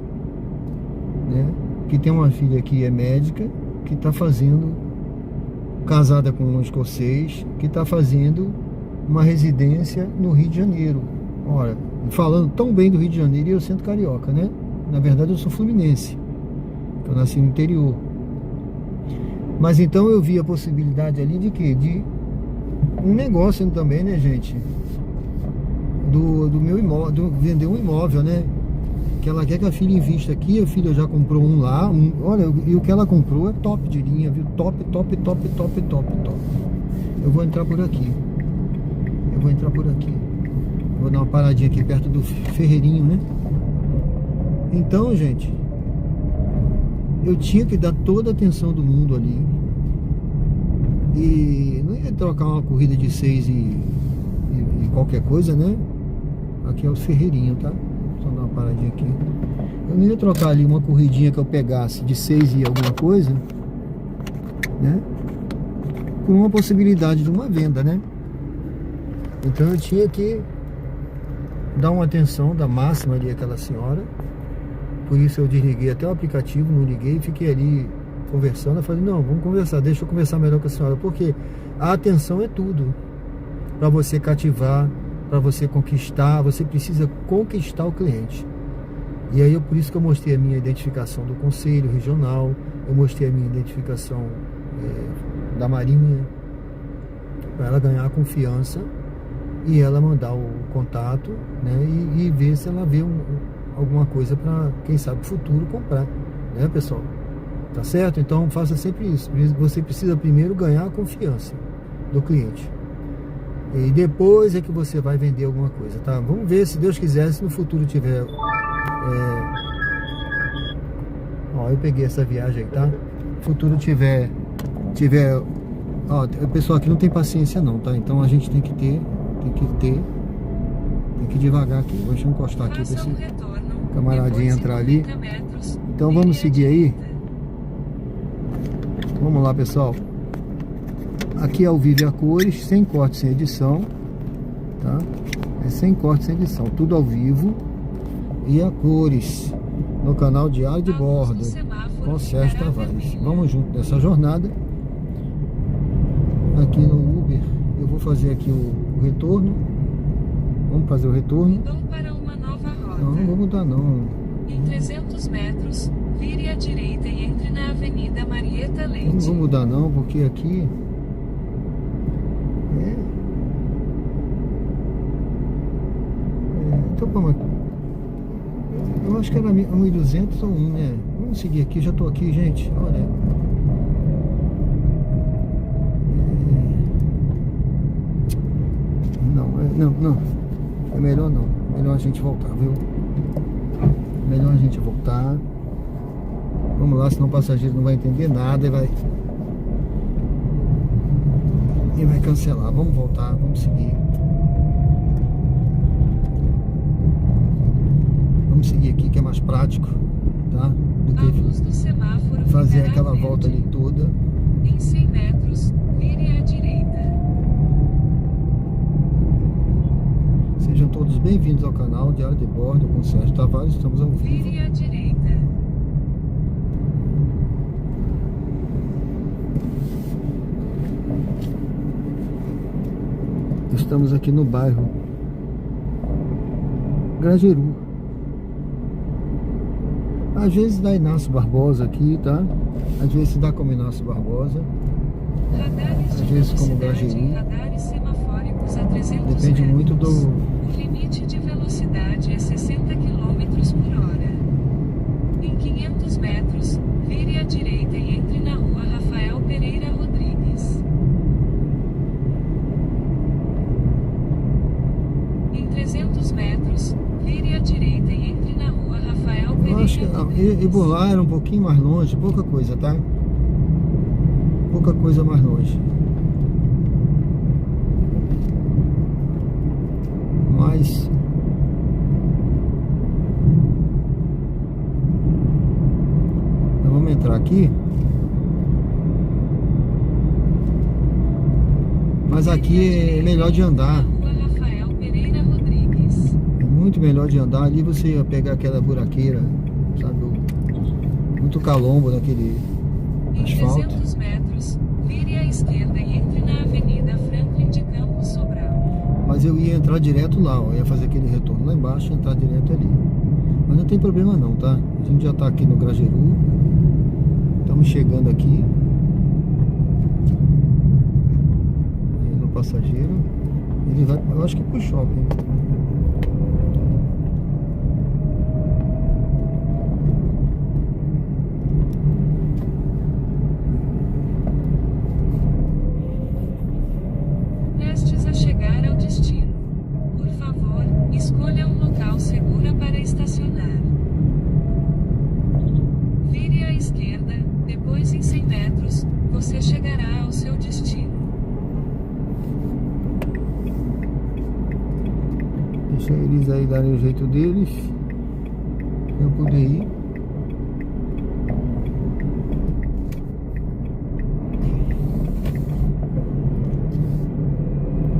né, que tem uma filha que é médica, que está fazendo, casada com um escocês, que está fazendo uma residência no Rio de Janeiro. Ora, falando tão bem do Rio de Janeiro, e eu sendo carioca, né? Na verdade eu sou fluminense, eu nasci no interior. Mas então eu vi a possibilidade ali de quê? De um negócio também, né, gente? Do meu imóvel, vender um imóvel, né? Que ela quer que a filha invista aqui, a filha já comprou um lá, olha, e o que ela comprou é top de linha, viu? Top. Eu vou entrar por aqui. Vou dar uma paradinha aqui perto do Ferreirinho, né? Então, gente, eu tinha que dar toda a atenção do mundo ali. E não ia trocar uma corrida de 6 e qualquer coisa, né? Aqui é o Ferreirinho, tá? Só dar uma paradinha aqui. Eu não ia trocar ali uma corridinha que eu pegasse de 6 e alguma coisa, né? Por uma possibilidade de uma venda, né? Então eu tinha que dar uma atenção da máxima ali àquela senhora. Por isso eu desliguei até o aplicativo, não liguei, fiquei ali conversando. Eu falei, não, vamos conversar, deixa eu conversar melhor com a senhora, porque a atenção é tudo. Para você cativar, para você conquistar, você precisa conquistar o cliente. E aí por isso que eu mostrei a minha identificação do Conselho Regional, eu mostrei a minha identificação da Marinha, para ela ganhar a confiança e ela mandar o contato, né, e ver se ela vê alguma coisa para, quem sabe, futuro comprar, né, pessoal? Tá certo? Então faça sempre isso. Você precisa primeiro ganhar a confiança do cliente. E depois é que você vai vender alguma coisa, tá? Vamos ver, se Deus quiser, se no futuro tiver... Ó, eu peguei essa viagem aí, tá? No futuro tiver... Ó, o pessoal aqui não tem paciência não, tá? Então a gente tem que devagar aqui. Deixa eu encostar aqui pra esse camaradinho entrar ali. Então vamos seguir aí. Vamos lá, pessoal. Aqui é o Vive a Cores, sem corte, sem edição, tá? É sem corte, sem edição, tudo ao vivo. E a cores no canal Diário de Bordo com Sérgio Tavares. Vamos junto nessa jornada. Aqui no Uber eu vou fazer aqui o retorno. Vamos fazer o retorno. Mudou para uma nova rota. Não vou mudar não. Em 300 metros, vire à direita e entre na Avenida Marieta Leite. Não vou mudar não, porque aqui então como eu acho que era 1.200 ou 1, né? Vamos seguir aqui, já tô aqui, gente. Olha. Não. É melhor não. Melhor a gente voltar, viu? Melhor a gente voltar. Vamos lá, senão o passageiro não vai entender nada e vai cancelar. Vamos voltar, vamos seguir. Vamos seguir aqui, que é mais prático, tá? Do que fazer aquela volta ali toda. Em Em 100 metros, vire à direita. Sejam todos bem-vindos ao canal Diário de Bordo com Sérgio Tavares. Estamos ao vivo. Vire à direita. Estamos aqui no bairro Grajeru. Às vezes dá Inácio Barbosa aqui, tá? Às vezes se dá como Inácio Barbosa. Radares de Às vezes como velocidade Grajeru. e radares semafóricos a 300 Depende metros. muito do... O limite de velocidade é 60 km por hora. Em 500 metros, vire à direita e entre na rua Rafael Pereira Rodrigues. Em 300 metros, vire à direita e entre na rua Rafael Eu acho Pereira que Rodrigues. e por lá era um pouquinho mais longe, pouca coisa, tá? Pouca coisa mais longe. Mas nós vamos entrar aqui. Mas aqui é melhor de andar. Rua Rafael Pereira Rodrigues. É muito melhor de andar. Ali você ia pegar aquela buraqueira, sabe? Muito calombo naquele Em asfalto. 300 metros, vire à esquerda e entre na Avenida Franklin de Campos Sobral. Mas eu ia entrar direto lá, ó. Eu ia fazer aquele retorno lá embaixo e entrar direto ali. Mas não tem problema não, tá? A gente já tá aqui no Grajeru. Estamos chegando aqui. Aí no passageiro. Ele vai, eu acho que pro shopping. Prestes a chegar ao destino. Por favor, escolha um local seguro para estacionar. Vire à esquerda, depois em 100 metros, você chegará ao seu destino. Deixa eles aí darem o jeito deles. Eu poder ir.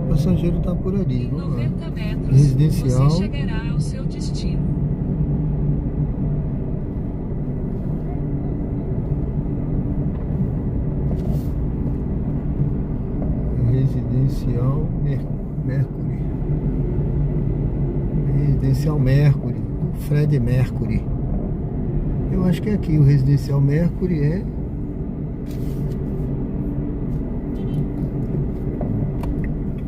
O passageiro tá por ali. Em Vamos lá. 90 metros, Residencial. você chegará ao seu destino. Residencial Mercury. Residencial Mercury. Fred Mercury. Eu acho que é aqui o Residencial Mercury é.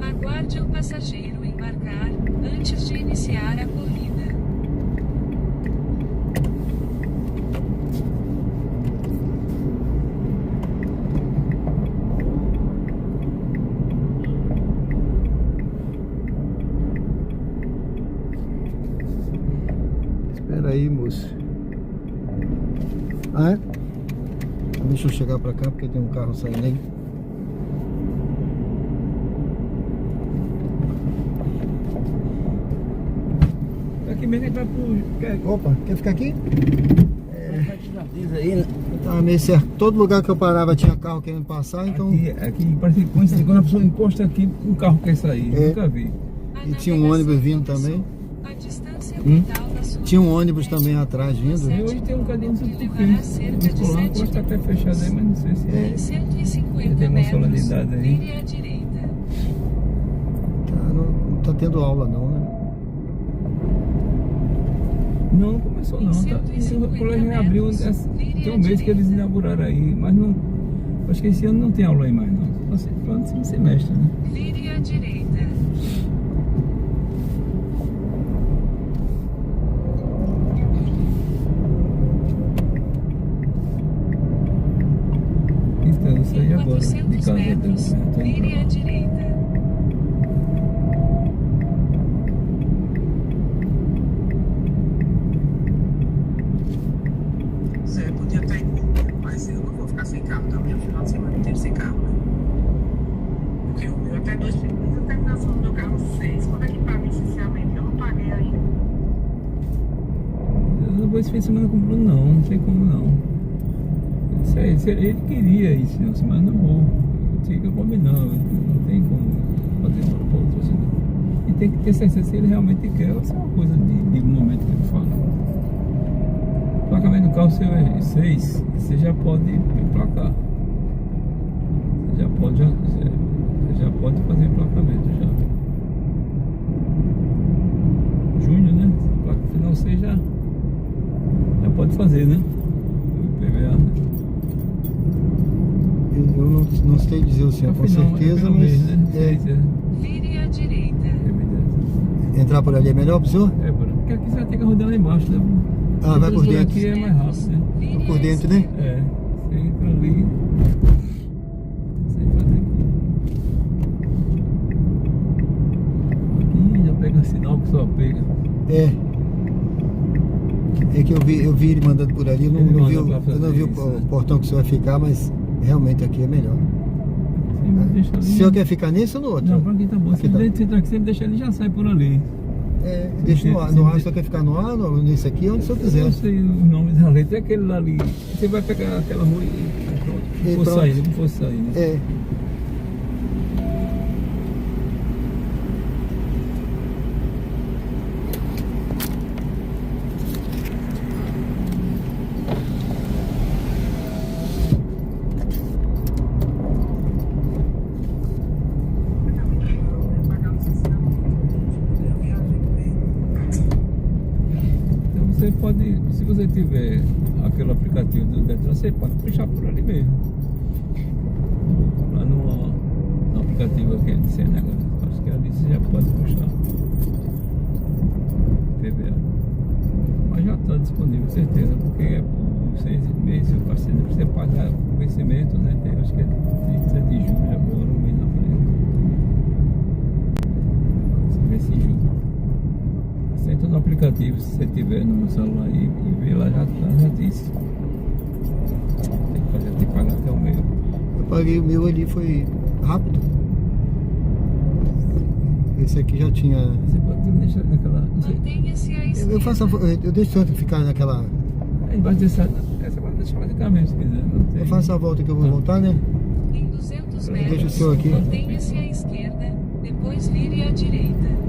Aguarde o passageiro embarcar antes de iniciar a corrida. Espera aí, moço. Ah, é? Deixa eu chegar pra cá porque tem um carro saindo aí. Aqui mesmo a gente vai pro. Opa, quer ficar aqui? Diz aí, né? Eu tava meio certo. Todo lugar que eu parava tinha carro querendo passar, então. Aqui parece que coincide, quando a pessoa encosta aqui, um carro quer sair. É. Nunca vi. A E tinha um ônibus vindo também. A distância total da sua Tinha um ônibus também atrás vindo. E hoje tem um cadinho de levará cerca de Nicolau, 7 pode estar até fechado aí, mas não sei se Em é. 150 Tem uma metros, solenidade aí. vire à direita. Tá, não tá tendo aula não, né? Não, não começou não. Tá, o colégio reabriu. Tem um mês que eles inauguraram aí, mas não. Acho que esse ano não tem aula aí mais não. Só no próximo semestre, né? Vire à direita. Então, eu saí Em agora de 400 casa. metros, vire à direita. Zé, podia estar em mas eu não vou ficar sem carro também, no final de semana inteiro sem carro, né? Porque o meu até 2 meses a terminação do meu carro 6. Quando é que paga essencialmente? Eu não paguei ainda. Eu não vou esse fim de semana com o Bruno não tem como não. Isso Ele queria isso, mas não vou. Fica combinando, não tem como fazer uma para outra assim. E tem que ter certeza se ele realmente quer, ou se é uma coisa de momento que ele fala. O placamento do carro seu é 6, você já pode emplacar. Você já pode fazer emplacamento já. Junho, né? Placa final 6 já pode fazer, né? O PVA, né? Eu não sei dizer o senhor com certeza, mas Vire à direita. entrar por ali é melhor pro senhor? É, porque aqui você vai ter que rodar lá embaixo, né? Ah, vai por dentro. Aqui é mais rápido, né? Vai por dentro, né? É, você entra ali. Você faz aqui já pega sinal que só pega. É que eu vi ele mandando por ali, eu não vi o portão que o senhor vai ficar, mas realmente aqui é melhor. O senhor quer ficar nesse ou no outro? Não, pra aqui tá bom. Aqui tá. Você entra aqui, sempre deixa ele já sai por ali. Deixa no ar. No ar, o senhor quer ficar no ar, nesse aqui, onde o senhor quiser. Eu não sei o nome da letra, é aquele lá ali. Você vai pegar aquela rua e pronto. Não for sair, não for sair, né? Você pode, se você tiver aquele aplicativo do Detran, você pode puxar por ali mesmo. Lá no aplicativo aquele de CNH, acho que ali você já pode puxar PVA. Mas já está disponível, certeza, porque é por 6 meses o parceiro precisa pagar o vencimento, né? Acho que é 30 de julho agora, um mês na frente. Você vence em julho. Entra no aplicativo, se você tiver no celular aí e vê lá, já disse. Tem que pagar até o meu. Eu paguei o meu ali, foi rápido. Esse aqui já tinha. Você pode deixar naquela. Mantenha-se à esquerda. Eu deixo tanto ficar naquela. Aí embaixo dessa. Essa pode deixar mais de cá mesmo se quiser. Não tem. Eu faço a volta que eu vou voltar, né? Em 200 Deixa o metros, senhor aqui. mantenha-se à esquerda, depois vire à direita.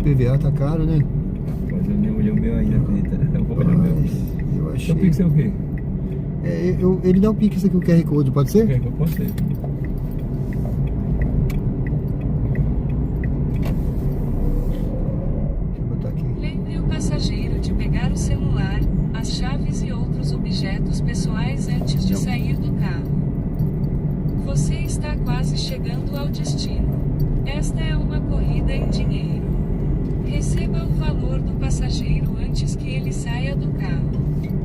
PVA tá caro, né? Mas eu nem olhei o meu ainda, acredita? Eu vou olhar o meu. Eu achei. Seu Pix é o quê? Ele dá o Pix aqui, o QR Code, pode ser? Pode ser. Deixa eu botar aqui. Lembre o passageiro de pegar o celular, as chaves e outros objetos pessoais antes de sair do carro. Você está quase chegando ao destino. Esta é uma corrida em dinheiro. Receba o valor do passageiro antes que ele saia do carro.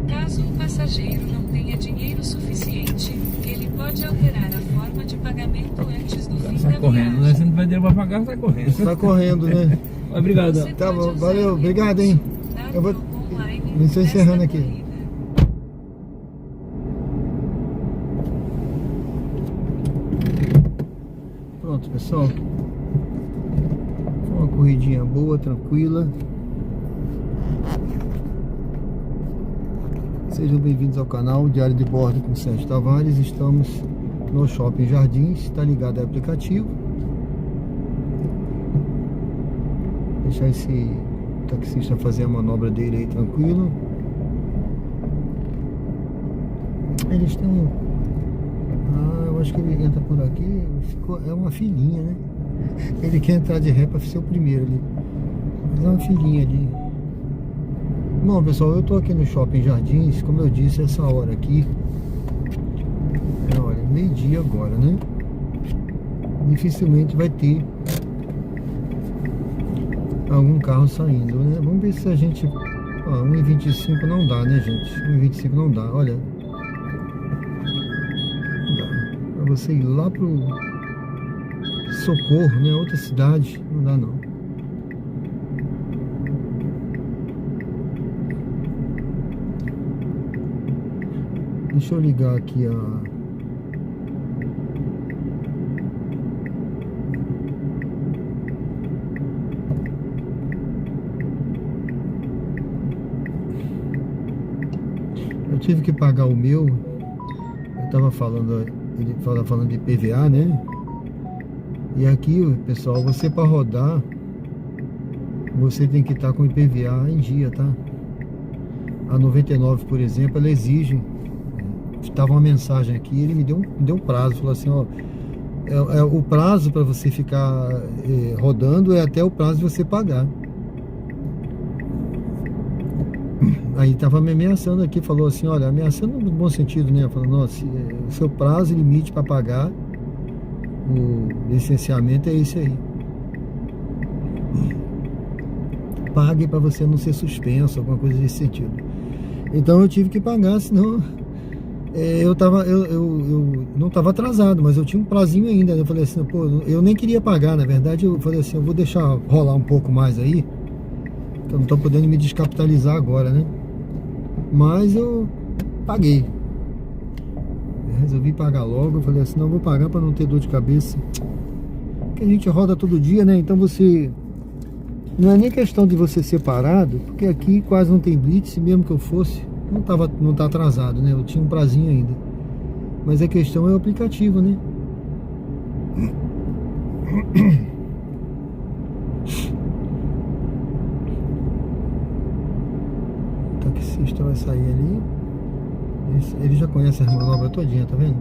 Caso o passageiro não tenha dinheiro suficiente, ele pode alterar a forma de pagamento antes do fim da Sai correndo, né? viagem. Você não vai ter pra pagar, sai correndo. Tá correndo, né? Obrigado. Você Tá pode bom, usar valeu, o obrigado, hein? recurso Eu vou- da online eu estou desta encerrando aqui. corrida. Pronto, pessoal. Foi uma corridinha boa, tranquila. Sejam bem-vindos ao canal Diário de Bordo com Sérgio Tavares. Estamos no Shopping Jardins, está ligado ao aplicativo. Deixar esse taxista fazer a manobra dele aí tranquilo. Eles têm um... eu acho que ele entra por aqui. É uma filinha, né? Ele quer entrar de ré para ser o primeiro ali. Mas é uma filinha ali. Bom, pessoal, eu tô aqui no Shopping Jardins. Como eu disse, essa hora aqui, olha, meio-dia agora, né? Dificilmente vai ter algum carro saindo, né? Vamos ver se a gente... 1,25 não dá, né, gente? 1,25 não dá, olha. Não dá. Pra você ir lá pro Socorro, né? Outra cidade, não dá não. Deixa eu ligar aqui a... Eu tive que pagar o meu. Eu tava falando, ele tava falando de IPVA, né? E aqui, pessoal, você para rodar, você tem que estar com o IPVA em dia, tá? A 99, por exemplo, ela exige. Estava uma mensagem aqui, ele me deu um prazo, falou assim, ó, o prazo para você ficar rodando é até o prazo de você pagar. Aí tava me ameaçando aqui, falou assim, olha, ameaçando no bom sentido, né? Falando, nossa, o seu prazo limite para pagar o licenciamento é esse aí. Pague para você não ser suspenso, alguma coisa desse sentido. Então eu tive que pagar, senão eu não estava atrasado, mas eu tinha um prazinho ainda. Eu falei assim, pô, eu nem queria pagar, na verdade. Eu falei assim, eu vou deixar rolar um pouco mais aí, que eu não estou podendo me descapitalizar agora, né? Mas eu paguei. Eu resolvi pagar logo. Eu falei assim, não, vou pagar para não ter dor de cabeça, porque a gente roda todo dia, né? Então você... Não é nem questão de você ser parado, porque aqui quase não tem blitz. Mesmo que eu fosse, não tá atrasado, né? Eu tinha um prazinho ainda. Mas a questão é o aplicativo, né? O taxista vai sair ali. Ele já conhece a manobra todinha, tá vendo?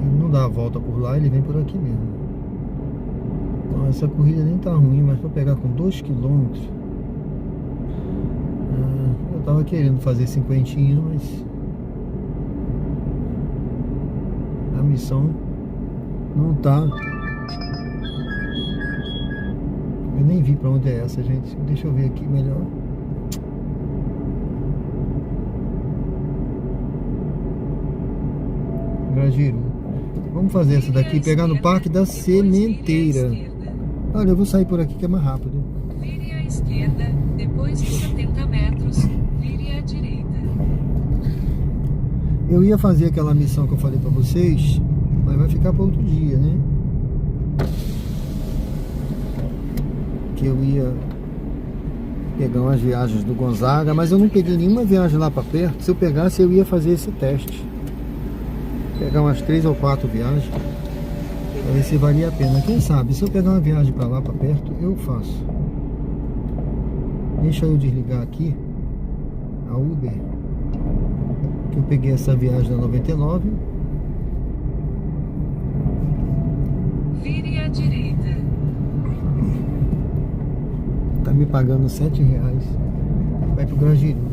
Ele não dá a volta por lá, ele vem por aqui mesmo. Então, essa corrida nem tá ruim, mas para pegar com 2 km, eu tava querendo fazer 50, mas a missão não tá. Eu nem vi para onde é essa, gente. Deixa eu ver aqui melhor. Grajiru. Vamos fazer essa daqui, pegar no Parque da Sementeira. Olha, eu vou sair por aqui que é mais rápido. Vire à esquerda, depois de 70 metros, vire à direita. Eu ia fazer aquela missão que eu falei pra vocês, mas vai ficar para outro dia, né? Que eu ia pegar umas viagens do Gonzaga, mas eu não peguei nenhuma viagem lá pra perto. Se eu pegasse, eu ia fazer esse teste. Pegar umas 3 ou 4 viagens, pra ver se valia a pena. Quem sabe, se eu pegar uma viagem pra lá, pra perto, eu faço. Deixa eu desligar aqui a Uber, que eu peguei essa viagem da 99. Vire à direita. Tá me pagando R$7. Vai pro Grajiru.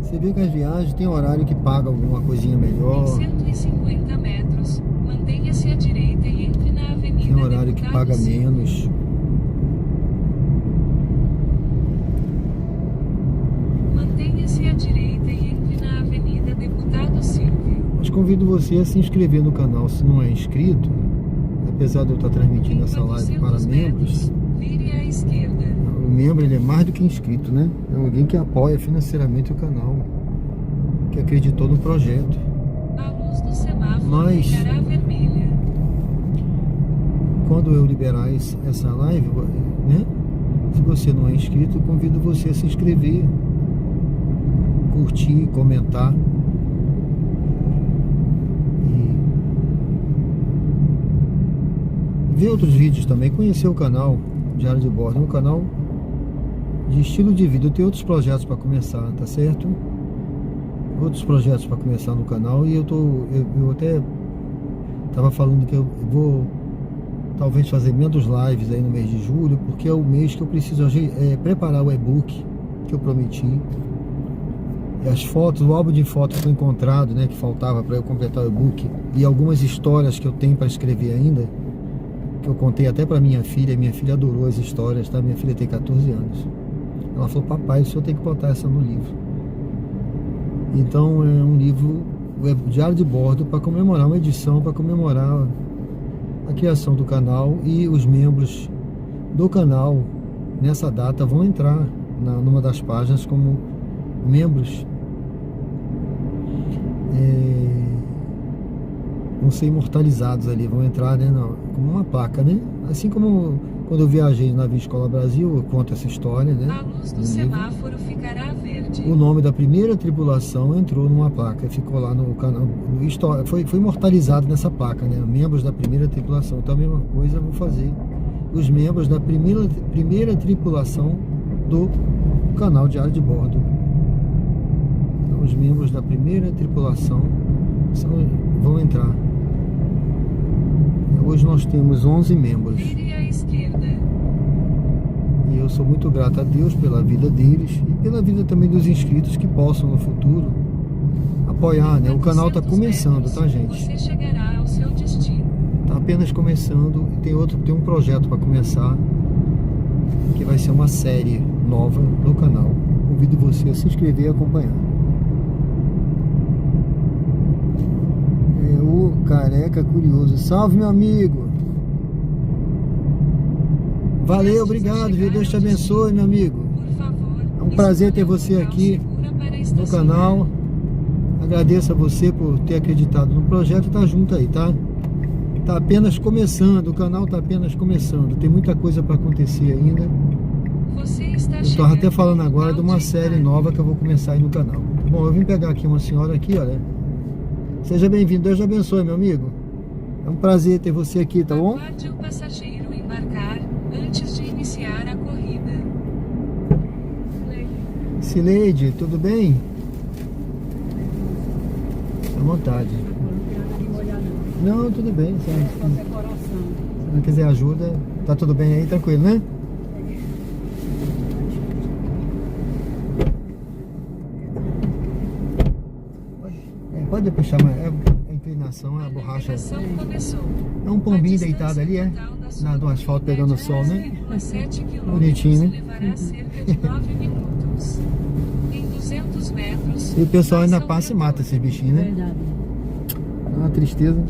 Você vê que as viagens tem horário que paga alguma coisinha melhor. Em 150 metros, mantenha-se à direita e entre na avenida. Tem horário que paga menos. Mantenha-se à direita e entre na avenida Deputado Silvio. Mas convido você a se inscrever no canal se não é inscrito. Apesar de eu estar transmitindo essa live para membros, vire à esquerda. o membro ele é mais do que inscrito, né? É alguém que apoia financeiramente o canal, que acreditou no projeto. A luz do semáforo Mas ficará vermelha. quando eu liberar essa live, né? Se você não é inscrito, eu convido você a se inscrever, curtir, comentar. E ver outros vídeos também, conhecer o canal Diário de Bordo, um canal de estilo de vida. Eu tenho outros projetos para começar, tá certo? Outros projetos para começar no canal, e eu até tava falando que eu vou talvez fazer menos lives aí no mês de julho, porque é o mês que eu preciso preparar o e-book que eu prometi. E as fotos, o álbum de fotos foi encontrado, né, que faltava para eu completar o e-book, e algumas histórias que eu tenho para escrever ainda, que eu contei até para minha filha adorou as histórias, tá? Minha filha tem 14 anos. Ela falou, papai, o senhor tem que botar essa no livro. Então é um livro, o Diário de Bordo, para comemorar uma edição, para comemorar a criação do canal, e os membros do canal nessa data vão entrar numa das páginas como membros vão ser imortalizados ali, vão entrar, né, como uma placa, né? Assim como quando eu viajei no navio Escola Brasil, eu conto essa história, né? A luz do semáforo ficará verde. O nome da primeira tripulação entrou numa placa, ficou lá no canal, foi imortalizado nessa placa, né? Membros da primeira tripulação. Então a mesma coisa eu vou fazer. Os membros da primeira tripulação do canal Diário de Bordo. Então, os membros da primeira tripulação vão entrar. Hoje nós temos 11 membros. Vire à esquerda. E eu sou muito grato a Deus pela vida deles e pela vida também dos inscritos que possam no futuro apoiar, né? O canal está começando, tá, gente? Você chegará ao seu destino. Está apenas começando e tem um projeto para começar, que vai ser uma série nova no canal. Convido você a se inscrever e acompanhar. O Careca Curioso. Salve, meu amigo! Valeu, obrigado, viu? Deus te abençoe, meu amigo. Por favor, É um prazer ter você aqui no canal. Agradeço a você por ter acreditado no projeto e tá junto aí, tá? Tá apenas começando, o canal tá apenas começando. Tem muita coisa para acontecer ainda. Você está Eu estou até falando agora de uma série nova que eu vou começar aí no canal. Bom, eu vim pegar aqui uma senhora aqui, olha. Seja bem-vindo, Deus te abençoe, meu amigo. É um prazer ter você aqui, tá bom? Aguarde o passageiro embarcar antes de iniciar a corrida. Sileide, tudo bem? À vontade. Não, tudo bem. Se não quiser ajuda, tá tudo bem aí, tranquilo, né? Pode puxar, mas a inclinação, a borracha. É um pombinho deitado ali, é? No asfalto pegando o sol, né? Bonitinho, né? Levará cerca de 9 minutos. Em 200 metros. E o pessoal ainda passa e mata esses bichinhos, né? Verdade. É uma tristeza.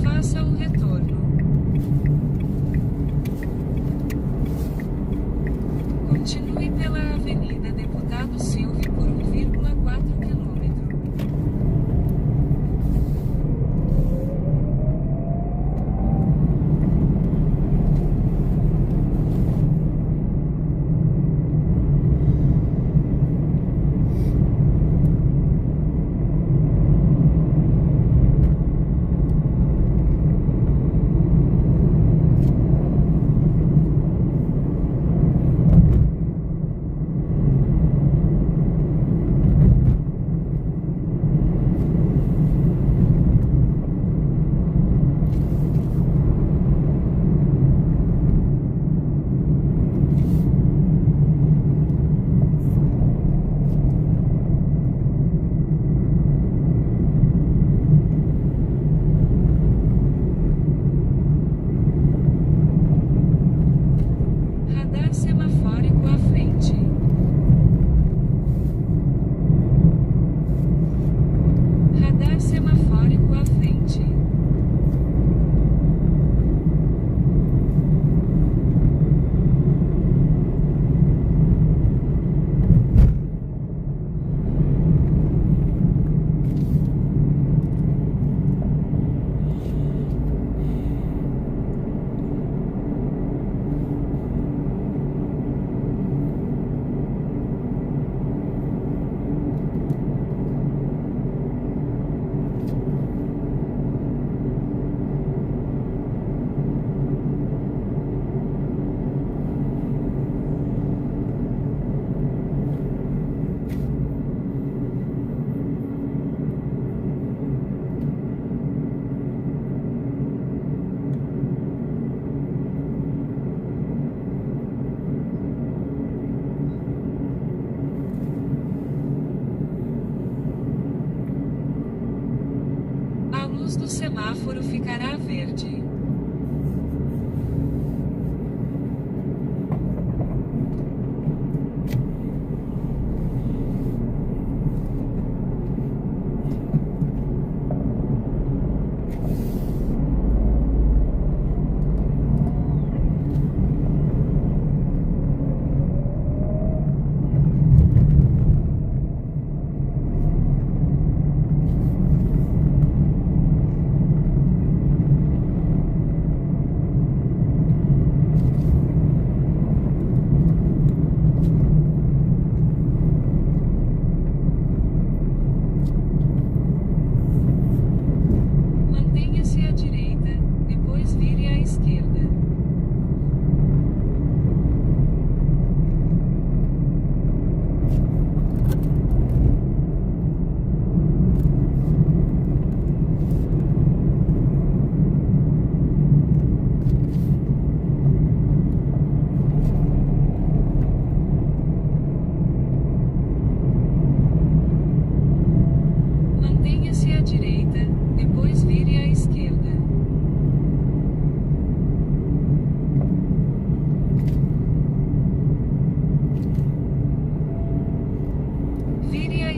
Faça o retorno. Continue pela Avenida Deputado Silvio por 1,4 quilômetro. Radar semafórico à frente. Radar semafórico à frente. A luz do semáforo ficará verde.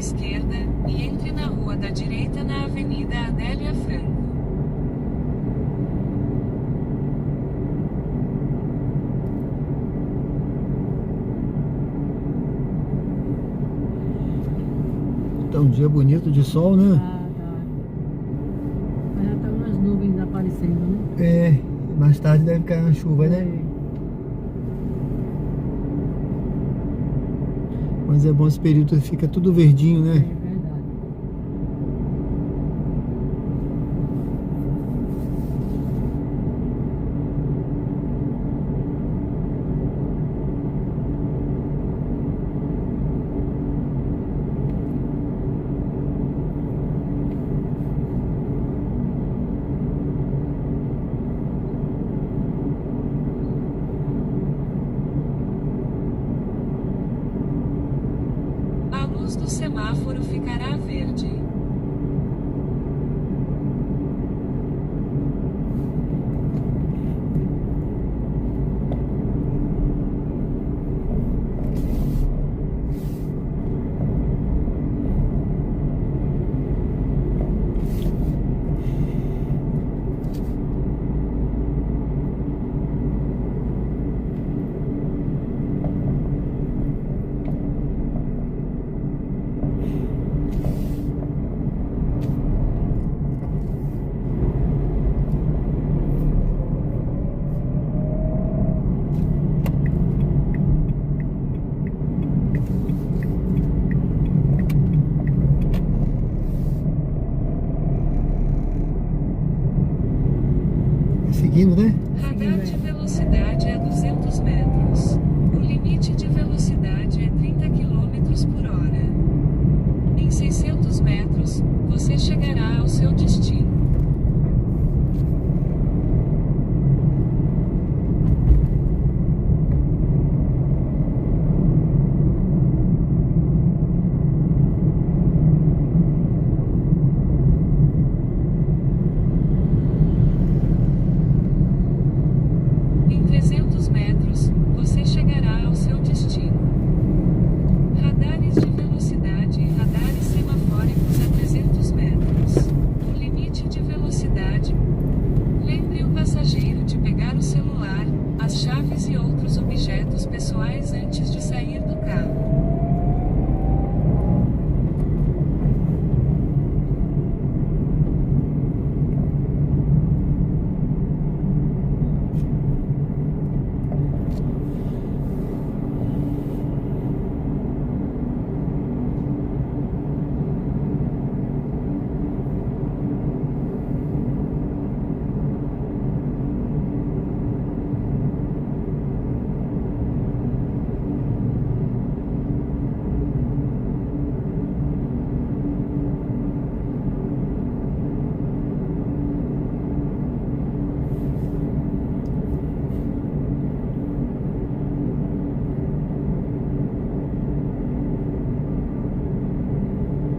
esquerda e entre na rua da direita na Avenida Adélia Franco. Tá um dia bonito de sol, né? Tá. Mas já tá umas nuvens aparecendo, né? É, mais tarde deve cair uma chuva, né? Mas é bom esse período, fica tudo verdinho, né? É verdade. A luz do semáforo ficará verde. Seguindo, né? Radar de velocidade é 200 metros. O limite de velocidade é 30 km por hora. Em 600 metros, você chegará ao seu destino. Em 300 metros, você chegará ao seu destino. Radares de velocidade e radares semafóricos a 300 metros. O limite de velocidade. Lembre o passageiro de pegar o celular, as chaves e outros objetos pessoais antes de sair do carro.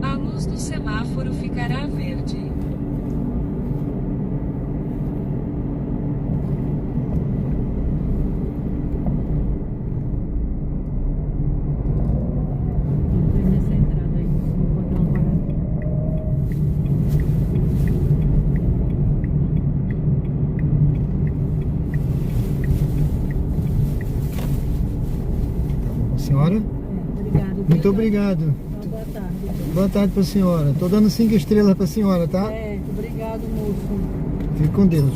A luz do semáforo ficará verde. Entrei nessa entrada aí. Vou botar uma parada. Senhora? Obrigado. Muito obrigado. Então, boa tarde. Boa tarde pra senhora. Tô dando 5 estrelas pra senhora, tá? Obrigado, moço. Fique com Deus.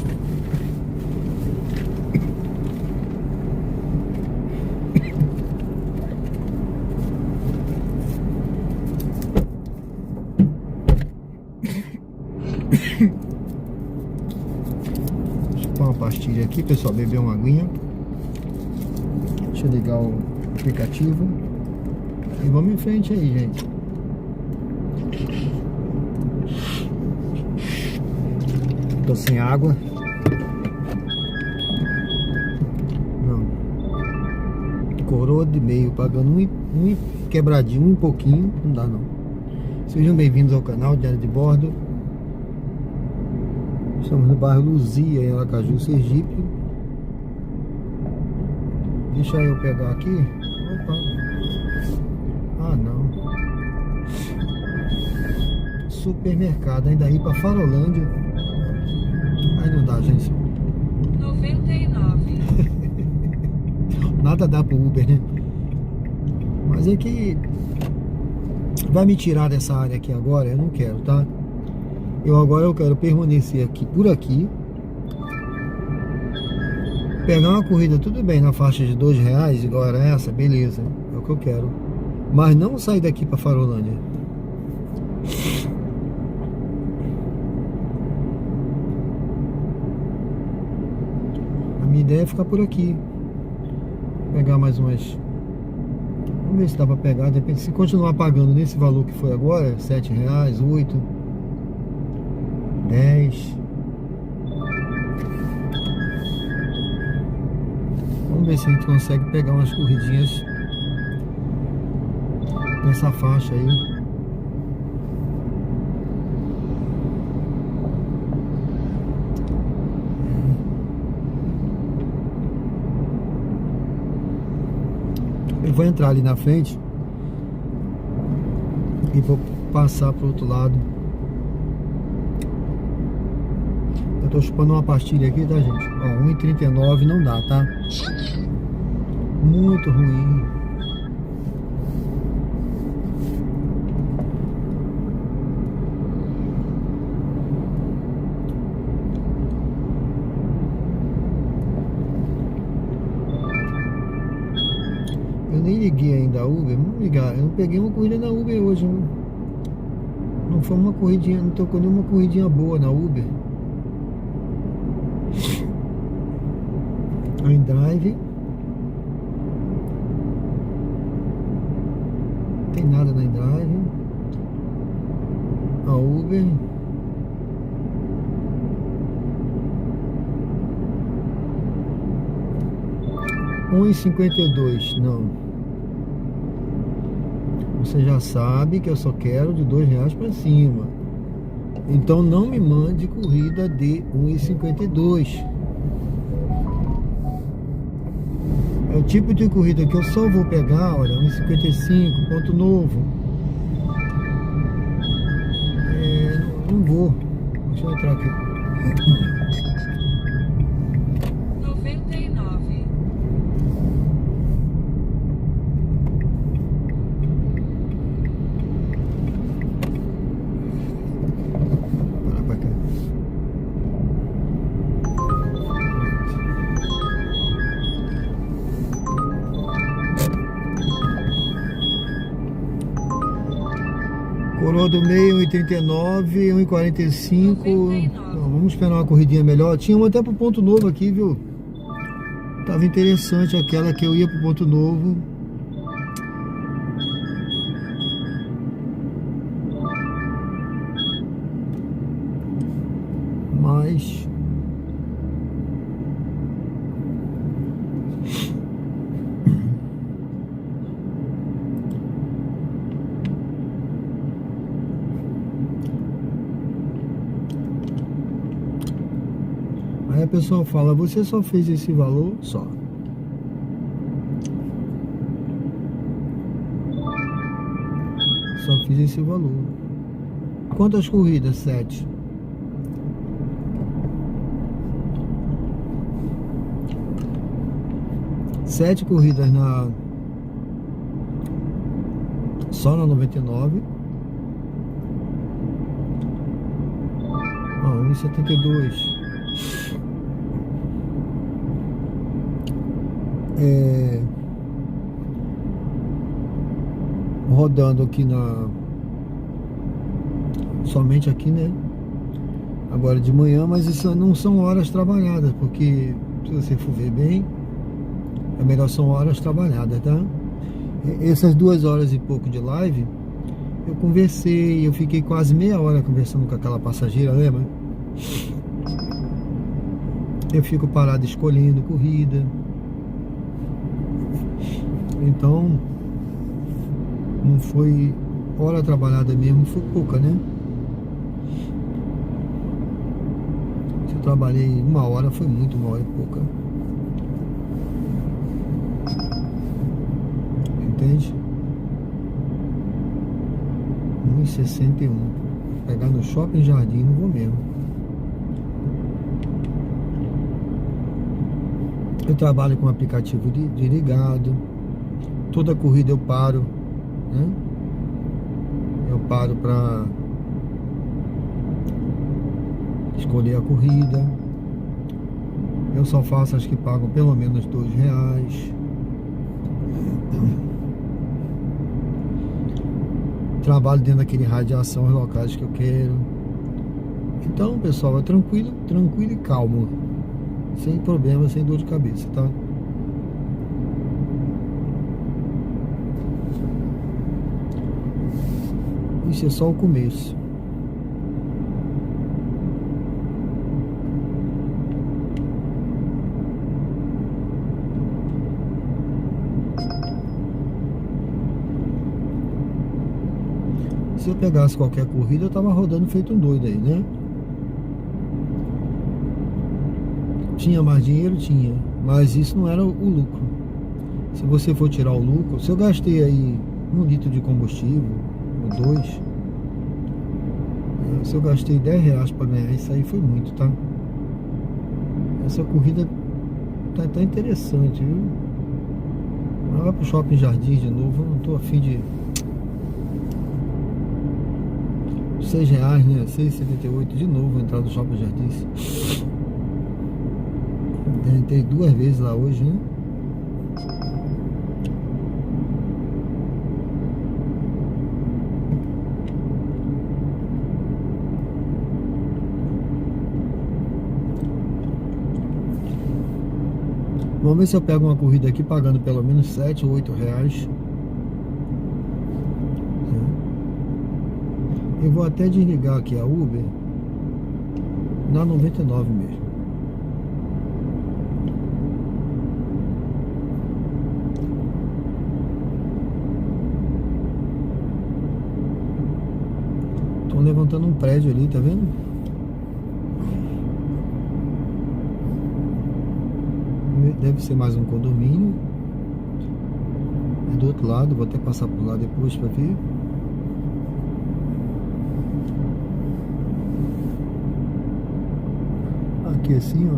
Deixa eu pôr uma pastilha aqui, pessoal, beber uma aguinha. Deixa eu ligar o aplicativo. E vamos em frente aí, gente. Tô sem água. Não. Coroa de meio, pagando um quebradinho, um pouquinho. Não dá não. Sejam bem-vindos ao canal Diário de Bordo. Estamos no bairro Luzia, em Aracaju, Sergipe. Deixa eu pegar aqui. Opa. Ah, não. supermercado, ainda ir pra Farolândia. Aí não dá, gente. 99. Nada dá pro Uber, né? Mas é que vai me tirar dessa área aqui agora, eu não quero, tá? Eu quero permanecer aqui por aqui. Pegar uma corrida, tudo bem, na faixa de R$2, igual era essa, beleza. É o que eu quero. Mas não sair daqui pra Farolândia. A minha ideia é ficar por aqui. Pegar mais umas... Vamos ver se dá pra pegar. De repente, se continuar pagando nesse valor que foi agora, R$7, 8, 10. Vamos ver se a gente consegue pegar umas corridinhas nessa faixa aí. Eu vou entrar ali na frente e vou passar pro outro lado. Eu tô chupando uma pastilha aqui, tá, gente? Ó, 1,39 não dá, tá? Muito ruim. Eu nem liguei ainda a Uber, vamos ligar. Eu não peguei uma corrida na Uber hoje. Não foi uma corridinha, não tocou nenhuma corridinha boa na Uber. A InDrive. Não tem nada na InDrive. A Uber. R$1,52, não. Você já sabe que eu só quero de R$2 para cima. Então não me mande corrida de 1,52. É o tipo de corrida que eu só vou pegar, olha, 1,55, ponto novo. Não vou. Deixa eu entrar aqui. 99. Para pra cá. Coroa do meio, 1,39, 1,45. Então, vamos esperar uma corridinha melhor. Tinha uma até pro ponto novo aqui, viu? Tava interessante aquela que eu ia pro ponto novo. Mas... Aí a pessoa fala, você só fez esse valor? Só. Só fiz esse valor. Quantas corridas? 7. Sete corridas só na 99. 1,72. Rodando aqui somente aqui, né? Agora de manhã, mas isso não são horas trabalhadas, porque se você for ver bem, é melhor são horas trabalhadas, tá? Essas 2 horas e pouco de live, eu conversei, eu fiquei quase meia hora conversando com aquela passageira, lembra? Eu fico parado escolhendo corrida. Então, não foi hora trabalhada mesmo, foi pouca, né? Se eu trabalhei 1 hora, foi muito, 1 hora e pouca. Entende? 1,61. pegar no Shopping Jardim, não vou mesmo. Eu trabalho com aplicativo de ligado. Toda corrida eu paro, né? Eu paro para escolher a corrida. Eu só faço as que pagam pelo menos R$2. Trabalho dentro daquele raio de ação os locais que eu quero. Então, pessoal, é tranquilo e calmo. Sem problema, sem dor de cabeça, tá? Isso é só o começo. Se eu pegasse qualquer corrida, eu tava rodando feito um doido aí, né? Tinha mais dinheiro? Tinha. Mas isso não era o lucro. Se você for tirar o lucro, se eu gastei aí 1 litro de combustível, ou 2, se eu gastei R$10 para ganhar isso aí, foi muito, tá? Essa corrida tá interessante, viu? Mas vai pro Shopping Jardim de novo, eu não tô afim de... R$6, né? R$6,78 de novo entrar no Shopping Jardim. Entrei 2 vezes lá hoje, né? Vamos ver se eu pego uma corrida aqui pagando pelo menos R$7 ou R$8. Eu vou até desligar aqui a Uber na 99 mesmo. Estão levantando um prédio ali, tá vendo? Deve ser mais um condomínio. É do outro lado, vou até passar por lá depois pra ver. Aqui assim, ó.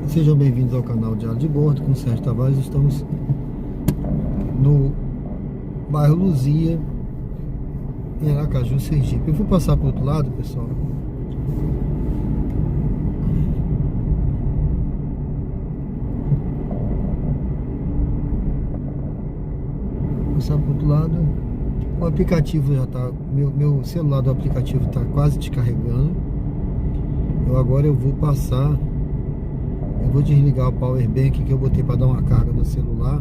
Sejam bem-vindos ao canal Diário de Bordo com Sérgio Tavares. Estamos no bairro Luzia, em Aracaju, Sergipe. Eu vou passar para o outro lado, pessoal. Passar para o outro lado. O aplicativo já está, meu celular do aplicativo está quase descarregando. Agora eu vou passar, eu vou desligar o power bank que eu botei para dar uma carga no celular.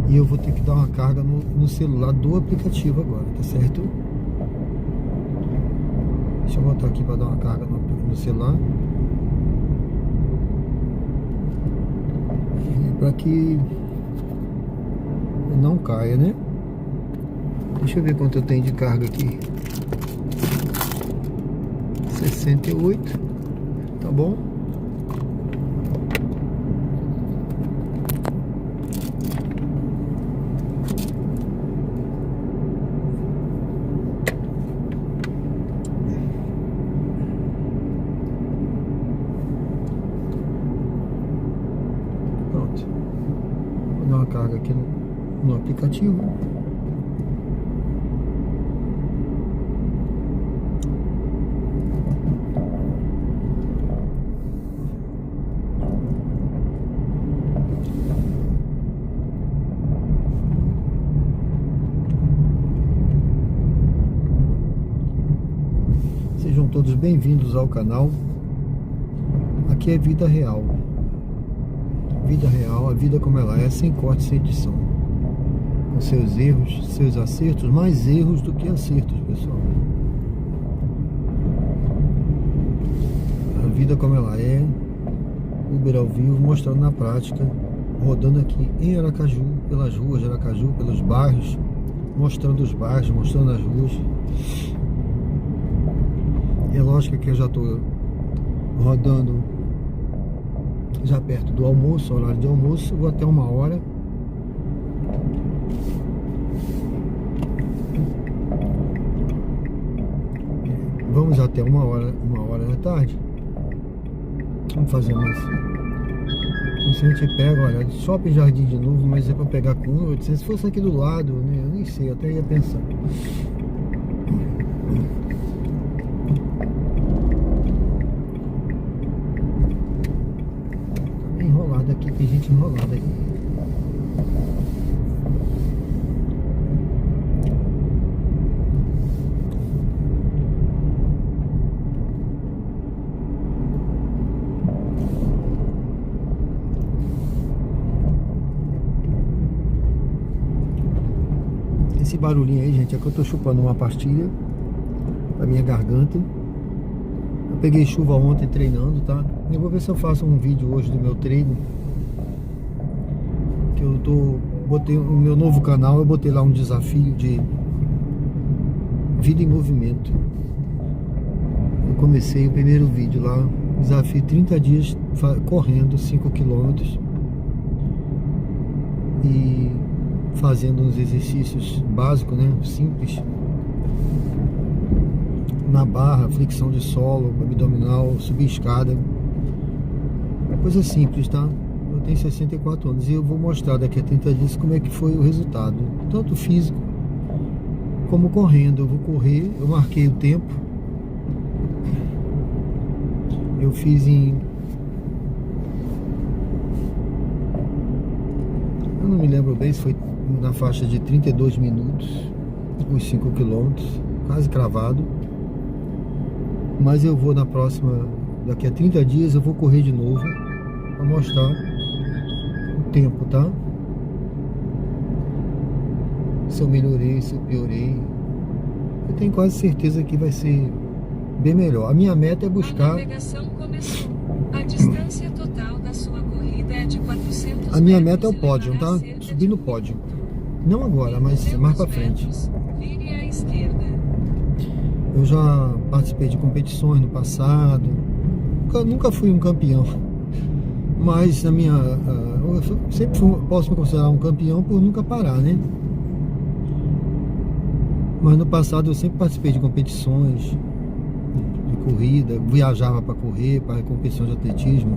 E eu vou ter que dar uma carga no celular do aplicativo agora, tá certo? Deixa eu botar aqui para dar uma carga no celular. Para que não caia, né? Deixa eu ver quanto eu tenho de carga aqui. 68, tá bom? Pronto. Vou dar uma carga aqui no aplicativo. Sejam todos bem-vindos ao canal. Aqui é vida real. Vida real, a vida como ela é, sem corte, sem edição. Com seus erros, seus acertos, mais erros do que acertos, pessoal. A vida como ela é, Uber ao vivo, mostrando na prática, rodando aqui em Aracaju, pelas ruas de Aracaju, pelos bairros, mostrando os bairros, mostrando as ruas. É lógico que eu já estou rodando já perto do almoço, horário de almoço, vou até 1 hora. Vamos até uma hora da tarde. Vamos fazer mais. Se a gente pega, olha, Shopping Jardim de novo, mas é pra pegar com 1.800. Se fosse aqui do lado, né, eu nem sei, eu até ia pensar. Tá bem enrolado aqui, tem gente enrolada aqui. Esse barulhinho aí, gente, é que eu tô chupando uma pastilha pra minha garganta. Eu peguei chuva ontem treinando, tá? Eu vou ver se eu faço um vídeo hoje do meu treino. Que eu botei no meu novo canal, eu botei lá um desafio de vida em movimento. Eu comecei o primeiro vídeo lá, desafio 30 dias correndo 5 km e fazendo uns exercícios básicos, né, simples, na barra, flexão de solo, abdominal, subir escada, coisa simples, tá? Eu tenho 64 anos e eu vou mostrar daqui a 30 dias como é que foi o resultado, tanto físico como correndo. Eu vou correr, eu marquei o tempo, eu fiz eu não me lembro bem se foi na faixa de 32 minutos, os 5 km, quase cravado. Mas eu vou na próxima, daqui a 30 dias eu vou correr de novo para mostrar o tempo, tá? Se eu melhorei, se eu piorei. Eu tenho quase certeza que vai ser bem melhor. A minha meta é buscar... A navegação começou. A distância total da sua corrida é de 400 A minha metros meta é o e pódio, levará tá? cerca Subir de no 1 pódio. minuto. Não agora, mas mais pra frente. Vire à esquerda. Eu já participei de competições no passado. Nunca fui um campeão. Mas eu sempre posso me considerar um campeão por nunca parar, né? Mas no passado eu sempre participei de competições de corrida, viajava para correr, para competições de atletismo.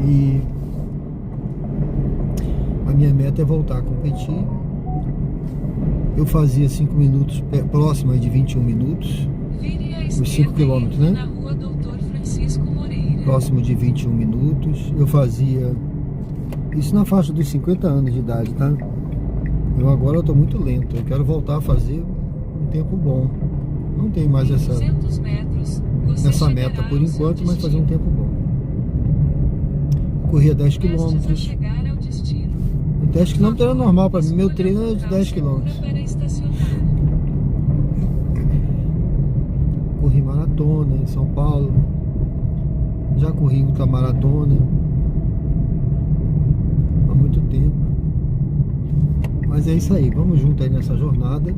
E a minha meta é voltar a competir. Eu fazia 5 minutos, próximo de 21 minutos, os 5 quilômetros, né? Na rua Doutor Francisco Moreira. Próximo de 21 minutos. Eu fazia isso na faixa dos 50 anos de idade, tá? Agora eu tô muito lento. Eu quero voltar a fazer um tempo bom. Não tem mais essa meta por enquanto, mas fazer um tempo bom. Corria 10 quilômetros. 10 km era normal para mim, meu treino era de 10 km. Corri maratona em São Paulo, já corri ultramaratona há muito tempo. Mas é isso aí, vamos junto aí nessa jornada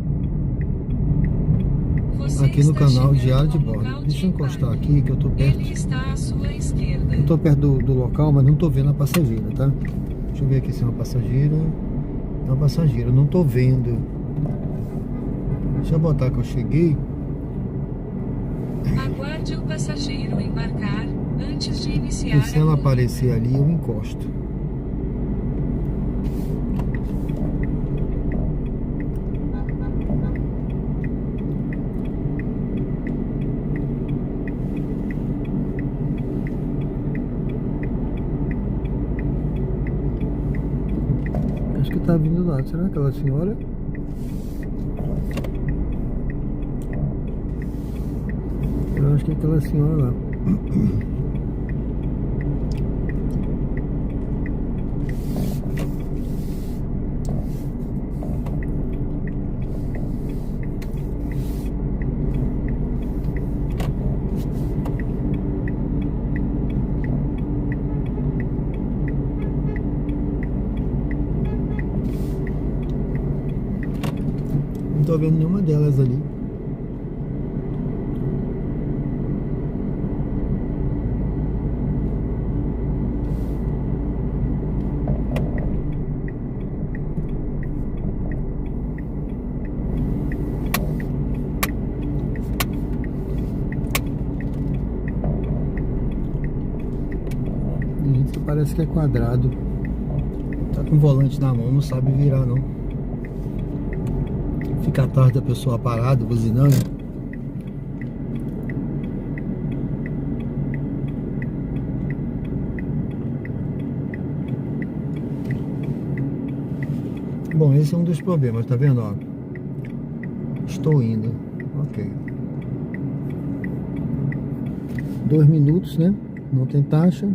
aqui no canal Diário de Bordo. Deixa eu encostar aqui que eu tô perto. Eu tô perto do local, mas não tô vendo a passageira, tá? Deixa eu ver aqui se é uma passageira. É uma passageira, eu não tô vendo. Deixa eu botar que eu cheguei. Aguarde o passageiro embarcar antes de iniciar. E se ela aparecer ali, eu encosto. Acho que tá vindo lá. Será aquela senhora? Eu acho que é aquela senhora lá. Não tô vendo nenhuma delas ali. moto parece que é quadrado. Tá com o volante na mão, não sabe virar não. Fica atrás da pessoa parada, buzinando. Bom, esse é um dos problemas, tá vendo? Ó, estou indo. Ok. 2 minutos, né? Não tem taxa.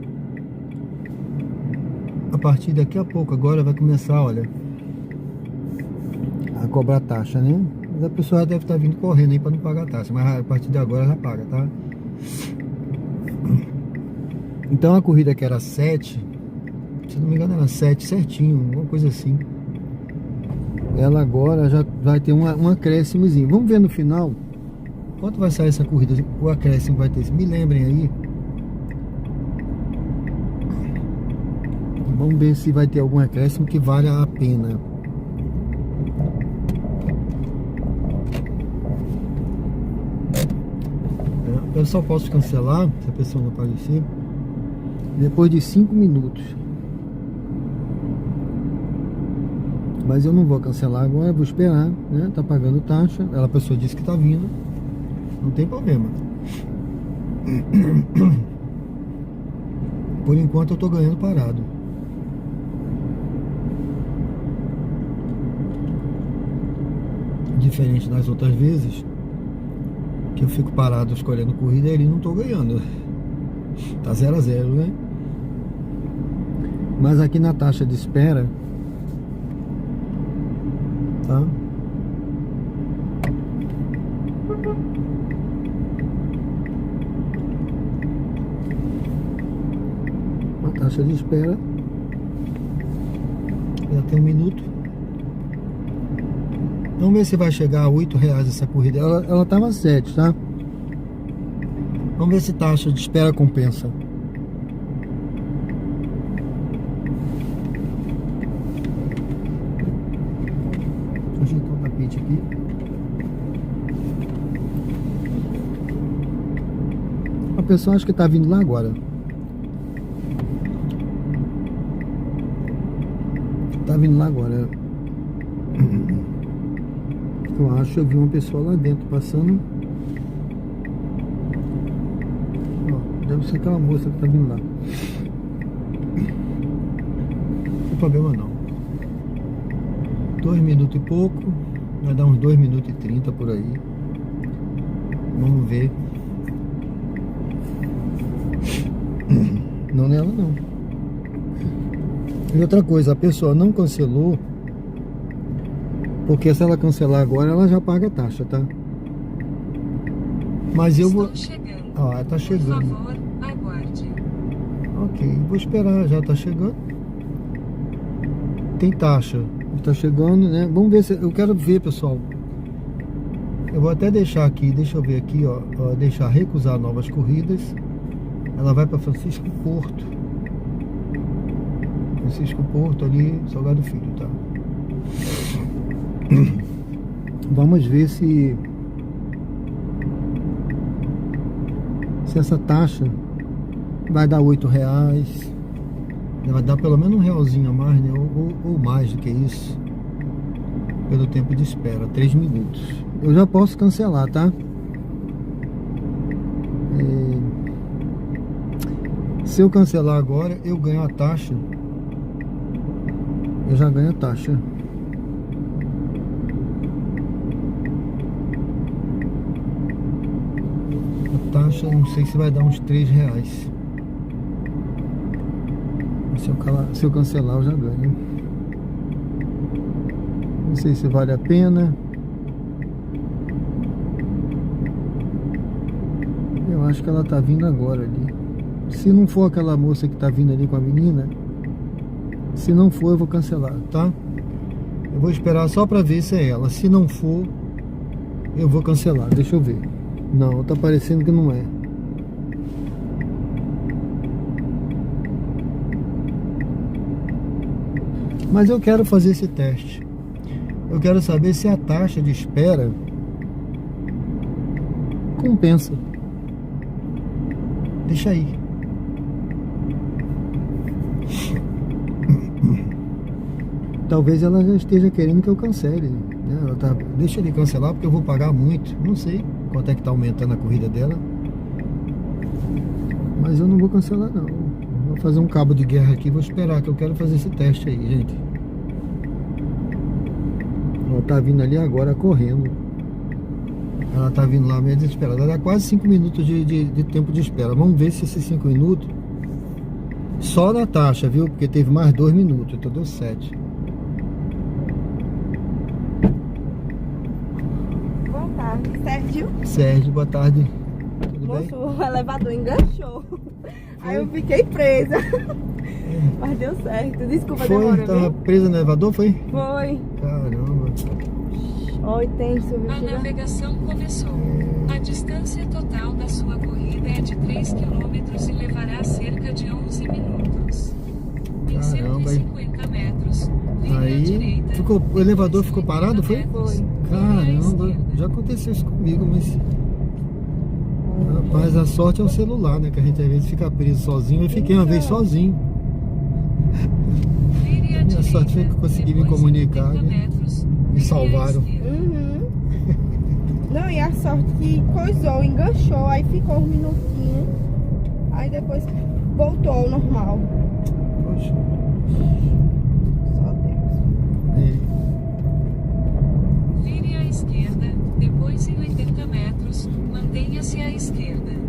A partir daqui a pouco, agora vai começar, olha, a cobrar taxa, né? Mas a pessoa já deve estar vindo correndo aí para não pagar taxa. Mas a partir de agora já paga, tá? Então a corrida que era 7, se não me engano era 7 certinho, uma coisa assim. Ela agora já vai ter um acréscimozinho. Vamos ver no final quanto vai sair essa corrida. O acréscimo vai ter. Me lembrem aí. Vamos ver se vai ter algum acréscimo que vale a pena. Eu só posso cancelar se a pessoa não aparecer depois de 5 minutos. Mas eu não vou cancelar agora, vou esperar, né? Tá pagando taxa. A pessoa disse que tá vindo. Não tem problema. Por enquanto eu tô ganhando parado. Diferente das outras vezes que eu fico parado escolhendo corrida e ele não tô ganhando. Tá 0 a 0, né? Mas aqui na taxa de espera, tá? A taxa de espera já tem 1 minuto. Vamos ver se vai chegar a R$8 essa corrida. Ela tava 7, tá? Vamos ver se taxa de espera compensa. Vou ajeitar o tapete aqui. A pessoa acha que tá vindo lá agora. Tá vindo lá agora. Eu acho que eu vi uma pessoa lá dentro passando. Ó, deve ser aquela moça que tá vindo lá. Não tem problema não. 2 minutos e pouco. Vai dar uns 2 minutos e 30 por aí. Vamos ver. Não nela não. E outra coisa, a pessoa não cancelou, porque se ela cancelar agora, ela já paga a taxa, tá? Mas eu vou... Chegando. Ah, tá chegando. Por favor, aguarde. Ok, vou esperar, já tá chegando. Tem taxa, tá chegando, né? Vamos ver se... Eu quero ver, pessoal. Eu vou até deixar aqui, deixa eu ver aqui, ó. Deixar recusar novas corridas. Ela vai para Francisco Porto. Francisco Porto ali, Salgado Filho, tá? Vamos ver se essa taxa vai dar R$8. Vai dar pelo menos R$1 a mais, né? Ou mais do que isso. Pelo tempo de espera, 3 minutos. Eu já posso cancelar, tá? Se eu cancelar agora, eu ganho a taxa. Eu já ganho a taxa. A taxa, não sei se vai dar uns R$3. Se eu cancelar, eu já ganho. Não sei se vale a pena. Eu acho que ela tá vindo agora ali. Se não for aquela moça que tá vindo ali com a menina, se não for, eu vou cancelar, tá? Eu vou esperar só pra ver se é ela. Se não for, eu vou cancelar. Deixa eu ver. Não, tá parecendo que não é. Mas eu quero fazer esse teste. Eu quero saber se a taxa de espera compensa. Deixa aí. Talvez ela já esteja querendo que eu cancele, né? Ela tá, deixa ele cancelar porque eu vou pagar muito. Não sei quanto é que tá aumentando a corrida dela. Mas eu não vou cancelar não. Vou fazer um cabo de guerra aqui, vou esperar, que eu quero fazer esse teste aí, gente. Ela tá vindo ali agora correndo. Ela tá vindo lá meio desesperada. Ela dá quase 5 minutos de tempo de espera. Vamos ver se esses 5 minutos só na taxa, viu? Porque teve mais 2 minutos, então deu 7. Boa tarde, Sérgio. Sérgio, boa tarde. Tudo bem? Moço, o elevador enganchou. Aí eu fiquei presa. Mas deu certo. Desculpa a demora, Foi? Tava viu? presa no elevador, foi? Foi. Caramba. Oi, tenso, viu? A navegação começou. A distância total da sua corrida é de 3 km e levará cerca de 11 minutos. Em Caramba, 150 metros, vire à Aí direita. o elevador ficou parado, foi? Foi. Caramba, já aconteceu isso comigo, mas... Rapaz, a sorte é o celular, né? Que a gente às vezes fica preso sozinho. Eu fiquei uma vez sozinho. Minha sorte foi que eu consegui me comunicar, né? Me salvaram. Uhum. Não, e a sorte que coisou, enganchou, aí ficou um minutinho. Aí depois voltou ao normal. Poxa. Só Deus. Vire à esquerda, depois em 80 metros, mantenha-se à esquerda.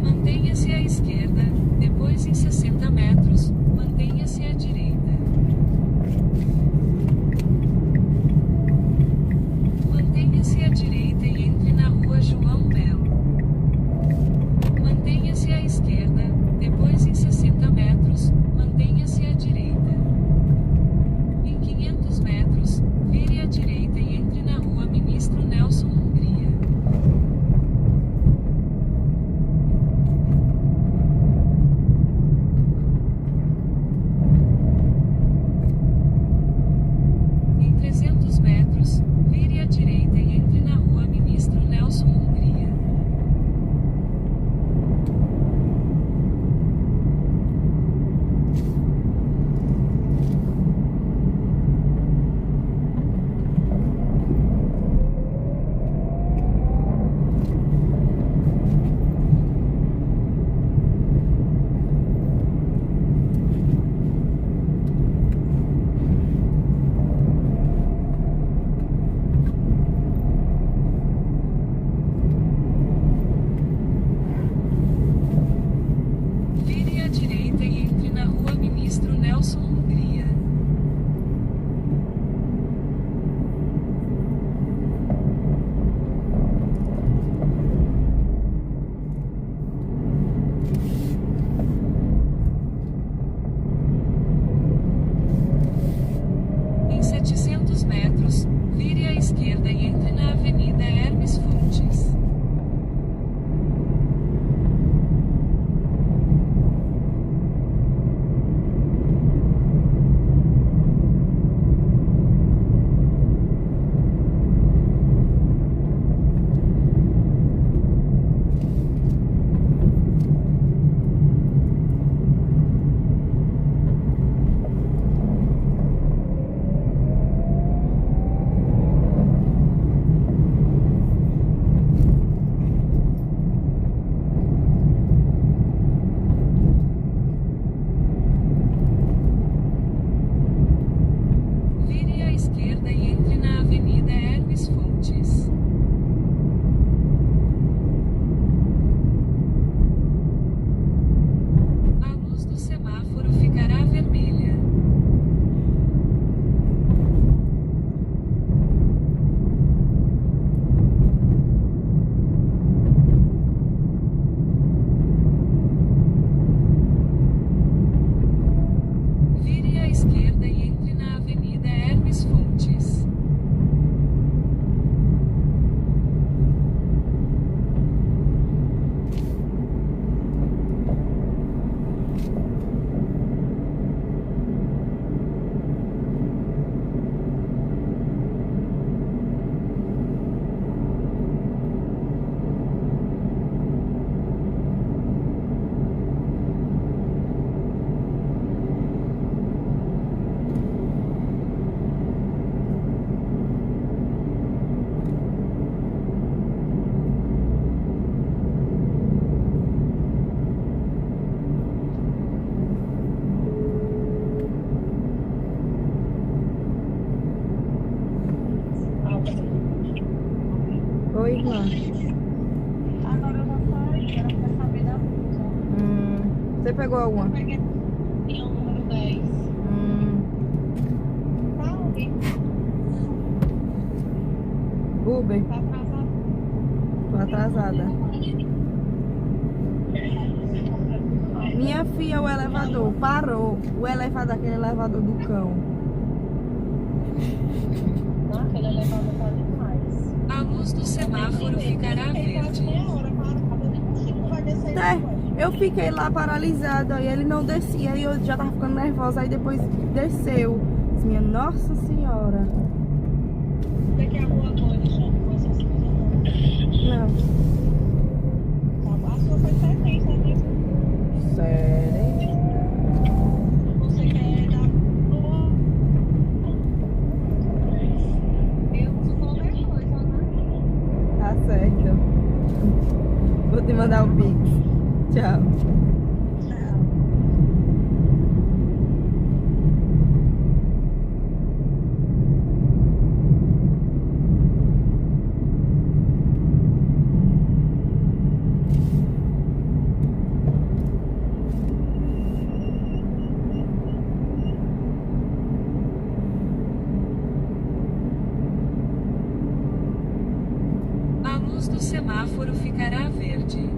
Mantenha-se à esquerda, depois em 60 metros, mantenha-se à direita. Mantenha-se à direita e entre na rua João Belo. lá. Agora eu já saí, ela quer saber da blusa. Você pegou alguma? Eu peguei o número 10. Tá, Uber? tá atrasado. Tô atrasada. Minha filha, o elevador parou. O elevador, aquele elevador do cão. Aquele elevador tá demais. A luz do semáforo ficará verde. Eu fiquei lá paralisada e ele não descia. E eu já tava ficando nervosa. Aí depois desceu. Minha Nossa Senhora. Você quer alguma coisa, João? Essas coisas não. Não. A sua foi 70, né? Sério? Você quer dar eu uso qualquer coisa, né? Tá certo. Vou te mandar um pix. Tchau. A luz do semáforo ficará verde.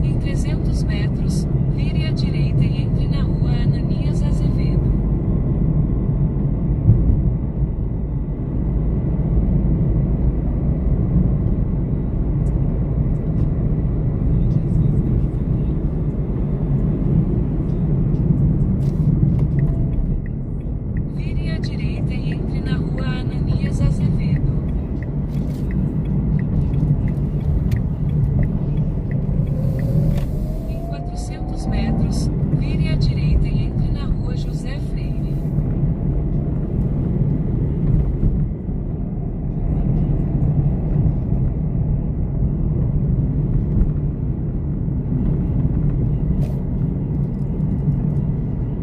Em 300 metros, vire à direita e entre na rua Ananias Azevedo. Vire à direita e entre na rua Ananias Azevedo. Em 400 metros, vire à direita e entre na rua José Freire.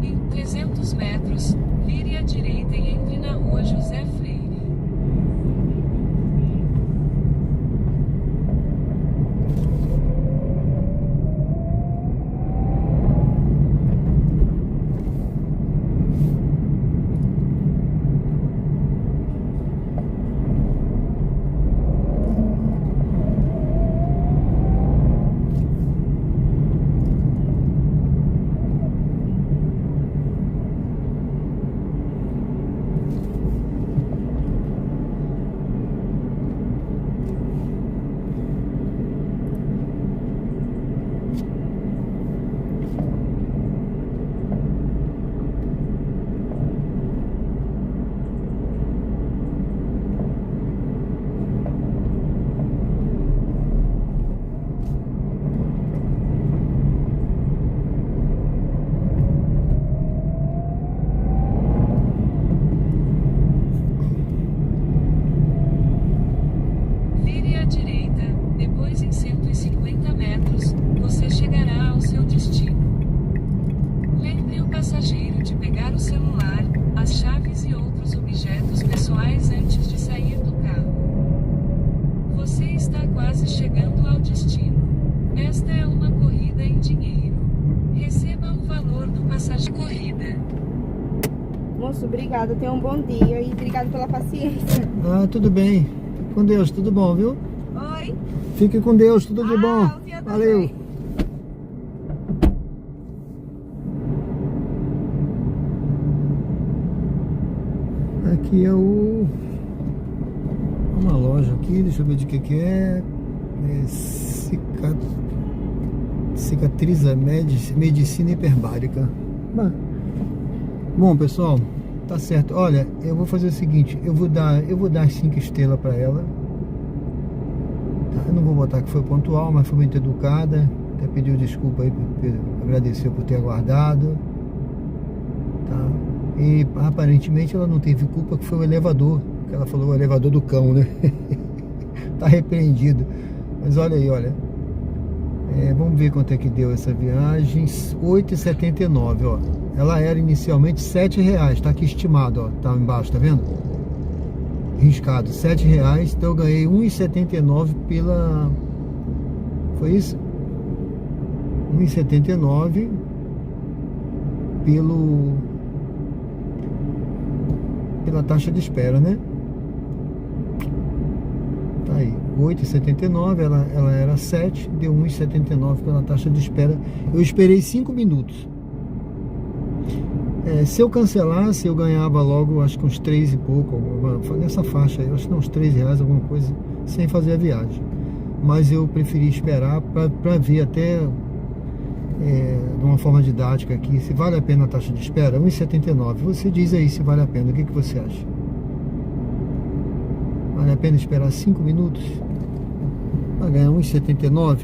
Em 300 metros, vire à direita e entre na rua José Freire. Vire à direita, depois em 150 metros, você chegará ao seu destino. Lembre o passageiro de pegar o celular, as chaves e outros objetos pessoais antes de sair do carro. Você está quase chegando ao destino. Esta é uma corrida em dinheiro. Receba o valor do passageiro corrida. Moço, obrigada. Tenha um bom dia e obrigado pela paciência. Ah, tudo bem. Com Deus, tudo bom, viu? Oi. Fique com Deus, tudo de bom. o senhor Valeu. também. Aqui é uma loja aqui, deixa eu ver de que é. Cicatriza Medicina Hiperbárica. Bom, pessoal, tá certo. Olha, eu vou fazer o seguinte, eu vou dar 5 estrelas para ela. Tá? Eu não vou botar que foi pontual, mas foi muito educada. Até pediu desculpa aí, agradeceu por ter aguardado. Tá? E aparentemente ela não teve culpa, que foi o elevador, que ela falou, o elevador do cão, né? Tá repreendido. Mas olha aí, olha. Vamos ver quanto é que deu essa viagem. 8,79, ó. Ela era inicialmente R$7, tá aqui estimado, ó. Tá embaixo, tá vendo? Riscado, R$7. Então eu ganhei 1,79 pela... Foi isso? 1,79 pela taxa de espera, né? Tá aí, 8,79, ela era 7, deu 1,79 pela taxa de espera. Eu esperei 5 minutos. Se eu cancelasse, eu ganhava logo, acho que uns 3 e pouco, nessa faixa aí, acho que uns R$3, alguma coisa, sem fazer a viagem. Mas eu preferi esperar para ver até de uma forma didática aqui, se vale a pena a taxa de espera. 1,79. Você diz aí se vale a pena. O que você acha? Vale a pena esperar 5 minutos para ganhar 1,79?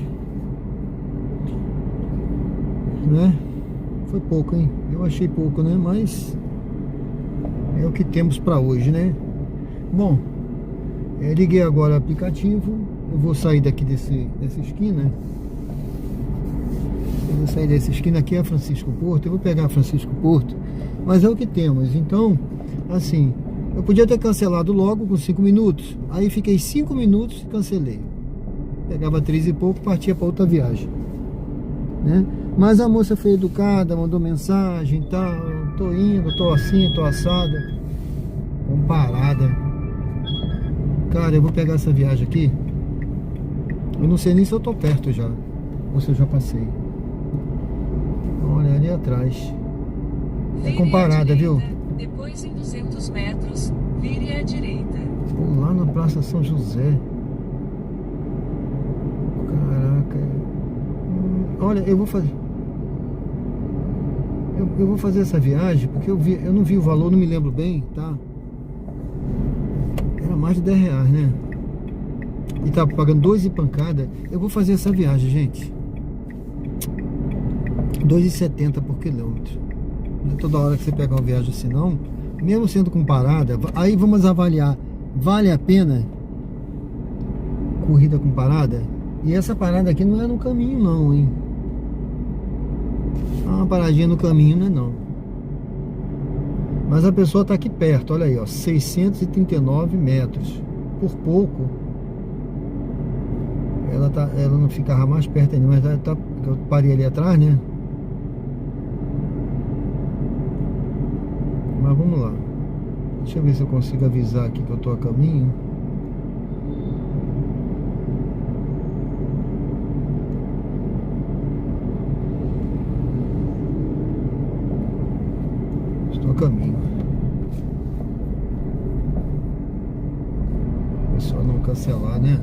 Né? Foi pouco, hein? Eu achei pouco, né? Mas é o que temos para hoje, né? Bom, liguei agora o aplicativo. Eu vou sair daqui dessa esquina. Eu vou sair dessa esquina aqui, é Francisco Porto. Eu vou pegar Francisco Porto, mas é o que temos. Então, assim, eu podia ter cancelado logo com 5 minutos. Aí fiquei 5 minutos e cancelei. Pegava 3 e pouco, partia para outra viagem, né? Mas a moça foi educada, mandou mensagem e tal. Tô indo, tô assim, tô assada. Comparada. Cara, eu vou pegar essa viagem aqui. Eu não sei nem se eu tô perto já, ou se eu já passei. Olha ali atrás. É comparada, viu? Depois em 200 metros, vire à direita. Pô, lá na Praça São José. Caraca. Olha, eu vou fazer. Eu vou fazer essa viagem porque eu não vi o valor, não me lembro bem, tá? Era mais de R$10, né? E tava pagando 2 e pancada. Eu vou fazer essa viagem, gente. 2,70 por quilômetro. Não é toda hora que você pega uma viagem assim, não. Mesmo sendo com parada. Aí vamos avaliar. Vale a pena corrida com parada? E essa parada aqui não é no caminho, não, hein? Uma paradinha no caminho, não é não. Mas a pessoa tá aqui perto, olha aí, ó, 639 metros. Por pouco ela não ficava mais perto ainda, mas eu parei ali atrás, né? Mas vamos lá. Deixa eu ver se eu consigo avisar aqui que eu tô a caminho. Estou a caminho. É só não cancelar, né?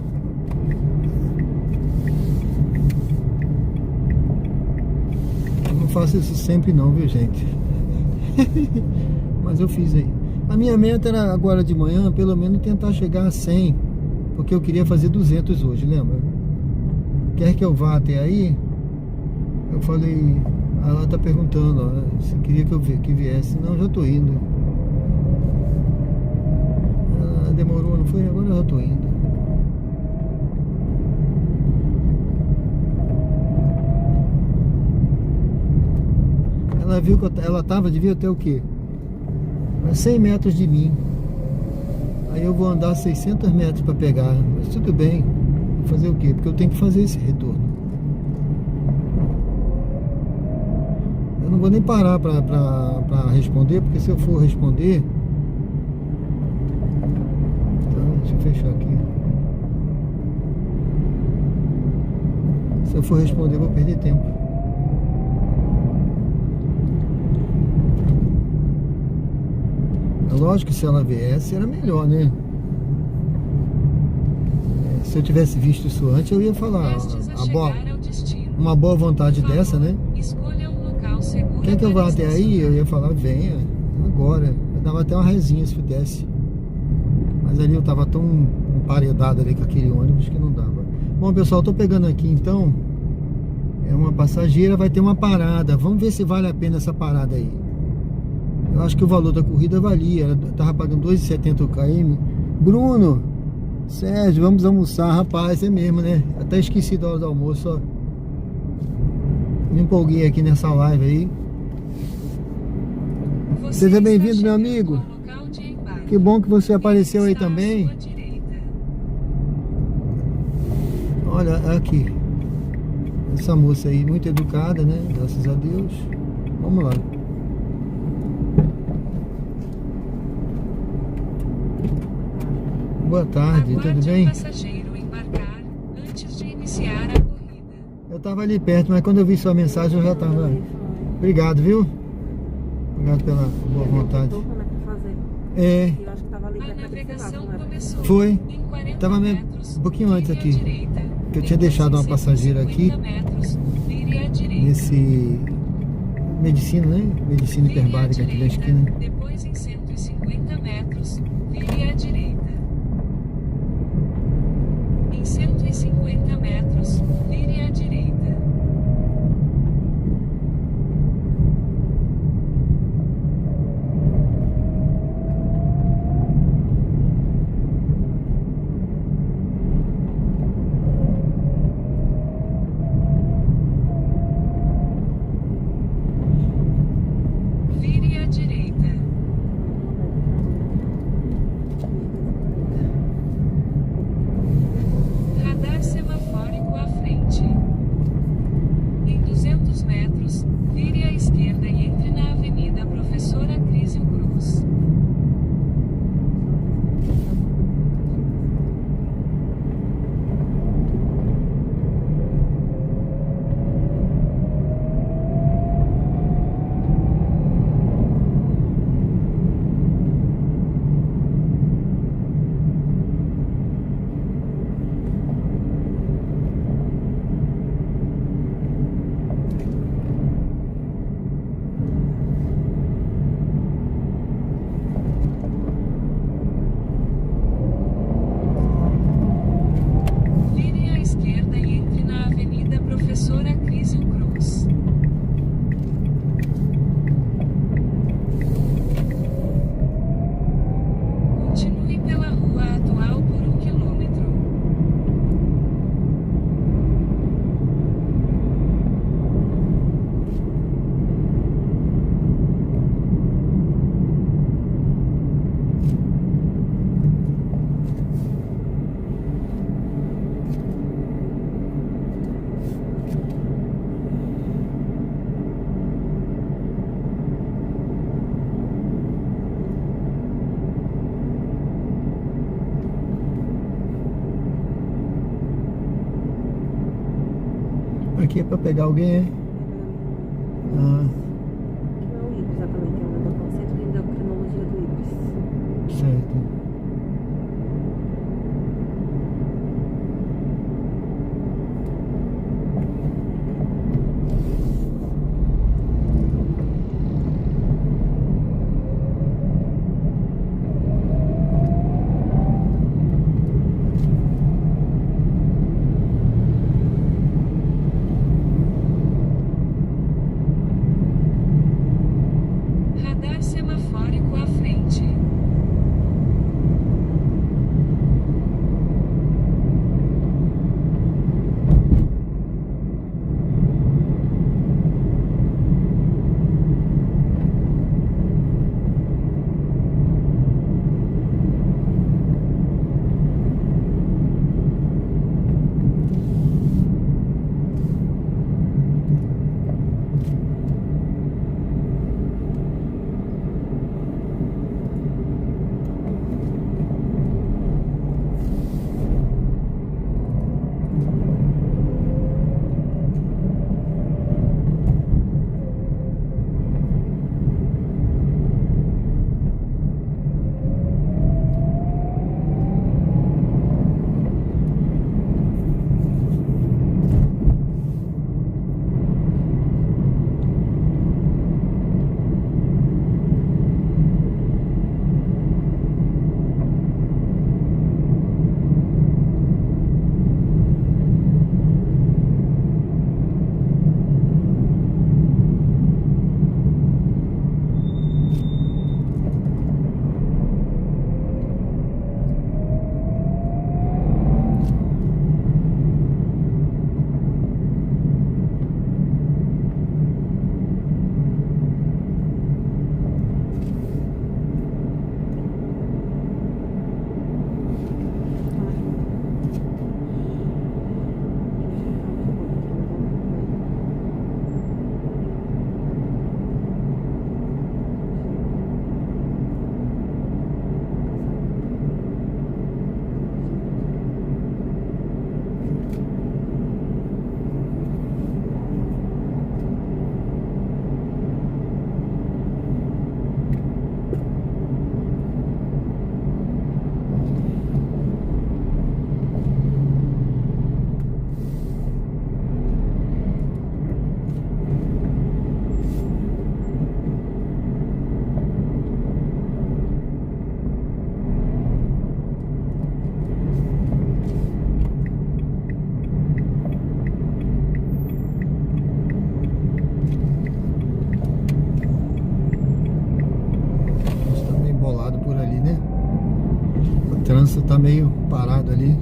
Eu não faço isso sempre não, viu, gente? Mas eu fiz aí. A minha meta era agora de manhã, pelo menos tentar chegar a 100, porque eu queria fazer 200 hoje, lembra? Quer que eu vá até aí? Eu falei, ela tá perguntando, ó, se queria que viesse. Não, já tô indo. Demorou, não foi? Agora eu já tô indo. Ela viu que ela devia ter o quê? 100 metros de mim. Aí eu vou andar 600 metros para pegar. Mas tudo bem. Vou fazer o quê? Porque eu tenho que fazer esse retorno. Eu não vou nem parar para responder, porque se eu for responder... Então, deixa eu fechar aqui. Se eu for responder, eu vou perder tempo. Lógico que se ela viesse era melhor, né? Se eu tivesse visto isso antes, eu ia falar uma boa vontade dessa, né? Quer que eu vá até aí? Eu ia falar, venha agora. Eu dava até uma resinha se pudesse. Mas ali eu tava tão emparedado ali com aquele ônibus que não dava. Bom, pessoal, eu tô pegando aqui então. É uma passageira, vai ter uma parada. Vamos ver se vale a pena essa parada aí. Eu acho que o valor da corrida valia. Ela tava pagando 2,70 o km. Bruno, Sérgio, vamos almoçar. Rapaz, é mesmo, né? Até esqueci da hora do almoço, ó. Me empolguei aqui nessa live aí. Seja bem-vindo, meu amigo. Que bom que você apareceu aí também. Olha aqui. Essa moça aí, muito educada, né? Graças a Deus. Vamos lá. Boa tarde, tudo bem? Antes de iniciar a corrida. Eu tava ali perto, mas quando eu vi sua mensagem eu já tava. Obrigado, viu? Obrigado pela boa vontade. É. A navegação começou. Foi. Em 40 Tava metros, um pouquinho antes vire à aqui. direita. Que eu tinha deixado uma passageira aqui. 50 metros, vire à direita. Nesse medicina, né? Medicina Vire à hiperbárica aqui da direita. esquina. Depois em 150 metros, vire à direita. Em 150 metros, vire à direita. Vire à direita. Radar semafórico à frente. Em 200 metros, vire à esquerda e entre na Avenida Professora Crísio Cruz. Vire à esquerda e entre na Avenida Professora Crísio Cruz. Continue pela rua atual por 1 quilômetro. Aqui é pra pegar alguém, é? Ah, Não é o IPS, exatamente, é o Centro de Endocrinologia do IPS. certo. tá meio parado ali.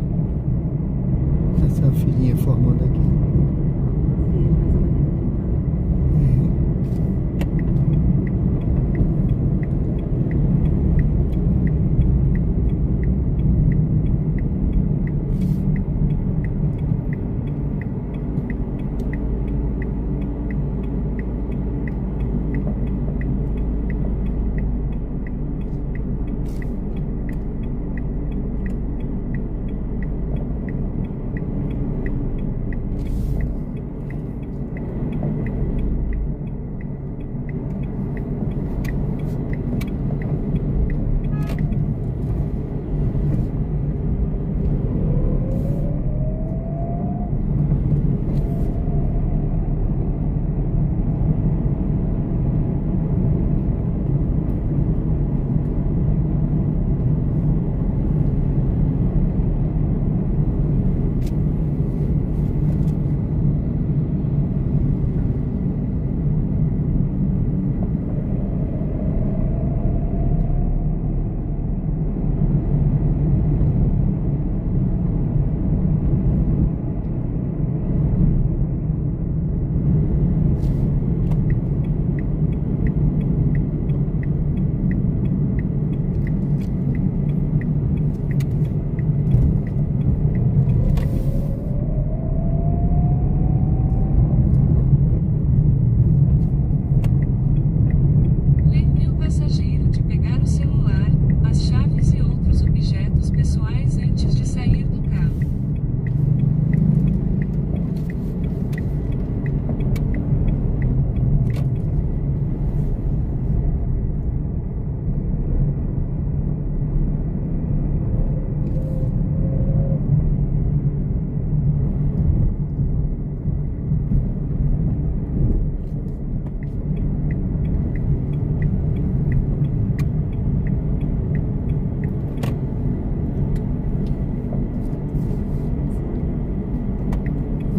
Essa filhinha formando aqui.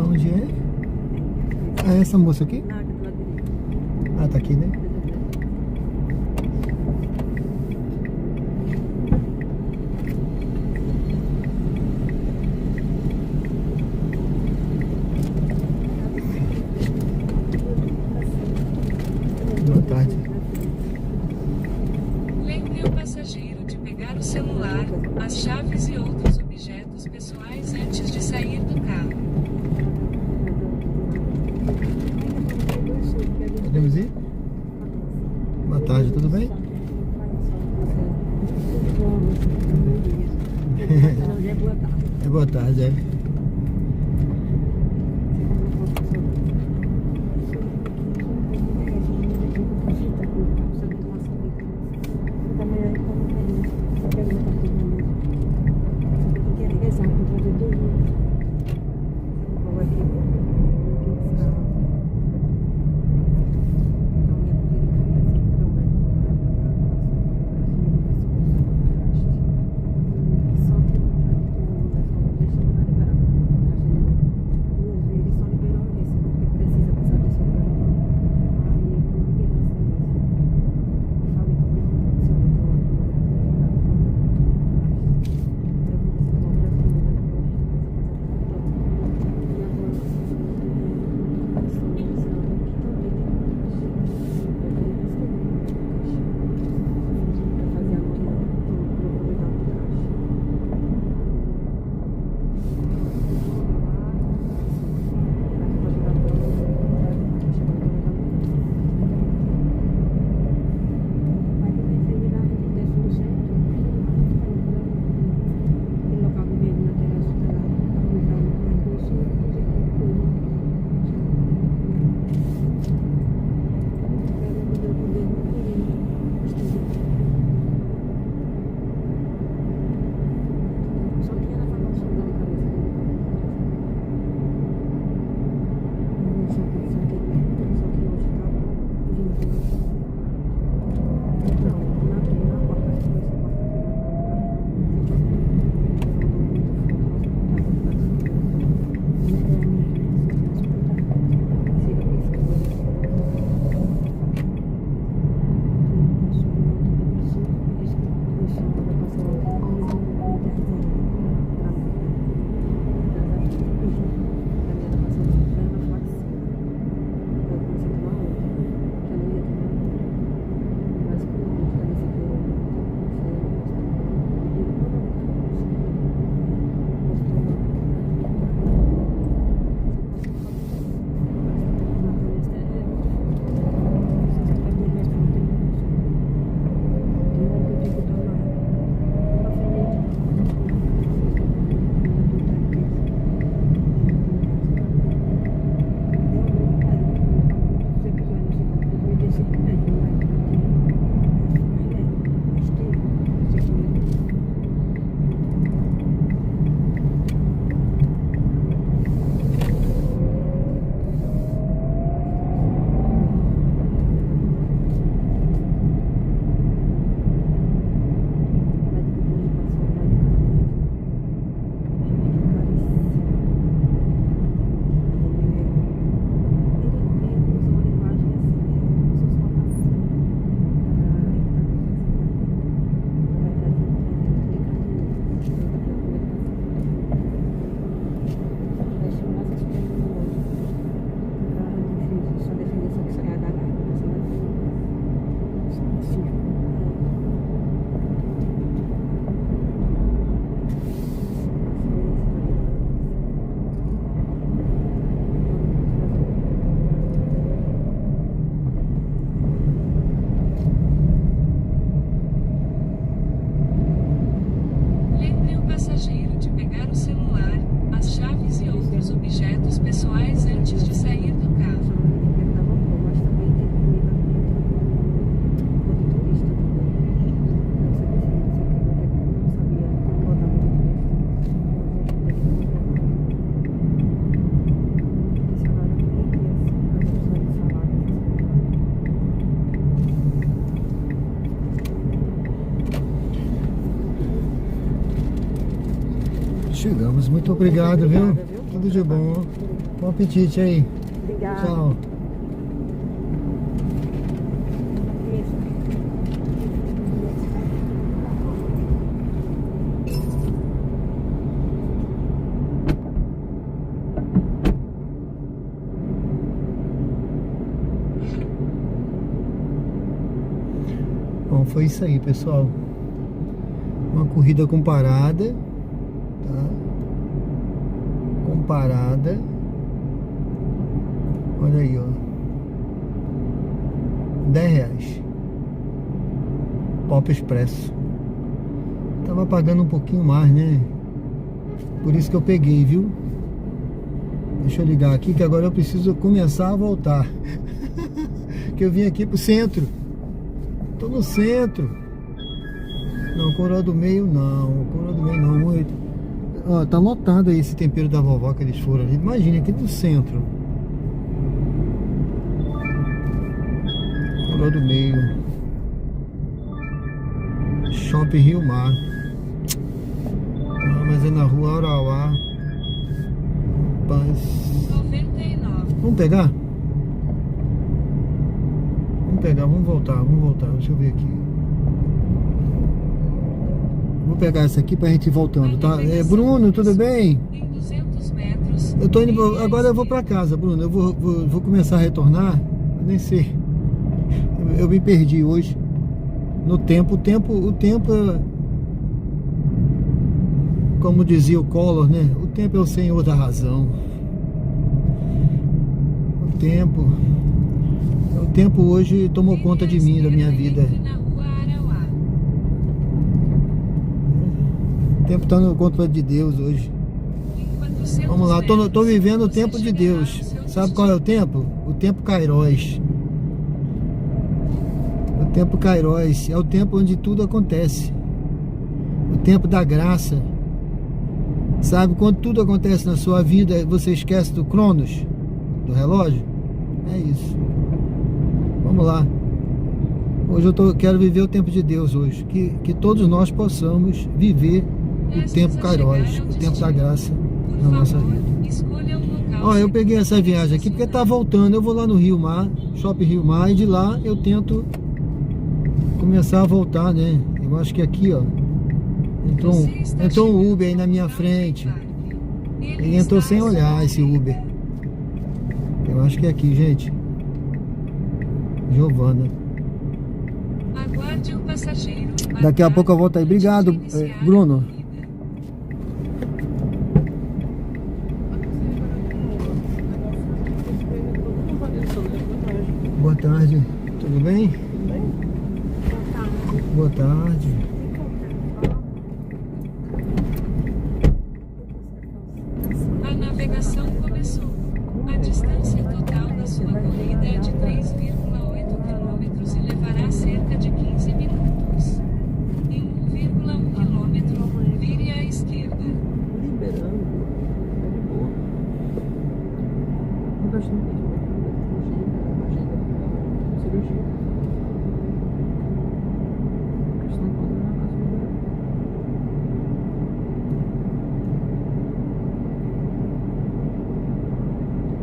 Onde é? Ah, essa moça aqui? Ah, tá aqui, né? Boa tarde. Lembre o passageiro de pegar o celular, as chaves e outros objetos pessoais antes de sair do carro. Podemos ir? Boa tarde, tudo bem? É boa tarde, é. Chegamos, muito obrigado, viu? Tudo de bom. Bom apetite aí. Obrigada. Tchau. Bom, foi isso aí, pessoal. Uma corrida com parada, tá? Com parada. Olha aí, ó. R$10. Pop Expresso. Tava pagando um pouquinho mais, né? Por isso que eu peguei, viu? Deixa eu ligar aqui que agora eu preciso começar a voltar. Que eu vim aqui pro centro. Tô no centro. Não, Coroa do Meio não. Coroa do Meio não. Ó, tá lotado aí esse tempero da vovó que eles foram ali. Imagina, aqui do centro. Coroa do Meio. Shopping Rio Mar. Ah, mas é na rua Arauá. Rapaz. 99. Vamos pegar? Vamos voltar. Deixa eu ver aqui. Vou pegar essa aqui pra gente ir voltando, tá? Bruno, tudo bem? Em 200 metros. Eu tô indo, agora eu vou pra casa, Bruno. Eu vou começar a retornar. Eu nem sei. Eu me perdi hoje. No tempo. O tempo é, como dizia o Collor, né? O tempo é o senhor da razão. O tempo hoje tomou conta de mim, da minha vida. Na rua Arauá. O tempo tá no controle de Deus hoje. Em 400 Vamos lá, tô metros, vivendo o você tempo de chegará Deus. ao seu Sabe qual é o tempo? O tempo Kairos. O tempo Kairos é o tempo onde tudo acontece. O tempo da graça. Sabe, quando tudo acontece na sua vida, você esquece do Cronos, do relógio? É isso. Vamos lá. Hoje eu quero viver o tempo de Deus hoje. Que todos nós possamos viver o tempo Kairos, o tempo da graça na nossa vida. Escolha um local. Ó, eu peguei essa viagem aqui porque tá voltando. Eu vou lá no Rio Mar, Shopping Rio Mar, e de lá eu tento começar a voltar, né? Eu acho que aqui, ó, entrou um Uber aí na minha frente. Ele entrou sem olhar, esse Uber. Eu acho que é aqui, gente. Giovana. Aguarde o passageiro. Daqui a pouco eu volto aí. Obrigado, Bruno. Boa tarde. Tudo bem? Boa tarde. A navegação começou. A distância total da sua corrida é de 3,8 km e levará cerca de 15 minutos. Em 1,1 km, vire à esquerda. Liberando. É de boa. Não gosto muito de cirurgia. Questão de fazer na casa dela.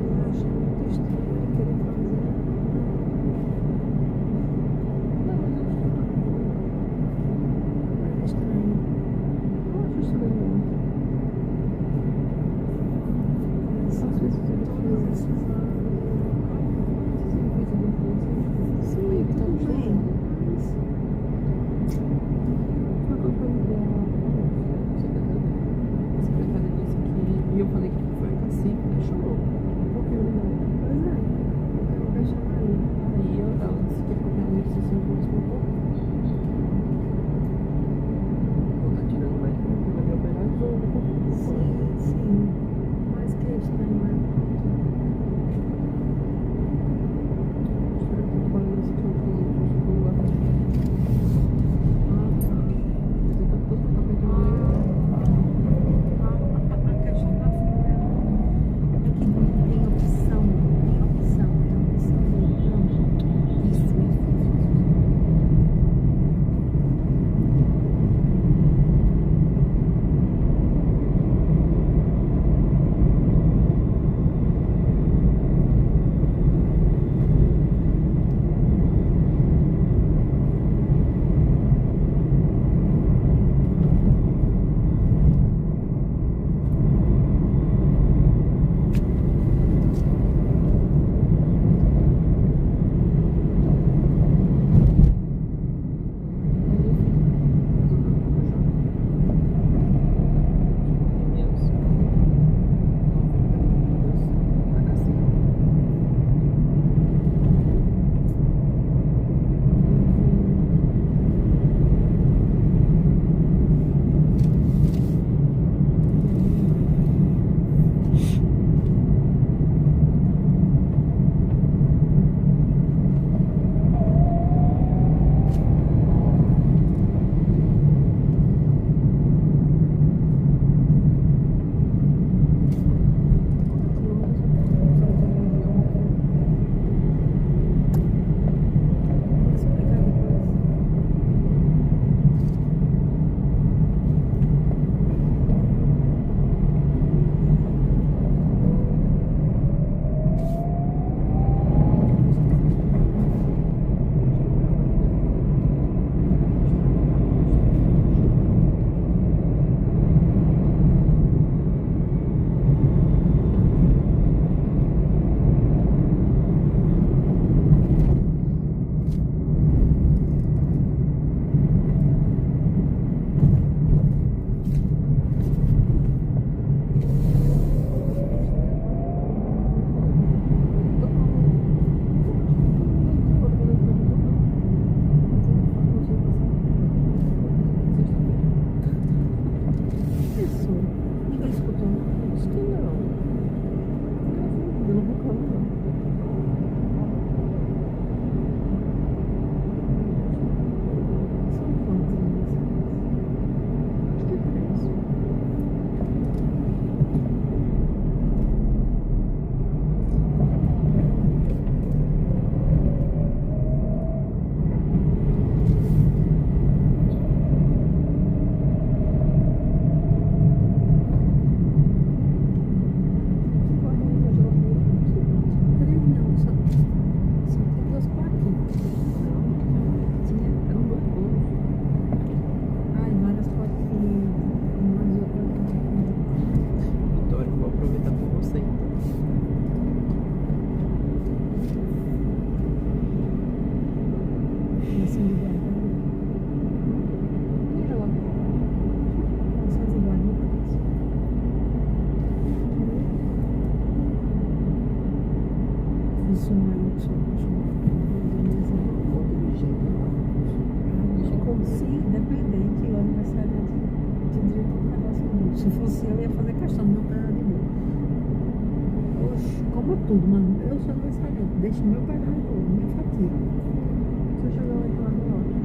Eu achei muito estranho ele querer fazer. Não, mas eu acho estranho. Eu acho estranho. Às vezes eu tô fazendo isso. Sim, que tá bem. Uma acompanho dela. A secretária disse que. E eu falei que foi a cacique, ela chorou. Porque eu não. Pois é. Eu vou deixar aí. Aí ela disse que porque ela disse assim, vou desculpar. Vou estar tirando mais porque vai me operar de novo. Sim. Mas que é estranho, né? isso não é opção. Como se independente o aniversariante de direito do negócio do mundo. Se fosse eu ia fazer questão do meu pedaço de bolo. Oxe, como tudo, mano. Eu sou aniversariante. Deixa o meu pedaço de bolo, minha fatia. Se eu jogar lá no lote.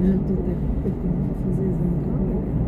Eu já estou até para fazer exame para agora.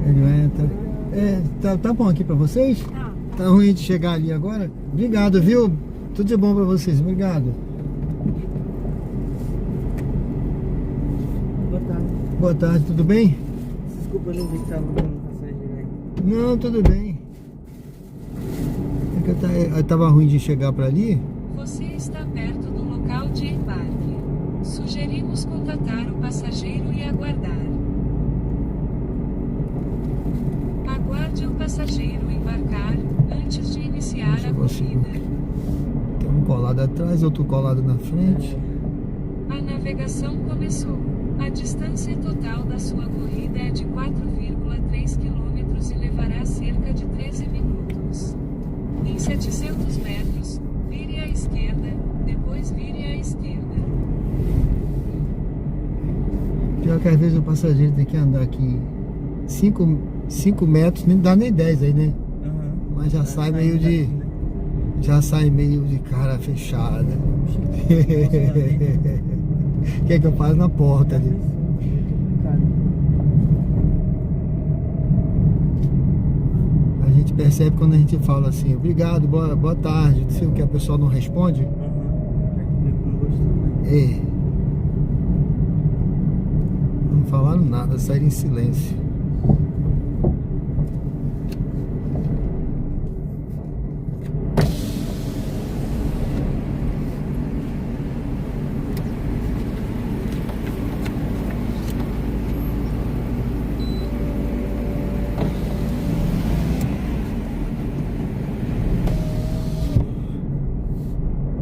Ele vai entrar. Tá bom aqui pra vocês? Tá ruim de chegar ali agora? Obrigado, viu? Tudo de bom pra vocês. Obrigado. Boa tarde. Boa tarde, tudo bem? Desculpa, eu não vi que tava com passageiro aí. Não, tudo bem. É que eu tava ruim de chegar pra ali. Você está perto do local de embarque. Sugerimos contatar o passageiro e aguardar. Aguarde o passageiro embarcar antes de iniciar a corrida. Tem um colado atrás, outro colado na frente. A navegação começou. A distância total da sua corrida é de 4,3 km e levará cerca de 13 minutos. Em 700 metros, vire à esquerda, depois vire à esquerda. Pior que às vezes o passageiro tem que andar aqui 5 metros, nem dá nem 10 aí, né? Mas já sai meio de... Já sai meio de cara fechada. Quer que eu passe na porta ali? A gente percebe quando a gente fala assim, obrigado, boa tarde, não sei o que, a pessoa não responde. Não falaram nada, saíram em silêncio.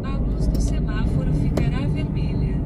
A luz do semáforo ficará vermelha.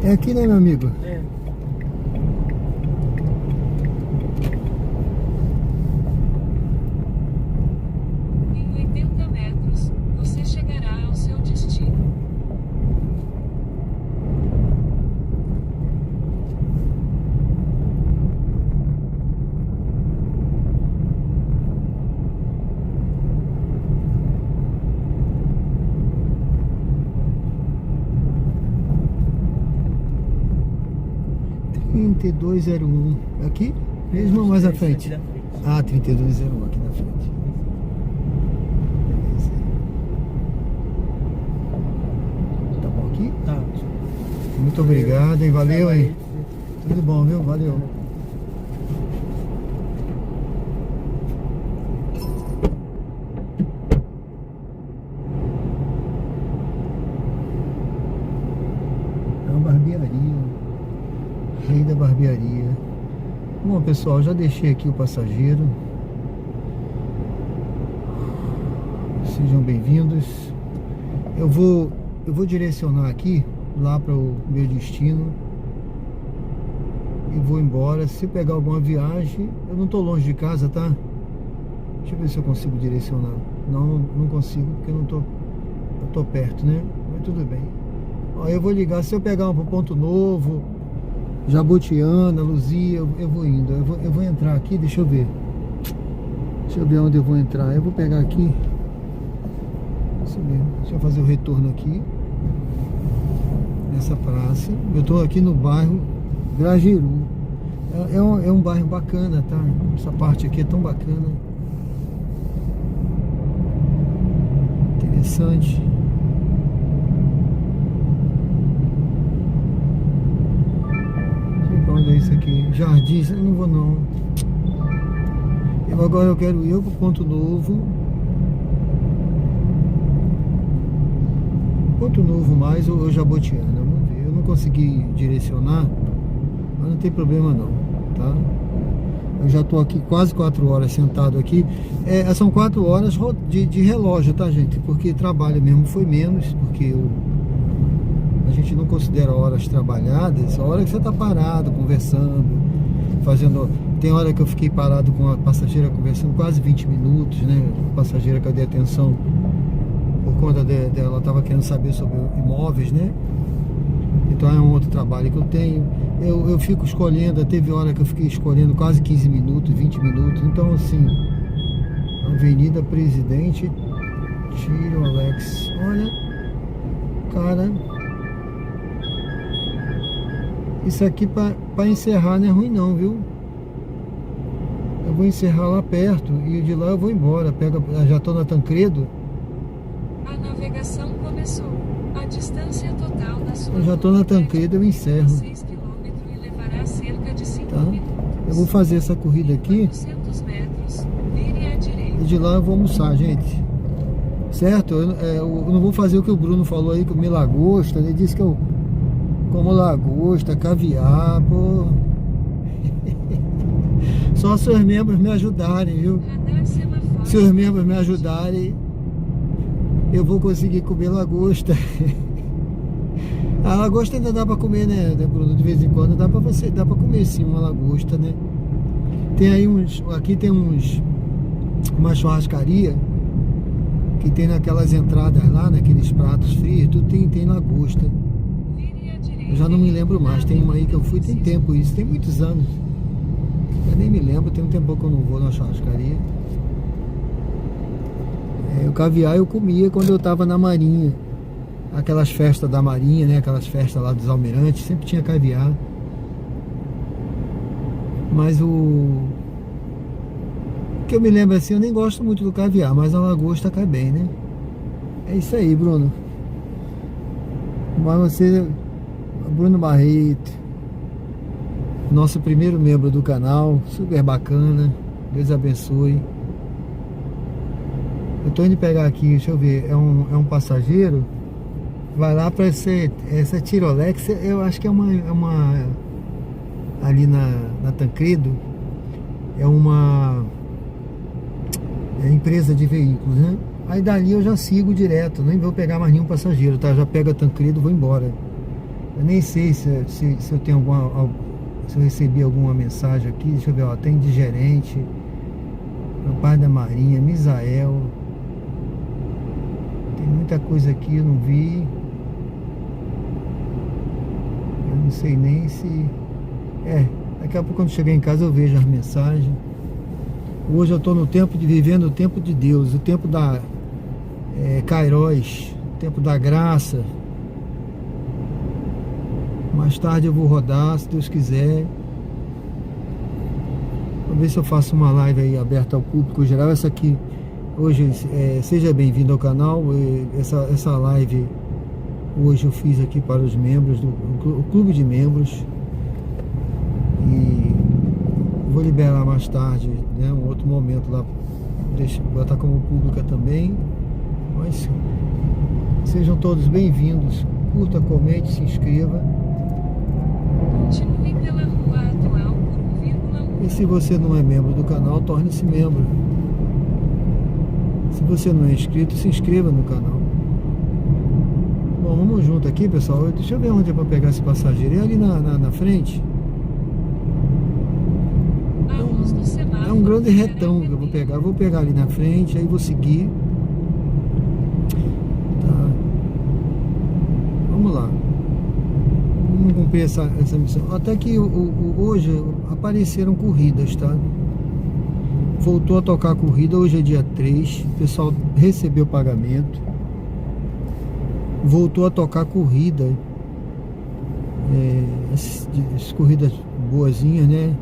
É aqui, né, meu amigo? É. Em 80 metros, você chegará ao seu destino. Hum, 3201. Aqui? Mesmo ou mais à frente? Aqui na frente. Ah, 3201 aqui na frente. Beleza. Tá bom aqui? Tá. Muito obrigado, hein? Valeu, hein? Tudo bom, viu? Valeu. É uma barbearia. Rei da barbearia. Bom, pessoal, já deixei aqui o passageiro. Sejam bem-vindos. Eu vou direcionar aqui lá para o meu destino e vou embora. Se pegar alguma viagem, eu não estou longe de casa, tá? Deixa eu ver se eu consigo direcionar. Não consigo porque eu tô perto, né? Mas tudo bem. Ó, eu vou ligar. Se eu pegar um pro Ponto Novo, Jabotiana, Luzia, eu vou indo. Eu vou entrar aqui, deixa eu ver. Deixa eu ver onde eu vou entrar. Eu vou pegar aqui. Isso mesmo. Deixa eu fazer o retorno aqui. Nessa praça. Eu tô aqui no bairro Grajeru. É um bairro bacana, tá? Essa parte aqui é tão bacana. Interessante. Onde é isso aqui? Jardins, eu não vou não. Agora eu quero ir pro Ponto Novo. Ponto Novo mais ou Jabotiana, vamos ver. Eu não consegui direcionar, mas não tem problema não, tá? Eu já tô aqui quase 4 horas sentado aqui. São 4 horas de relógio, tá, gente? Porque trabalho mesmo foi menos, porque a gente não considera horas trabalhadas, a hora que você está parado, conversando, fazendo... Tem hora que eu fiquei parado com a passageira conversando quase 20 minutos, né? A passageira que eu dei atenção por conta dela, estava querendo saber sobre imóveis, né? Então é um outro trabalho que eu tenho. Eu fico escolhendo, teve hora que eu fiquei escolhendo quase 15 minutos, 20 minutos. Então, assim, Avenida Presidente Tiro Alex. Olha, cara... Isso aqui para encerrar não é ruim não, viu? Eu vou encerrar lá perto e de lá eu vou embora. Já estou na Tancredo. A navegação começou. A distância total da sua... Eu já estou na Tancredo, eu encerro. 6 km e levará cerca de 5 tá? minutos. Eu vou fazer essa corrida aqui. 400 metros, vire à direita. E de lá eu vou almoçar, gente. Certo? Eu não vou fazer o que o Bruno falou aí, comer lagosta. Ele disse que eu como lagosta, caviar, pô. Só se os membros me ajudarem, viu? Se os membros me ajudarem, eu vou conseguir comer lagosta. A lagosta ainda dá pra comer, né, Bruno? De vez em quando dá pra comer sim uma lagosta, né? Tem aí aqui tem uma churrascaria que tem naquelas entradas lá, naqueles pratos frios, tudo tem lagosta. Eu já não me lembro mais, tem uma aí que eu fui, tem tempo isso, tem muitos anos. Eu nem me lembro, tem um tempo que eu não vou na churrascaria. O caviar eu comia quando eu tava na Marinha. Aquelas festas da Marinha, né? Aquelas festas lá dos almirantes, sempre tinha caviar. Mas o que eu me lembro assim, eu nem gosto muito do caviar, mas a lagosta cai bem, né? É isso aí, Bruno. Mas você... Bruno Barreto, nosso primeiro membro do canal, super bacana, Deus abençoe. Eu tô indo pegar aqui, deixa eu ver, é um passageiro, vai lá para essa Tirolex, eu acho que é uma ali na Tancredo, é uma empresa de veículos, né? Aí dali eu já sigo direto, nem vou pegar mais nenhum passageiro, tá? Já pego a Tancredo e vou embora. Eu nem sei se eu tenho se eu recebi alguma mensagem aqui. Deixa eu ver, ó, tem de gerente, meu pai da Marinha, Misael. Tem muita coisa aqui, eu não vi. Eu não sei nem se... daqui a pouco quando chegar em casa eu vejo as mensagens. Hoje eu estou vivendo o tempo de Deus, o tempo da Kairos, o tempo da graça. Mais tarde eu vou rodar, se Deus quiser. Vou ver se eu faço uma live aí aberta ao público geral. Essa aqui, hoje, seja bem-vindo ao canal. Essa live hoje eu fiz aqui para os membros, o clube de membros. E vou liberar mais tarde, né, um outro momento lá, botar como pública também. Mas sejam todos bem-vindos. Curta, comente, se inscreva. Continue pela rua atual por 1,1. E se você não é membro do canal, torne-se membro. Se você não é inscrito, se inscreva no canal. Bom, vamos junto aqui, pessoal. Deixa eu ver onde é para pegar esse passageiro. É ali na frente. É um grande retão que eu vou pegar. Eu vou pegar ali na frente, aí vou seguir. Tá. Vamos lá. Vamos cumprir essa missão. Até que hoje apareceram corridas, tá? Voltou a tocar corrida. Hoje é dia 3. O pessoal recebeu o pagamento. Voltou a tocar corrida. As corridas boazinhas, né?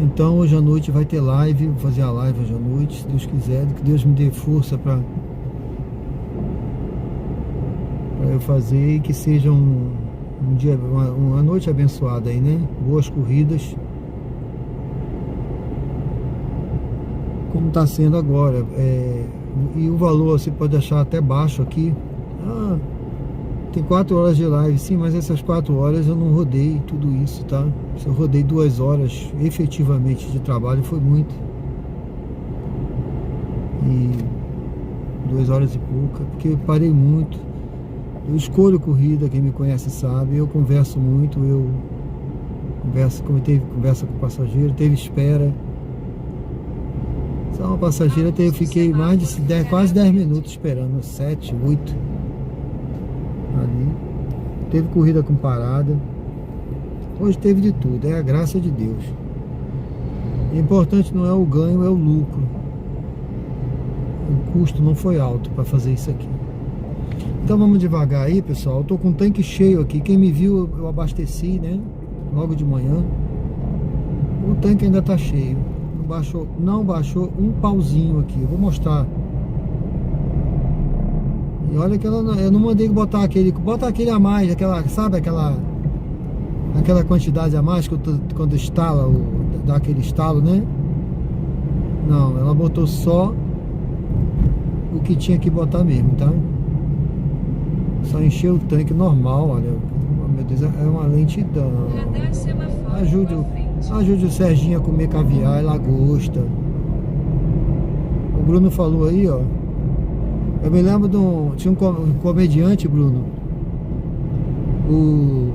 Então hoje à noite vai ter live. Vou fazer a live hoje à noite, se Deus quiser. Que Deus me dê força para eu fazer. E que seja um dia, uma noite abençoada aí, né? Boas corridas, como está sendo agora. E o valor você pode achar até baixo aqui. Tem 4 horas de live, sim, mas essas 4 horas eu não rodei tudo isso, tá? Se eu rodei 2 horas efetivamente de trabalho, foi muito. E 2 horas e pouca, porque eu parei muito. Eu escolho corrida, quem me conhece sabe. Eu converso muito, conversa com o passageiro, teve espera. Só uma passageira, eu fiquei mais de quase 10 minutos esperando, 7, 8 ali. Teve corrida com parada. Hoje teve de tudo, é a graça de Deus. O importante não é o ganho, é o lucro. O custo não foi alto para fazer isso aqui. Então vamos devagar aí, pessoal. Eu tô com um tanque cheio aqui. Quem me viu, eu abasteci, né? Logo de manhã. O tanque ainda tá cheio. Não baixou um pauzinho aqui. Eu vou mostrar. E olha que eu não mandei botar aquele. Bota aquele a mais, sabe aquela quantidade a mais quando estala, dá aquele estalo, né? Não, ela botou só o que tinha que botar mesmo, tá? Só encheu o tanque normal, olha. Meu Deus, é uma lentidão. Ajude o Serginho a comer caviar e lagosta. O Bruno falou aí, ó. Eu me lembro tinha um comediante, Bruno. O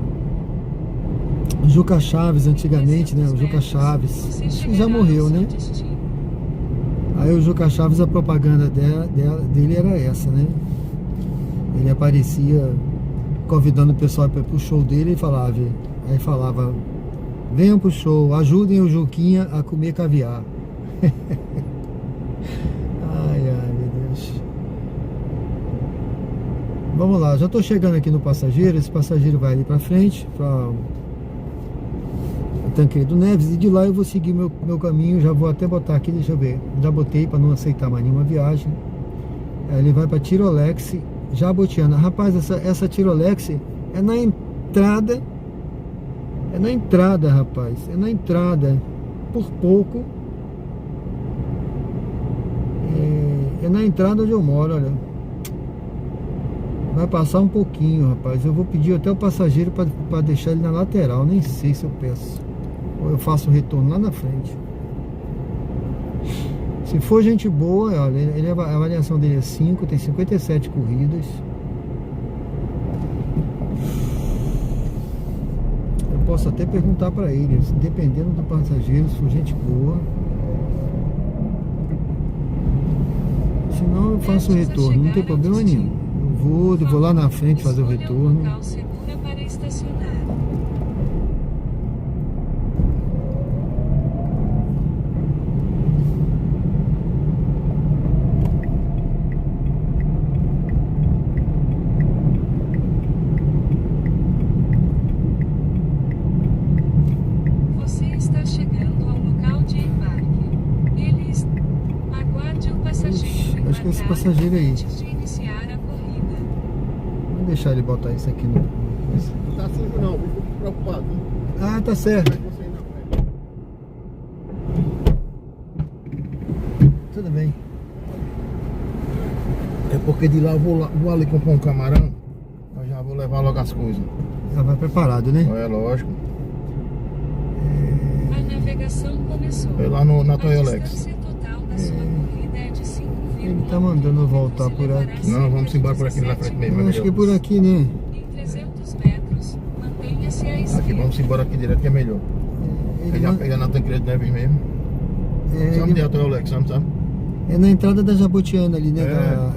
Juca Chaves, antigamente, né? O Juca Chaves. Acho que já morreu, né? Aí o Juca Chaves, a propaganda dele era essa, né? Ele aparecia convidando o pessoal para ir pro show dele e falava, venham pro show, ajudem o Juquinha a comer caviar. Ai, meu Deus. Vamos lá, já tô chegando aqui no passageiro. Esse passageiro vai ali pra frente, para o Tancredo Neves, e de lá eu vou seguir meu caminho. Já vou até botar aqui, deixa eu ver, já botei para não aceitar mais nenhuma viagem. Aí ele vai para Tirolex, Jabotiana. Rapaz, essa Tirolex é na entrada. É na entrada, rapaz. É na entrada. Por pouco. É na entrada onde eu moro, olha. Vai passar um pouquinho, rapaz. Eu vou pedir até o passageiro para deixar ele na lateral. Nem sei se eu peço. Ou eu faço o retorno lá na frente. Se for gente boa, olha, a avaliação dele é 5, tem 57 corridas. posso até perguntar para ele, dependendo do passageiro, se for gente boa. Senão eu faço o retorno, não tem problema nenhum. Eu vou lá na frente fazer o retorno. Local seguro para estacionar. Você está chegando ao local de embarque. Aguarde o passageiro. Acho que é esse passageiro aí. Antes de iniciar a corrida. Vou deixar ele botar isso aqui no... Não tá sujo não, fico preocupado. Ah, tá certo. Tudo bem. É porque de lá eu vou ali comprar um camarão, eu já vou levar logo as coisas. Já vai preparado, né? É lógico. A navegação começou. É lá na A Toyolex. distância total da sua corrida é de 5,1 Ele tá mandando eu voltar por aqui. Não, vamos embora por aqui na frente mesmo. Eu acho que é por aqui, né? Em 300 metros, mantenha-se à esquerda. Aqui, vamos embora aqui direto que é melhor. Ele já pega na Tancredo Neves mesmo. Sabe onde é a Toyolex, sabe? É na entrada da Jabotiana ali, né?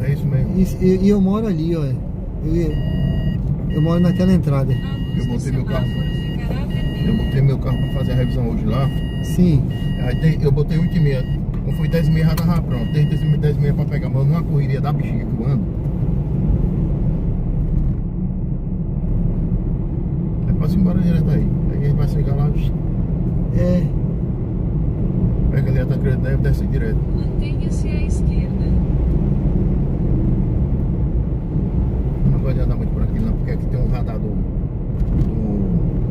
É isso mesmo. E eu moro ali, ó. Eu moro naquela entrada. Eu botei meu carro pra fazer a revisão hoje lá. Sim. Aí eu botei 8h30. Quando foi 10h30 já tava pronto. Desde 10h30 pra pegar, mas numa correria da bexiga que eu ando. É pra se embora direto aí. Aí a gente vai chegar lá. É. Pega ali a Tancredo Neves e desce direto. Mantenha-se à esquerda. Eu não gosto de andar muito por aqui não, porque aqui tem um radar do...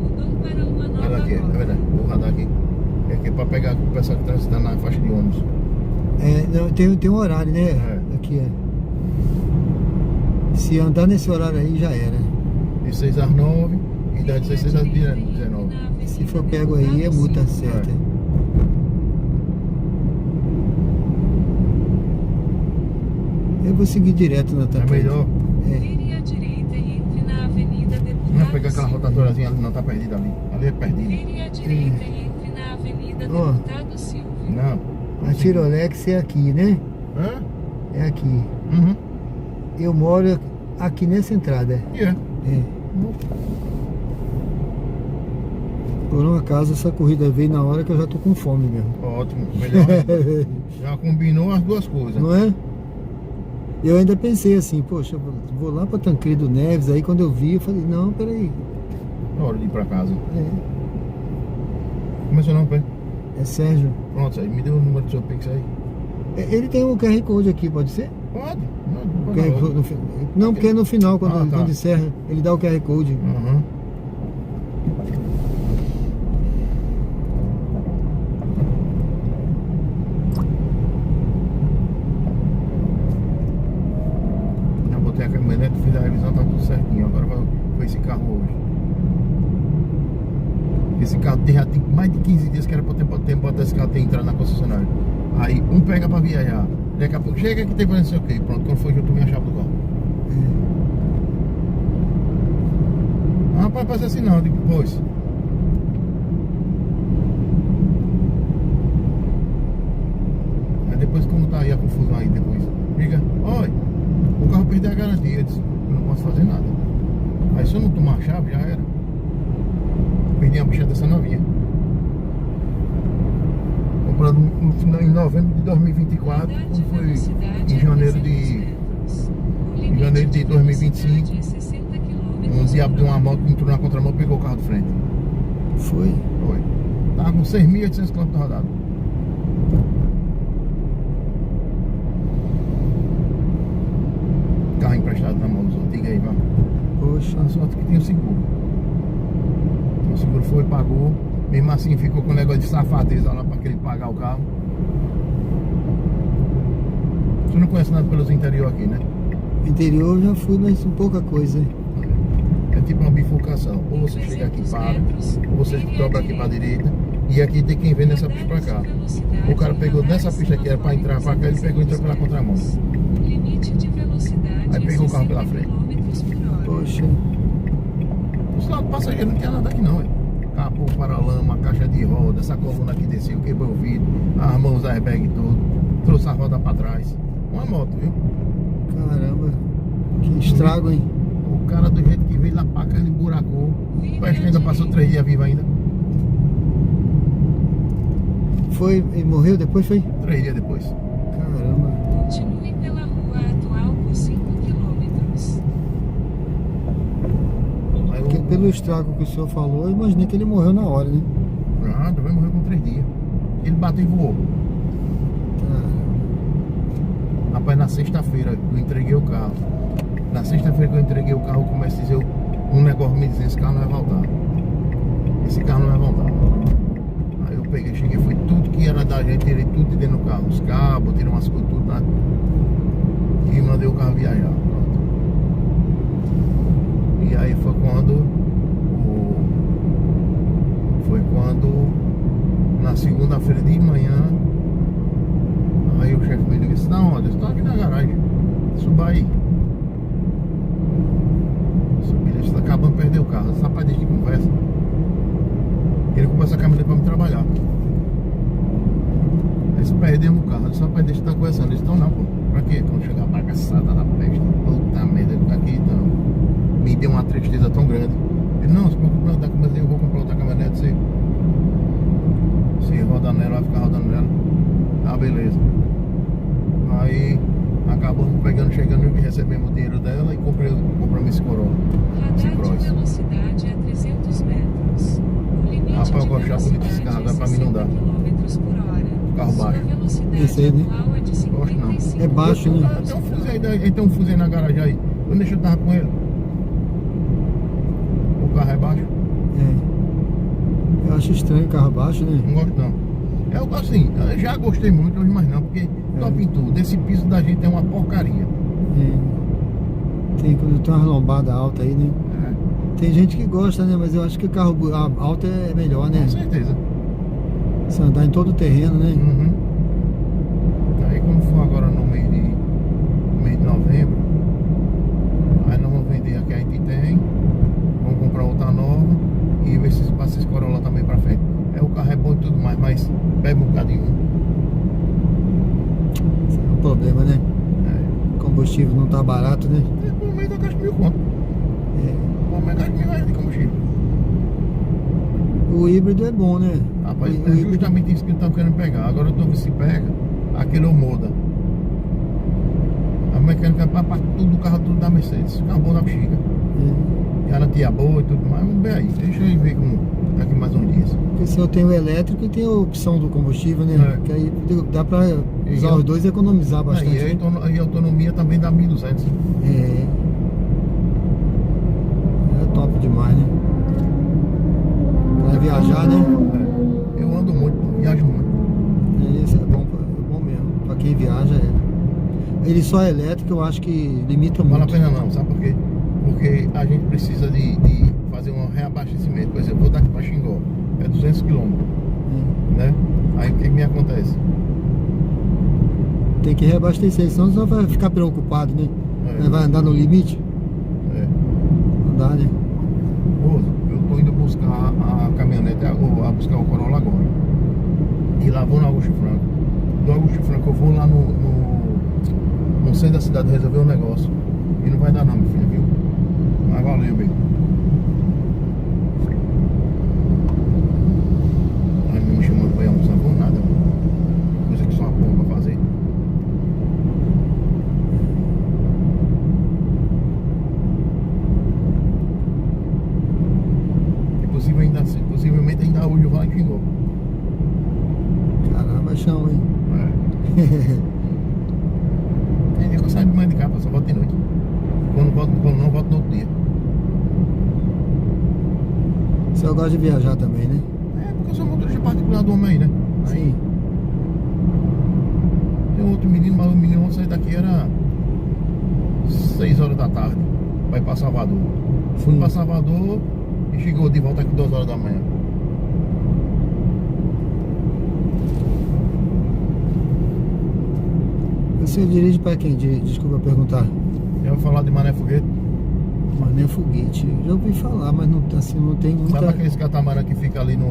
Mudou para uma nova Olha aqui, é rota. verdade, o radar aqui. É aqui pra pegar o pessoal que tá na faixa de ônibus. É, não, tem um horário, né? É. Aqui é. Se andar nesse horário aí, já era. De 6 às 9 e das 16 às 19. Se for pego aí, é multa certa. Eu vou seguir direto na É Tancredo. melhor. Vire à direita e entre na Avenida Deputado Não é pegar aquela Silva. rotatóriazinha ali, não tá perdida ali. Ali é perdida. Vire à direita e entre na Avenida Ó. Deputado Silva. Não. A Tirolex é aqui, né? Hã? É aqui. Uhum. Eu moro aqui nessa entrada. Yeah. É. Por um acaso, essa corrida veio na hora que eu já tô com fome mesmo. Ótimo, melhor ainda. Já combinou as duas coisas. Não é? Eu ainda pensei assim, poxa, eu vou lá pra Tancredo Neves. Aí quando eu vi, eu falei, não, peraí. Na hora de ir pra casa. É, Começou não, pai? é Sérgio. Pronto, aí me deu o número do seu Pix aí. Ele tem um QR Code aqui, pode ser? Pode. O QR Code não, porque é no final, quando, Ah, tá. quando encerra, ele dá o QR Code. Uhum. Já botei a caminhonete, fiz a revisão, tá tudo certinho. Agora foi esse carro hoje. Esse carro já tem mais de 15 dias que era pra ter botado esse carro ter entrado na concessionária. Aí um pega pra viajar, daqui a pouco chega que tem pra não sei o que. Pronto, quando foi eu tomei a chave do carro. Ah, rapaz, passa assim não, eu digo, pois. Aí depois como tá aí a confusão aí depois. Liga, olha, o carro perdeu a garantia. Eu disse, eu não posso fazer nada. Aí se eu não tomar a chave, já era. Perdi a bicha dessa novinha. Comprando em novembro de 2024, quando foi em janeiro de 2025. Um diabo de uma moto entrou na contramão e pegou o carro de frente. Foi? Foi. Tava com 6.800 km rodado. Carro emprestado na mão dos outros. Diga aí, vá. Poxa. A sorte que tinha o seguro. O seguro foi, pagou. Mesmo assim ficou com um negócio de safadeza lá pra querer pagar o carro. Você não conhece nada pelos interior aqui, né? Interior eu já fui, mas pouca coisa. É tipo uma bifurcação. Ou você chega aqui e para, ou você dobra aqui pra direita. E aqui tem quem vem nessa pista pra cá. O cara pegou nessa pista aqui, era pra entrar pra cá, ele pegou e entrou pela contramão. Limite de velocidade Aí pegou o carro pela 60 frente. km por hora. Poxa. Os lados do passageiro não tinha nada aqui não, ué. capô, paralama, caixa de roda, essa coluna aqui desceu, quebrou o vidro, armou os airbags tudo, trouxe a roda pra trás. Uma moto, viu? Caramba, que estrago, hein? O cara do jeito que veio lá pra cá, ele emburacou. Parece que ainda passou 3 dias vivo ainda. Foi, e morreu depois, foi? 3 dias depois. Caramba. Continue pela rua atual por 5 quilômetros. Aí Porque pelo estrago que o senhor falou, eu imaginei que ele morreu na hora, né? Nada, vai morrer com 3 dias. Ele bateu e voou. Rapaz, na sexta-feira eu entreguei o carro. Na sexta-feira que eu entreguei o carro, eu comecei a dizer um negócio me dizendo, esse carro não vai voltar. Esse carro não vai voltar. Aí eu peguei, cheguei, foi tudo que era da gente, tirei tudo de dentro do carro. Os cabos, tirei umas coisas, tudo lá. E mandei o carro viajar. Pronto. E aí foi quando na segunda-feira de manhã, aí o chefe me ligou e disse, não, eu estou aqui na garagem, suba aí. Subi, ele está acabando de perder o carro, esse rapaz deixa de conversa. Ele começa a caminhar para me trabalhar. Aí se perdemos o carro, esse rapaz deixa de estar conversando. Eles estão não, pô, pra quê? Quando chegar a bagaçada da peste, puta merda, ele tá aqui, então me deu uma tristeza tão grande. Ele, não, se preocupe não, eu vou comprar outra caminhonete, se rodar nela, vai ficar rodando nela. Ah, beleza. Aí acabamos chegando e recebemos o dinheiro dela e compramos esse Corolla. Esse Radar Cross. de velocidade a 300 metros. O limite Rapaz, eu de gosto de achar bonito esse carro, velocidade pra mim não dá. 60 km por hora. Carro Sua baixo. velocidade Esse aí, né? atual é de Gosto não. 55 É baixo, né? Tem um fuzil aí, tem um fuzil aí na garagem aí. Quando eu tava com ele. O carro é baixo? Eu acho estranho o carro baixo, né? Não gosto não. Eu assim, eu já gostei muito, hoje mais não, porque top em tudo. Esse piso da gente é uma porcaria. Tem umas lombadas altas aí, né? Tem gente que gosta, né? Mas eu acho que o carro alto é melhor, né? Com certeza. Se andar em todo o terreno, né? Uhum. Aí quando for agora no mês de novembro, aí nós vamos vender a que a gente tem, vamos comprar outra nova e ver se passa esse Corolla também pra frente. O carro é bom e tudo mais, mas bebe um bocadinho. Esse é um problema, né? O combustível não tá barato, né? Pelo menos eu gasto 1.000 conto. Pelo menos eu gasto R$1.000 de combustível. O híbrido é bom, né? Rapaz, O é híbrido- justamente isso que eu estava querendo pegar. Agora eu tô vendo se pega aquele Omoda. A mecânica para tudo do carro, tudo da Mercedes. Carro bom da bexiga. Garantia boa e tudo mais. Vamos ver aí. Deixa eu ver como daqui mais uns dias. Porque se eu tenho o elétrico e tem a opção do combustível, né? É. Que aí dá pra usar eu- os dois e economizar bastante. E a autonomia também dá 1.200. É top demais, né? Pra viajar, né? Eu ando muito, viajo muito. Esse é bom mesmo. Pra quem viaja, ele só é elétrico, eu acho que limita Não muito. vale a pena não, sabe por quê? Porque a gente precisa de fazer um reabastecimento. Por exemplo, eu vou daqui para Xingó, é 200 km, né? Aí o que me acontece? Tem que reabastecer, senão você vai ficar preocupado, né? Vai andar no limite? Não dá, né? Ô, eu tô indo buscar a caminhonete, a buscar o Corolla agora. E lá vou no Augusto Franco. Do Augusto Franco eu vou lá no centro da cidade resolver um negócio. E não vai dar não, meu filho, viu? Mas valeu, bem. Aí me chamando pra ir almoçar, não vou nada. Coisa que só uma porra pra fazer. Possivelmente ainda hoje eu vou lá em Xingó. Caramba, chão, hein? Tem dia que eu saio de manhã de casa, só volto de noite. Quando não, volto no outro dia. O senhor gosta de viajar também, né? É, porque eu sou motorista particular do homem aí, né? Aí, tem outro menino, mas o menino ontem sair daqui era 6 horas da tarde, vai pra Salvador. Fui pra Salvador e chegou de volta aqui 2 horas da manhã. O senhor dirige para quem? Desculpa perguntar. Eu vou falar de Mané Foguete. Mané Foguete. Eu já ouvi falar, mas não, assim, não tem muita... Sabe aqueles catamarã que fica ali na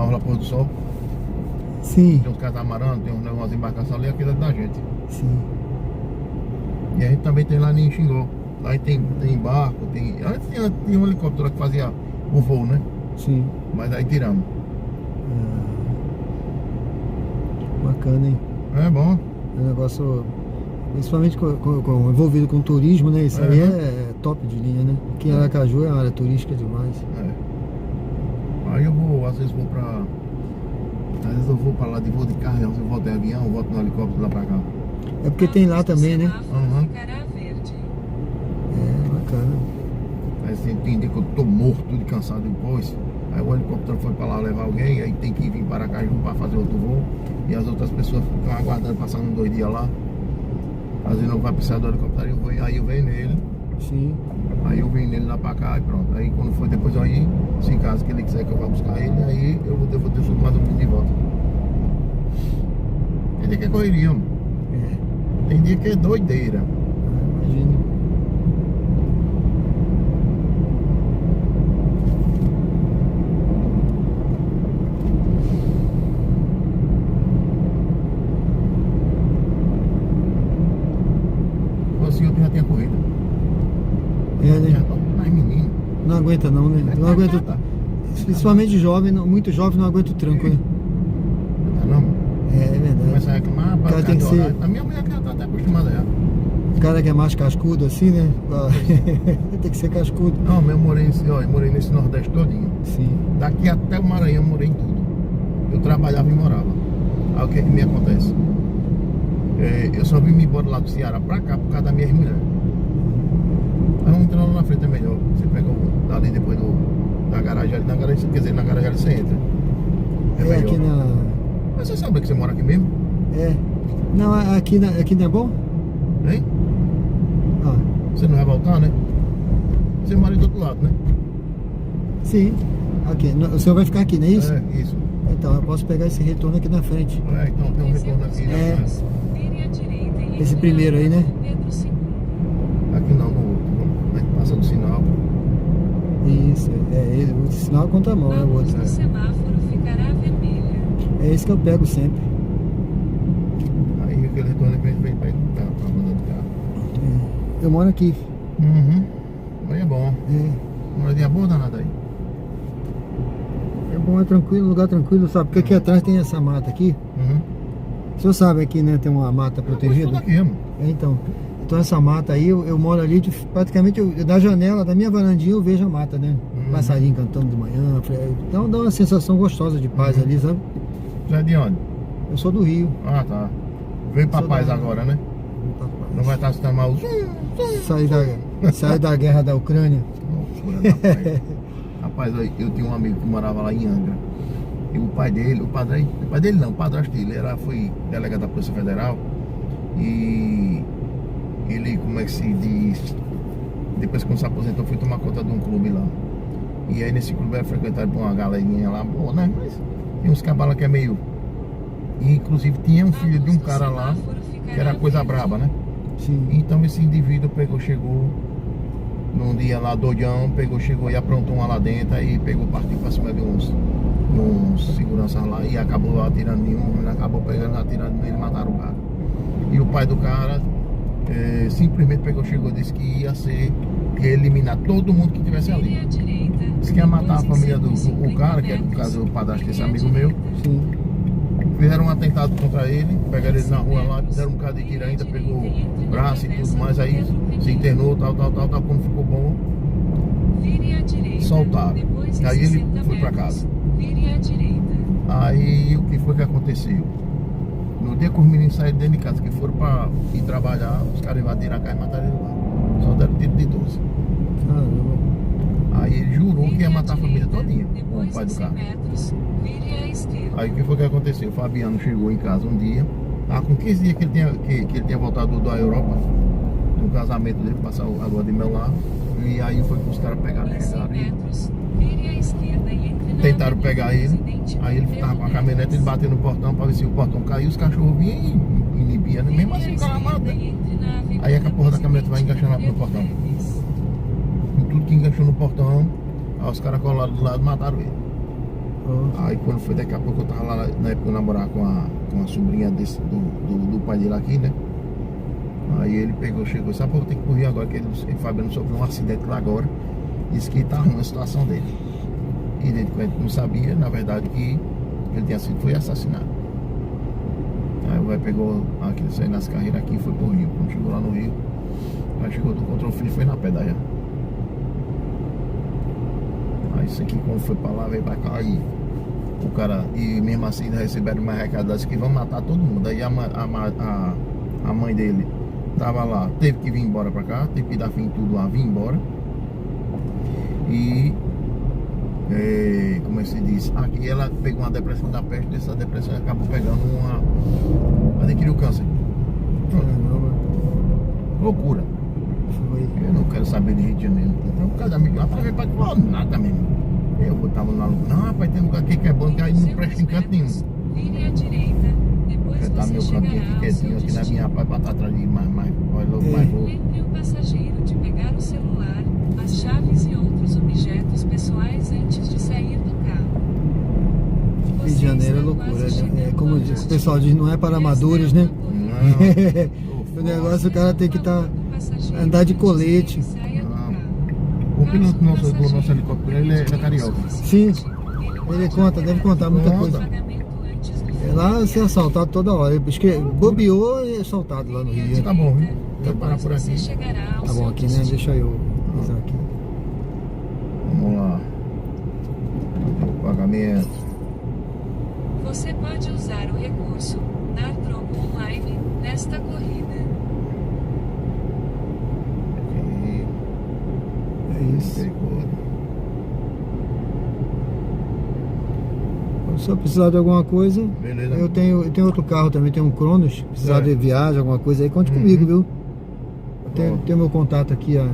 Orla Pôr do Sol? Sim. Tem uns catamarã, tem umas embarcações ali, aquilo é da gente. Sim. E a gente também tem lá em Xingó. Lá tem barco, antes tinha um helicóptero que fazia o voo, né? Sim. Mas aí tiramos. Bacana, hein? É bom. É um negócio, principalmente envolvido com turismo, né? Isso aí é top de linha, né? Aqui em Aracaju é uma área turística demais. Aí eu vou, às vezes eu vou pra lá de voo de carro, às vezes eu volto de avião, eu volto no helicóptero lá pra cá. É porque tem lá também, né? Bacana. Aí você entende que eu tô morto de cansado depois. Aí o helicóptero foi pra lá levar alguém, aí tem que vir para Aracaju pra fazer outro voo. E as outras pessoas ficam aguardando, passando 2 dias lá. Às vezes não vai precisar do helicóptero, aí eu venho nele. Sim. Aí eu venho nele lá pra cá e pronto. Aí quando for depois eu ir, se em caso que ele quiser que eu vá buscar ele, aí eu vou ter mais um vídeo de volta. Tem dia que é correria, mano. Tem dia que é doideira. Imagina. Assim eu já tinha corrido. Né? Já tô mais menino. Não aguenta não, né? Não aguenta. Principalmente jovem, muito jovem não aguenta o tranco, né? Não. É verdade. Começa a reclamar, o cara tem que ser... A minha mulher já tá até acostumada já. O cara que é mais cascudo assim, né? Tem que ser cascudo. Não, eu morei nesse Nordeste todinho. Sim. Daqui até o Maranhão eu morei em tudo. Eu trabalhava e morava. Aí o que me acontece? Eu só vim me embora lá do Ceará pra cá por causa da minha mulher. Aí vamos entrar lá na frente, é melhor. Você pega ali depois da garagem ali, quer dizer, na garagem ali você entra. É melhor. Aqui na... Mas você sabe que você mora aqui mesmo? É. Não, aqui não é bom? Hein? Você não vai voltar, né? Você mora do outro lado, né? Sim. Aqui. O senhor vai ficar aqui, não é isso? É, isso. Então, eu posso pegar esse retorno aqui na frente. Então tem um retorno aqui. Esse primeiro aí, né? Aqui não, no outro. A gente passa do sinal. Isso, o sinal contra a mão, é o outro. O semáforo ficará vermelho. É esse que eu pego sempre. Aí aquele retorno aqui a gente vem pra mandar do carro. Eu moro aqui. Aí é bom. Moradia boa danada aí. É bom, é tranquilo, lugar tranquilo, sabe? Porque aqui atrás tem essa mata aqui. O senhor sabe aqui, né? Tem uma mata protegida. Aqui, então essa mata aí, eu moro ali, praticamente da janela, da minha varandinha eu vejo a mata, né? Passarinho cantando de manhã. Então dá uma sensação gostosa de paz ali, sabe? Você é de onde? Eu sou do Rio. Ah, tá. Veio pra paz agora, né? Não vai estar se mal. Sair da guerra da Ucrânia. Rapaz, eu tinha um amigo que morava lá em Angra. E o padrasto dele foi delegado da Polícia Federal. E ele, como é que se diz, depois que se aposentou, foi tomar conta de um clube lá. E aí nesse clube era frequentado por uma galerinha lá, boa, né? Mas tem uns cabalas que é meio... E, inclusive tinha um filho de um cara lá, que era coisa braba, né? Sim. Então esse indivíduo chegou num dia lá doidão, chegou e aprontou uma lá dentro, aí partiu pra cima de uns seguranças lá e acabou atirando em um, acabou atirando nele e mataram o cara. E o pai do cara simplesmente chegou e disse que ia eliminar todo mundo que estivesse ali. Disse que ia matar a família do cara, que é no caso o padrasto desse amigo meu. Sim. Fizeram um atentado contra ele, pegaram ele na rua lá, deram um bocado de tiro ainda, pegou o braço e tudo mais, aí se internou, tal, quando ficou bom, soltaram. Aí ele foi pra casa. Aí o que foi que aconteceu? No dia que os meninos saíram dentro de casa, que foram pra ir trabalhar, os caras invadiram a casa e mataram ele lá. Só deram tiro de 12. Aí ele jurou que ia matar a família todinha, com o pai do cara. Aí o que foi que aconteceu? O Fabiano chegou em casa um dia, com 15 dias que ele tinha voltado da Europa, no casamento dele, passar a lua de mel lá. E aí foi que os caras pegaram ele. Tentaram pegar ele, aí ele tava com a caminhonete, ele bateu no portão pra ver se o portão caiu, os cachorros vinham e inibia, né? Mesmo assim o cara mata. Aí a porra da caminhonete vai enganchando lá no portão. Com tudo que enganchou no portão, aí os caras colaram do lado e mataram ele. Aí quando foi daqui a pouco, eu tava lá na época eu namorava com a sobrinha do pai dele aqui, né? Aí ele chegou, sabe, eu vou ter que correr agora, que ele Fabiano sofreu um acidente lá agora. Disse que tá ruim a situação dele. E ele não sabia, na verdade, que ele foi assassinado. Aí o velho pegou aquele saiu nas carreiras aqui e foi pro Rio. Quando chegou lá no Rio, aí chegou, encontrou o filho e foi na pedra. Aí isso aqui, quando foi pra lá, veio pra cá aí. O cara, e mesmo assim ainda receberam uma recada que vão matar todo mundo. Aí a mãe dele tava lá, teve que vir embora pra cá, teve que dar fim em tudo lá, vir embora. E como é que se diz? Aqui ela pegou uma depressão da peste, dessa depressão acabou pegando adquiriu câncer. Loucura. Eu não quero saber de Rio de Janeiro. Então, por causa da amiga lá, pra ver pra nada mesmo. Eu botava na luta. Não, rapaz, tem um lugar aqui que é bom, que aí não presta em canto nenhum. Vire à direita, depois Tá você meu cantinho aqui quietinho, aqui na minha rapaz, pra estar atrás de mais, olha logo mais vou. Lembre o passageiro de pegar o celular, as chaves e outros objetos pessoais antes de sair do carro. Rio de Janeiro é loucura, né? É como o pessoal diz, não é para amadores, né? O negócio, o cara tem que andar de colete. O piloto do nosso helicóptero, ele é carioca. Sim, ele deve contar muita coisa. Lá você é assaltado toda hora. Bobeou e é assaltado lá no Rio. Tá bom, viu? Vou parar por aqui. Tá bom aqui, né? Deixa eu usar aqui. Vamos lá. O pagamento. Você pode usar o recurso Dar Troco Online nesta corrida. É isso. Se eu precisar de alguma coisa, beleza. Eu tenho outro carro também, tem um Cronos. Se precisar de viagem, alguma coisa aí, conte comigo, viu? Eu tenho meu contato aqui, ó.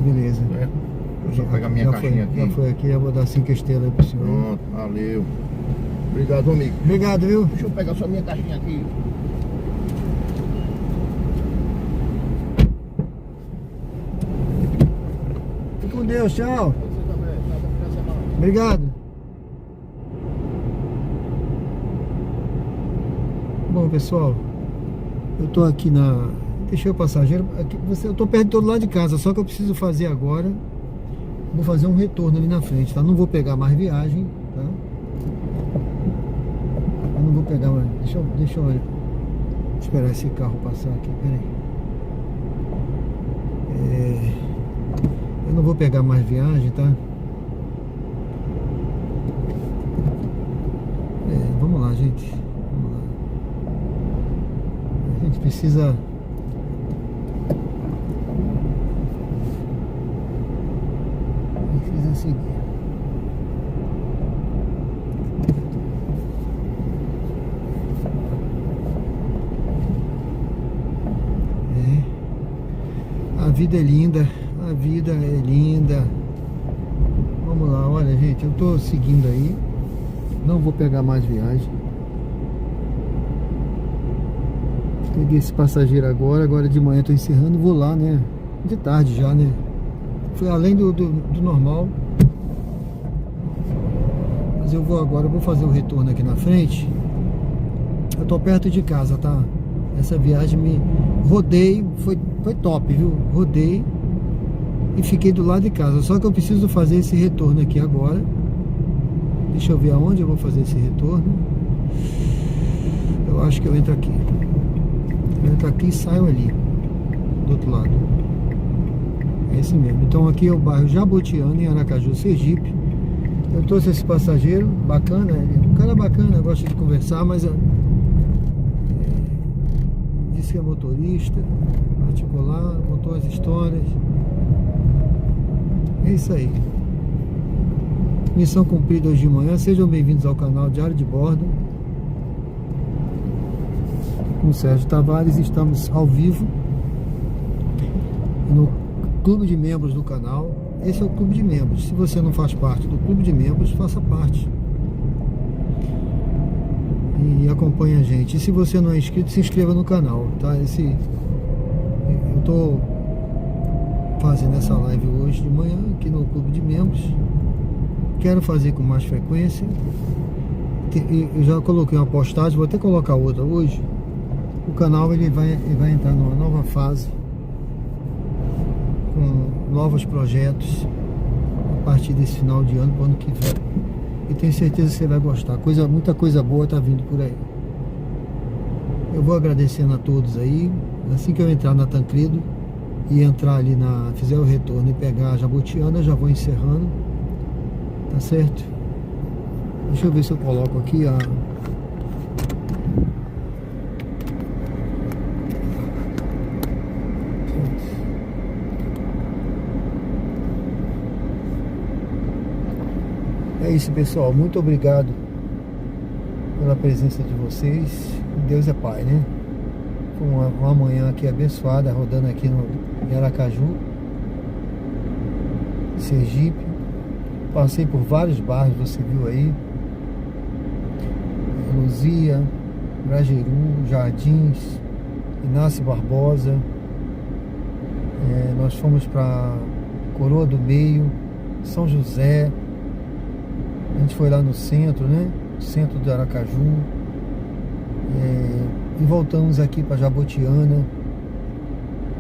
Beleza. Eu só pegar minha caixinha aqui. Já foi aqui, eu vou dar 5 estrelas aí pro senhor. Pronto, valeu. Obrigado, amigo. Obrigado, viu? Deixa eu pegar só minha caixinha aqui. Fique com Deus, tchau. Obrigado. Bom, pessoal, eu tô aqui na... Deixei o passageiro. Aqui, eu tô perto de todo lado de casa, só que eu preciso fazer agora. Vou fazer um retorno ali na frente, tá? Não vou pegar mais viagem, tá? Eu não vou pegar mais. Deixa eu esperar esse carro passar aqui, peraí. Eu não vou pegar mais viagem, tá? Vamos lá, gente. Vamos lá. A gente precisa... seguir. A vida é linda, a vida é linda. Vamos lá, olha, gente, eu tô seguindo aí. Não vou pegar mais viagem. Peguei esse passageiro agora de manhã tô encerrando, vou lá, né? De tarde já, né? Foi além do normal. Mas eu vou fazer o retorno aqui na frente. Eu tô perto de casa, tá? Essa viagem rodei, foi top, viu? Rodei e fiquei do lado de casa. Só que eu preciso fazer esse retorno aqui agora. Deixa eu ver aonde eu vou fazer esse retorno. Eu acho que eu entro aqui. Eu entro aqui e saio ali, do outro lado. É esse mesmo. Então aqui é o bairro Jabotiana, em Aracaju, Sergipe. Eu trouxe esse passageiro, bacana, um cara bacana, gosta de conversar, mas disse que é motorista, particular, contou as histórias. É isso aí. Missão cumprida hoje de manhã. Sejam bem-vindos ao canal Diário de Bordo. Com o Sérgio Tavares, estamos ao vivo no clube de membros do canal. Esse é o clube de membros. Se você não faz parte do clube de membros, faça parte. E acompanhe a gente. E se você não é inscrito, se inscreva no canal, tá? Eu tô fazendo essa live hoje de manhã aqui no clube de membros. Quero fazer com mais frequência. Eu já coloquei uma postagem, vou até colocar outra hoje. O canal ele vai entrar numa nova fase, com novos projetos a partir desse final de ano para o ano que vem. E tenho certeza que você vai gostar. Muita coisa boa está vindo por aí. Eu vou agradecendo a todos aí. Assim que eu entrar na Tancredo e entrar ali fizer o retorno e pegar a Jabotiana, eu já vou encerrando. Tá certo? Deixa eu ver se eu coloco aqui a... É isso, pessoal. Muito obrigado pela presença de vocês. Deus é Pai, né? Com uma manhã aqui abençoada, rodando aqui em Aracaju, Sergipe. Passei por vários bairros, você viu aí. Luzia, Grajeru, Jardins, Inácio Barbosa. Nós fomos para Coroa do Meio, São José. A gente foi lá no centro, né? Centro de Aracaju. E voltamos aqui para Jabotiana.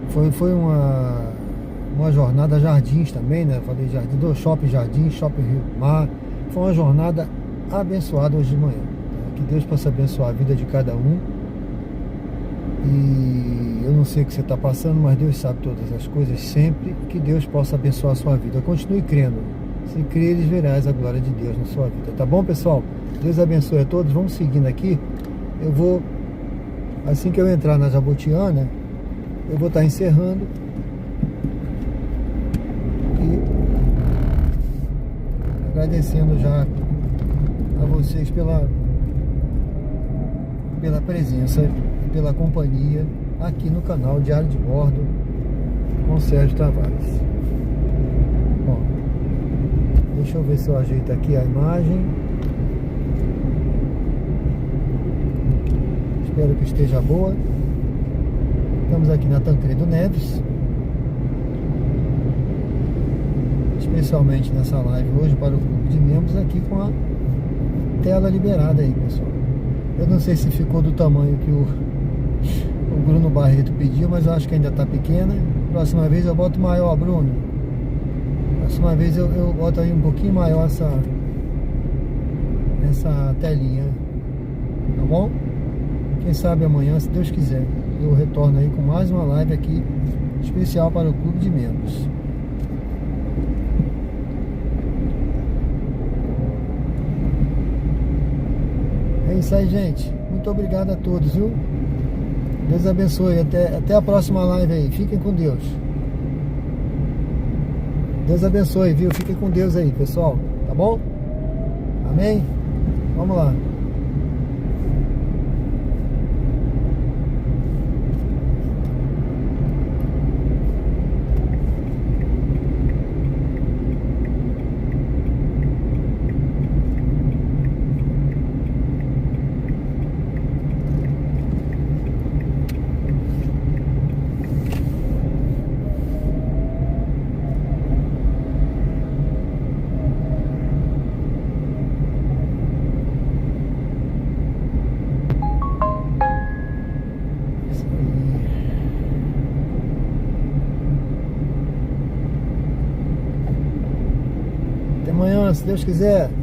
Foi uma jornada Jardins também, né? Falei Jardins, do Shopping Jardins, Shopping Rio Mar. Foi uma jornada abençoada hoje de manhã. Que Deus possa abençoar a vida de cada um. E eu não sei o que você está passando, mas Deus sabe todas as coisas sempre. Que Deus possa abençoar a sua vida. Continue crendo. Se creres, verás a glória de Deus na sua vida. Tá bom, pessoal? Deus abençoe a todos. Vamos seguindo aqui. Eu vou, assim que eu entrar na Jabotiana, eu vou estar encerrando. E agradecendo já a vocês pela presença e pela companhia aqui no canal Diário de Bordo com Sérgio Tavares. Bom, deixa eu ver se eu ajeito aqui a imagem. Espero que esteja boa. Estamos aqui na Tancredo Neves, especialmente nessa live hoje para o grupo de membros, aqui com a tela liberada aí, pessoal. Eu não sei se ficou do tamanho que o Bruno Barreto pediu, mas eu acho que ainda está pequena. Próxima vez eu boto maior, Bruno. Próxima vez eu boto aí um pouquinho maior essa telinha, tá bom? Quem sabe amanhã, se Deus quiser, eu retorno aí com mais uma live aqui especial para o clube de membros. É isso aí, gente. Muito obrigado a todos, viu? Deus abençoe. Até a próxima live aí. Fiquem com Deus. Deus abençoe, viu? Fiquem com Deus aí, pessoal. Tá bom? Amém? Vamos lá. Amanhã, se Deus quiser.